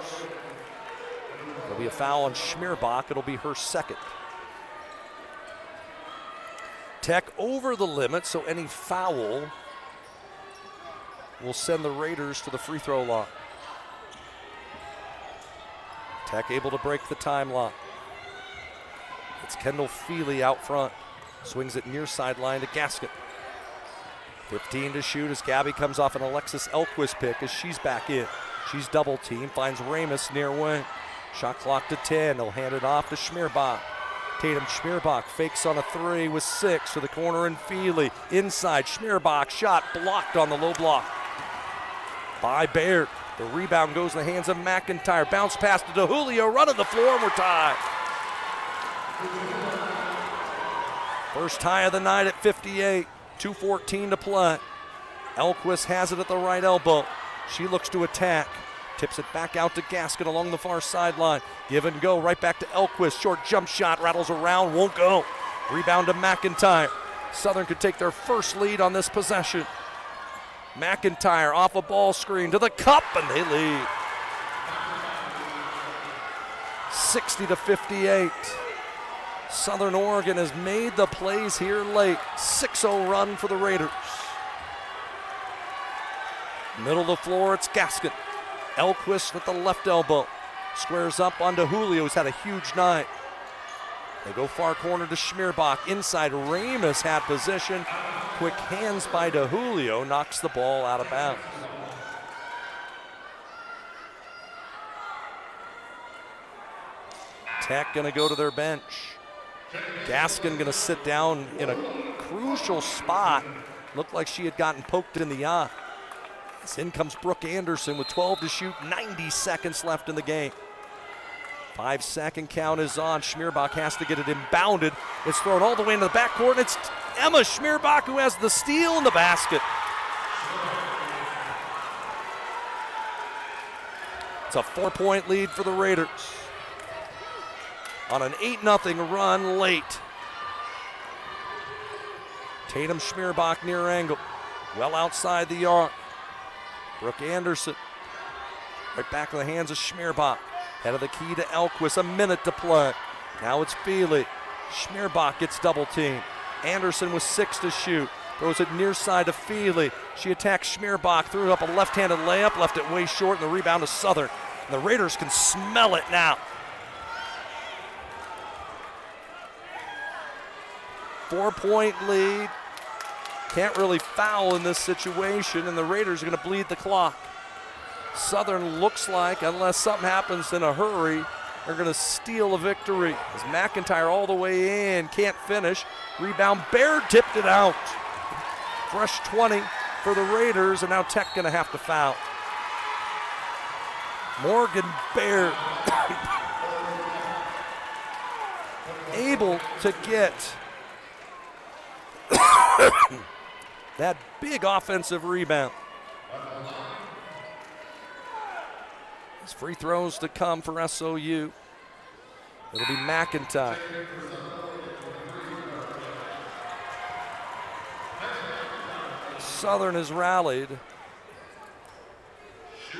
There'll be a foul on Schmierbach, it'll be her second. Tech over the limit, so any foul will send the Raiders to the free throw line. Tech able to break the timeline. It's Kendall Feely out front. Swings it near sideline to Gaskin. 15 to shoot as Gabby comes off an Alexis Elquist pick as she's back in. She's double teamed, finds Ramus near wing. Shot clock to 10, they'll hand it off to Schmierbach. Tatum Schmierbach fakes on a 3 with 6 to the corner and Feely. Inside, Schmierbach shot blocked on the low block by Baird. The rebound goes in the hands of McIntyre. Bounce pass to DeJulio, running the floor, and we're tied. First tie of the night at 58, 2:14 to play. Elquist has it at the right elbow. She looks to attack. Tips it back out to Gaskin along the far sideline. Give and go right back to Elquist. Short jump shot, rattles around, won't go. Rebound to McIntyre. Southern could take their first lead on this possession. McIntyre off a ball screen to the cup, and they lead. 60 to 58. Southern Oregon has made the plays here late. 6-0 run for the Raiders. Middle of the floor, it's Gaskin. Elquist with the left elbow. Squares up on DeJulio, who's had a huge night. They go far corner to Schmierbach. Inside, Ramus had position. Quick hands by DeJulio, knocks the ball out of bounds. Tech gonna go to their bench. Gaskin gonna sit down in a crucial spot. Looked like she had gotten poked in the eye. As in comes Brooke Anderson with 12 to shoot, 90 seconds left in the game. 5-second count is on. Schmierbach has to get it inbounded. It's thrown all the way into the backcourt, and it's Emma Schmierbach who has the steal in the basket. It's a 4-point lead for the Raiders on an 8-0 run late. Tatum Schmierbach near angle, well outside the arc. Brooke Anderson, right back in the hands of Schmierbach. Head of the key to Elquist, a minute to play. Now it's Feely. Schmierbach gets double teamed. Anderson with 6 to shoot. Throws it near side to Feely. She attacks Schmierbach, threw up a left-handed layup, left it way short, and the rebound to Southern. And the Raiders can smell it now. 4-point lead. Can't really foul in this situation, and the Raiders are going to bleed the clock. Southern looks like, unless something happens in a hurry, they're going to steal a victory. As McIntyre all the way in, can't finish. Rebound, Baird tipped it out. Fresh 20 for the Raiders, and now Tech going to have to foul. Morgan Baird able to get that big offensive rebound. As free throws to come for SOU. It'll be McIntyre. Southern has rallied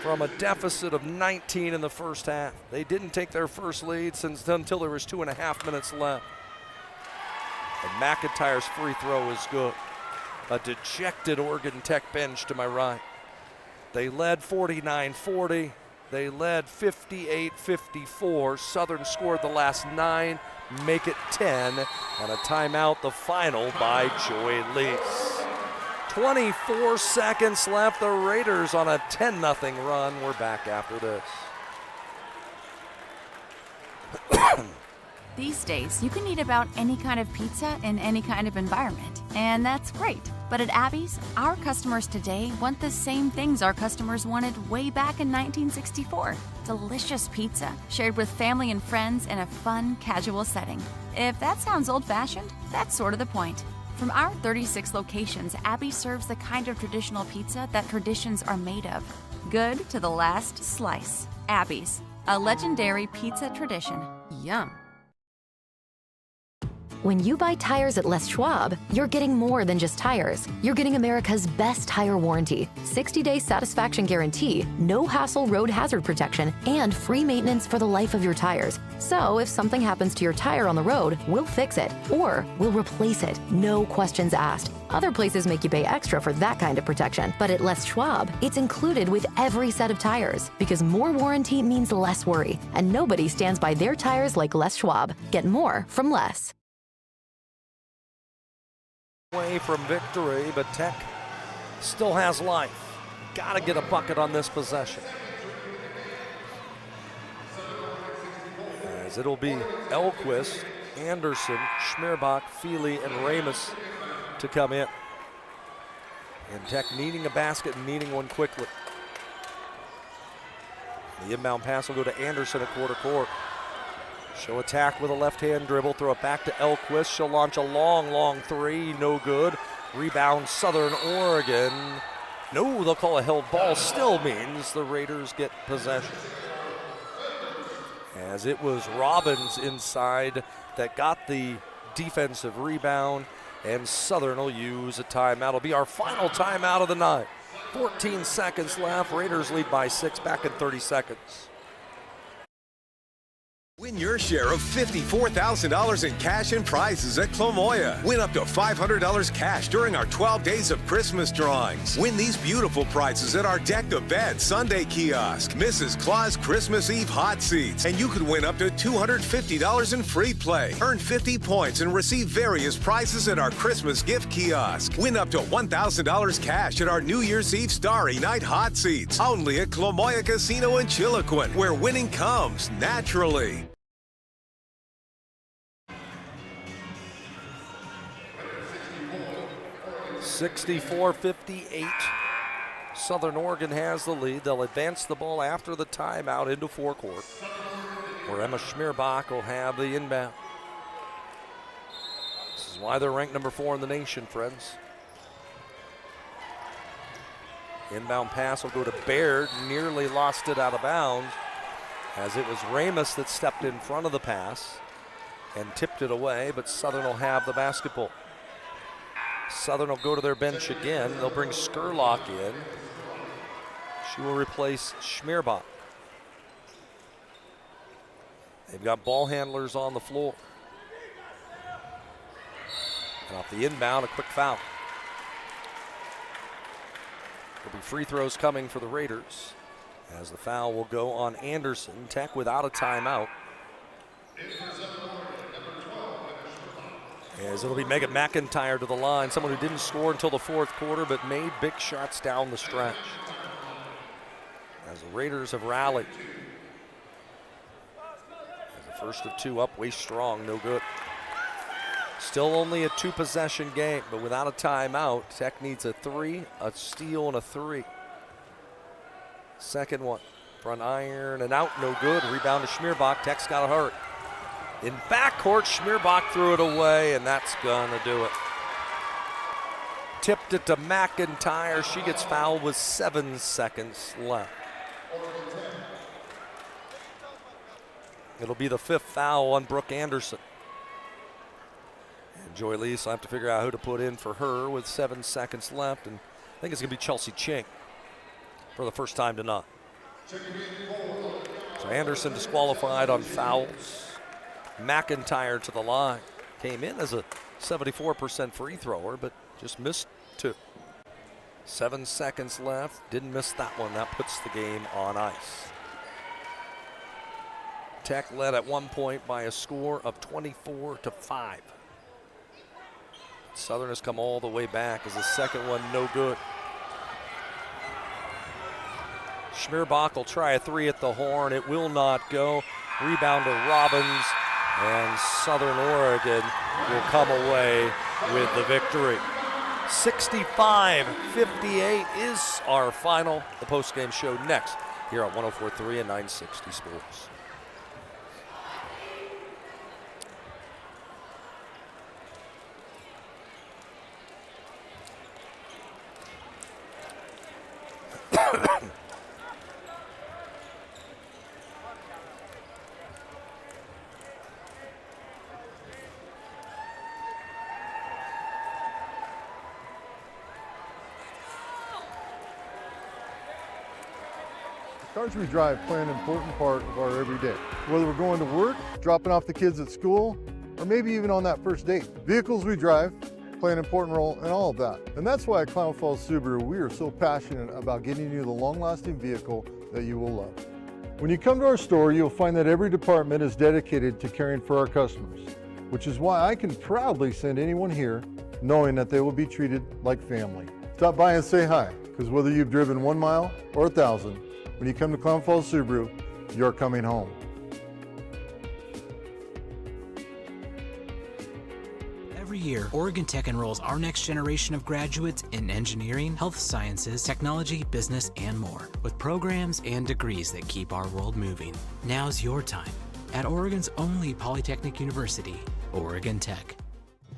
from a deficit of 19 in the first half. They didn't take their first lead until there was 2.5 minutes left. And McIntyre's free throw is good. A dejected Oregon Tech bench to my right. They led 49-40. They led 58-54. Southern scored the last 9, make it 10. And a timeout, the final by Joy Lease. 24 seconds left. The Raiders on a 10-0 run. We're back after this. These days, you can eat about any kind of pizza in any kind of environment, and that's great. But at Abby's, our customers today want the same things our customers wanted way back in 1964. Delicious pizza shared with family and friends in a fun, casual setting. If that sounds old-fashioned, that's sort of the point. From our 36 locations, Abby serves the kind of traditional pizza that traditions are made of. Good to the last slice. Abby's, a legendary pizza tradition. Yum. When you buy tires at Les Schwab, you're getting more than just tires. You're getting America's best tire warranty, 60-day satisfaction guarantee, no hassle road hazard protection, and free maintenance for the life of your tires. So if something happens to your tire on the road, we'll fix it, or we'll replace it, no questions asked. Other places make you pay extra for that kind of protection, but at Les Schwab, it's included with every set of tires, because more warranty means less worry, and nobody stands by their tires like Les Schwab. Get more from Les. Away from victory, but Tech still has life. Got to get a bucket on this possession. As it'll be Elquist, Anderson, Schmierbach, Feely, and Ramus to come in. And Tech needing a basket and needing one quickly. The inbound pass will go to Anderson at quarter court. She'll attack with a left-hand dribble, throw it back to Elquist. She'll launch a long three, no good. Rebound, Southern Oregon. No, they'll call a held ball. Still means the Raiders get possession. As it was Robbins inside that got the defensive rebound, and Southern will use a timeout. It'll be our final timeout of the night. 14 seconds left. Raiders lead by 6, back in 30 seconds. Win your share of $54,000 in cash and prizes at Clomoya. Win up to $500 cash during our 12 days of Christmas drawings. Win these beautiful prizes at our Deck the Bed Sunday kiosk, Mrs. Claus Christmas Eve hot seats, and you could win up to $250 in free play. Earn 50 points and receive various prizes at our Christmas gift kiosk. Win up to $1,000 cash at our New Year's Eve Starry Night hot seats. Only at Clomoya Casino in Chiloquin, where winning comes naturally. 64-58. Southern Oregon has the lead. They'll advance the ball after the timeout into forecourt, where Emma Schmierbach will have the inbound. This is why they're ranked number 4 in the nation, friends. Inbound pass will go to Baird, nearly lost it out of bounds, as it was Ramus that stepped in front of the pass and tipped it away, but Southern will have the basketball. Southern will go to their bench again. They'll bring Skurlock in. She will replace Schmierbach. They've got ball handlers on the floor. And off the inbound, a quick foul. There'll be free throws coming for the Raiders, as the foul will go on Anderson. Tech without a timeout. As it'll be Megan McIntyre to the line, someone who didn't score until the fourth quarter but made big shots down the stretch. As the Raiders have rallied. As the first of 2 up, way strong, no good. Still only a 2-possession game, but without a timeout, Tech needs a 3, a steal, and a 3. Second one, front iron and out, no good. Rebound to Schmierbach. Tech's got to hurry. In backcourt, Schmierbach threw it away, and that's gonna do it. Tipped it to McIntyre. She gets fouled with 7 seconds left. It'll be the 5th foul on Brooke Anderson. And Joy Lease will have to figure out who to put in for her with 7 seconds left, and I think it's gonna be Chelsea Chink for the first time tonight. So Anderson disqualified on fouls. McIntyre to the line. Came in as a 74% free thrower, but just missed 2. 7 seconds left. Didn't miss that one. That puts the game on ice. Tech led at one point by a score of 24-5. Southern has come all the way back as the second one no good. Schmierbach will try a 3 at the horn. It will not go. Rebound to Robbins. And Southern Oregon will come away with the victory. 65-58 is our final. The postgame show next here on 104.3 and 960 Sports. The cars we drive play an important part of our everyday. Whether we're going to work, dropping off the kids at school, or maybe even on that first date. Vehicles we drive play an important role in all of that. And that's why at Klamath Falls Subaru, we are so passionate about getting you the long-lasting vehicle that you will love. When you come to our store, you'll find that every department is dedicated to caring for our customers, which is why I can proudly send anyone here knowing that they will be treated like family. Stop by and say hi, because whether you've driven 1 mile or 1,000, when you come to Klamath Falls Subaru, you're coming home. Every year, Oregon Tech enrolls our next generation of graduates in engineering, health sciences, technology, business, and more, with programs and degrees that keep our world moving. Now's your time at Oregon's only Polytechnic University, Oregon Tech.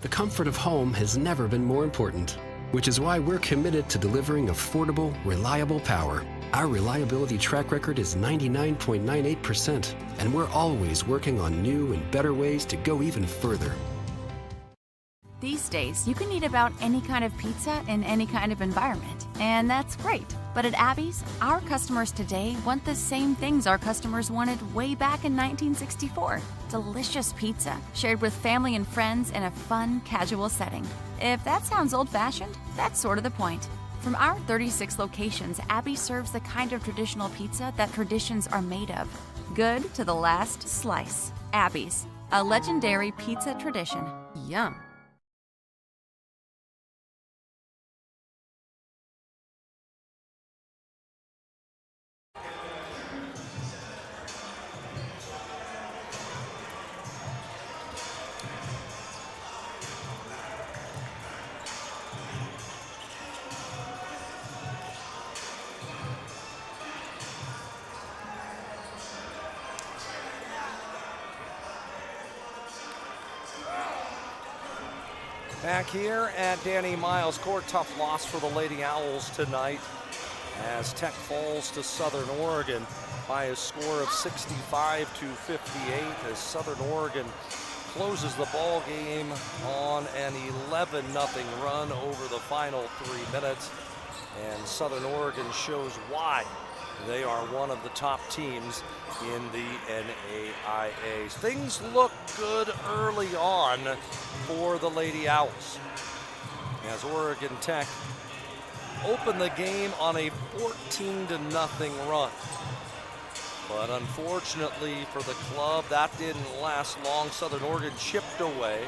The comfort of home has never been more important, which is why we're committed to delivering affordable, reliable power. Our reliability track record is 99.98%, and we're always working on new and better ways to go even further. These days, you can eat about any kind of pizza in any kind of environment, and that's great. But at Abby's, our customers today want the same things our customers wanted way back in 1964. Delicious pizza, shared with family and friends in a fun, casual setting. If that sounds old-fashioned, that's sort of the point. From our 36 locations, Abby serves the kind of traditional pizza that traditions are made of. Good to the last slice. Abby's, a legendary pizza tradition. Yum. Back here at Danny Miles Court, tough loss for the Lady Owls tonight as Tech falls to Southern Oregon by a score of 65-58 as Southern Oregon closes the ball game on an 11-0 run over the final 3 minutes. And Southern Oregon shows why they are one of the top teams in the NAIA. Things look good early on for the Lady Owls as Oregon Tech opened the game on a 14-0 run. But unfortunately for the club, that didn't last long. Southern Oregon chipped away,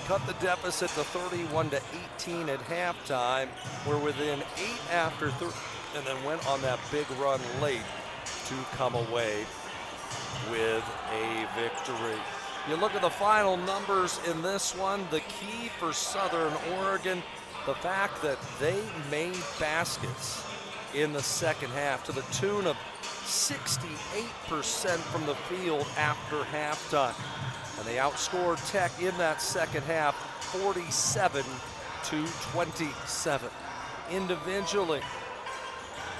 cut the deficit to 31-18 at halftime. We're within 8 after 3, and then went on that big run late to come away with a victory. You look at the final numbers in this one, the key for Southern Oregon, the fact that they made baskets in the second half to the tune of 68% from the field after halftime. And they outscored Tech in that second half 47-27. Individually,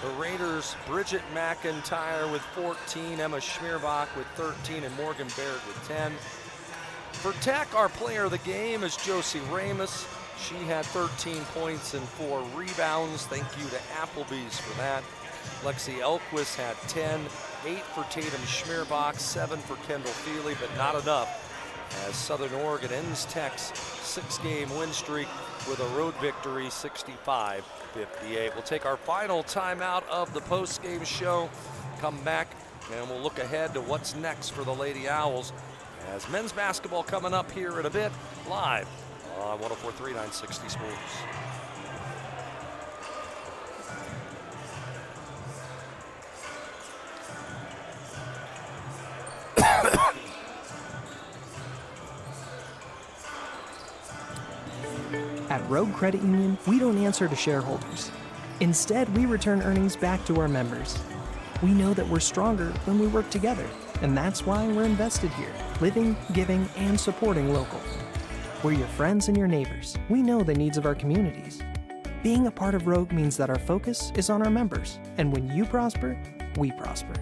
the Raiders, Bridget McIntyre with 14, Emma Schmierbach with 13, and Morgan Baird with 10. For Tech, our player of the game is Josie Ramus. She had 13 points and 4 rebounds. Thank you to Applebee's for that. Lexi Elquist had 10, 8 for Tatum Schmierbach, 7 for Kendall Feely, but not enough as Southern Oregon ends Tech's 6-game win streak with a road victory, 65-58. We'll take our final timeout of the post-game show, come back, and we'll look ahead to what's next for the Lady Owls as men's basketball coming up here in a bit, live on 104.3 960 Sports. At Rogue Credit Union, we don't answer to shareholders. Instead, we return earnings back to our members. We know that we're stronger when we work together, and that's why we're invested here, living, giving, and supporting local. We're your friends and your neighbors. We know the needs of our communities. Being a part of Rogue means that our focus is on our members, and when you prosper, we prosper.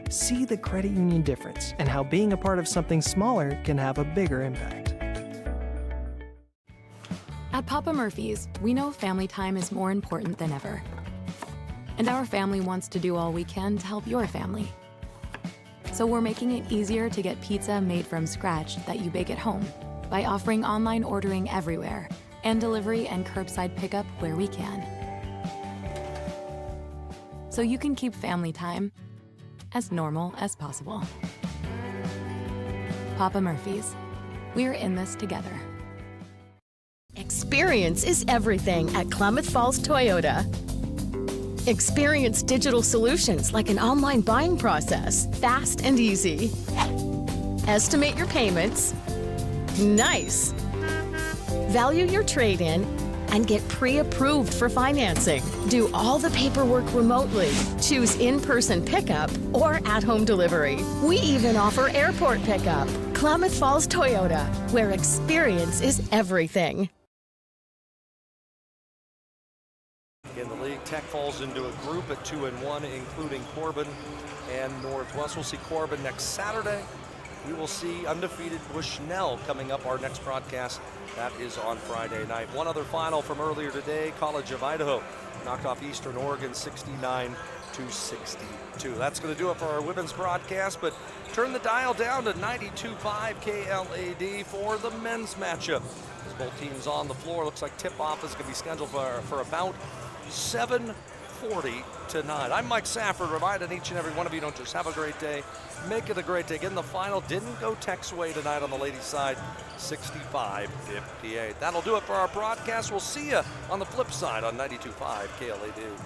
See the credit union difference and how being a part of something smaller can have a bigger impact. At Papa Murphy's, we know family time is more important than ever. And our family wants to do all we can to help your family. So we're making it easier to get pizza made from scratch that you bake at home by offering online ordering everywhere and delivery and curbside pickup where we can. So you can keep family time as normal as possible. Papa Murphy's, we're in this together. Experience is everything at Klamath Falls Toyota. Experience digital solutions like an online buying process, fast and easy. Estimate your payments. Nice. Value your trade-in and get pre-approved for financing. Do all the paperwork remotely. Choose in-person pickup or at-home delivery. We even offer airport pickup. Klamath Falls Toyota, where experience is everything. In the league, Tech falls into a group at 2-1, including Corbin and Northwest. We'll see Corbin next Saturday. We will see undefeated Bushnell coming up. Our next broadcast, that is on Friday night. One other final from earlier today, College of Idaho knocked off Eastern Oregon 69-62. That's going to do it for our women's broadcast, but turn the dial down to 92.5 KLAD for the men's matchup. As both teams on the floor, looks like tip-off is going to be scheduled for about 7:40 tonight. I'm Mike Safford, reminding each and every one of you, don't just have a great day, make it a great day. Again, the final didn't go Tech's way tonight on the ladies' side, 65-58. That'll do it for our broadcast. We'll see you on the flip side on 92.5 KLAD.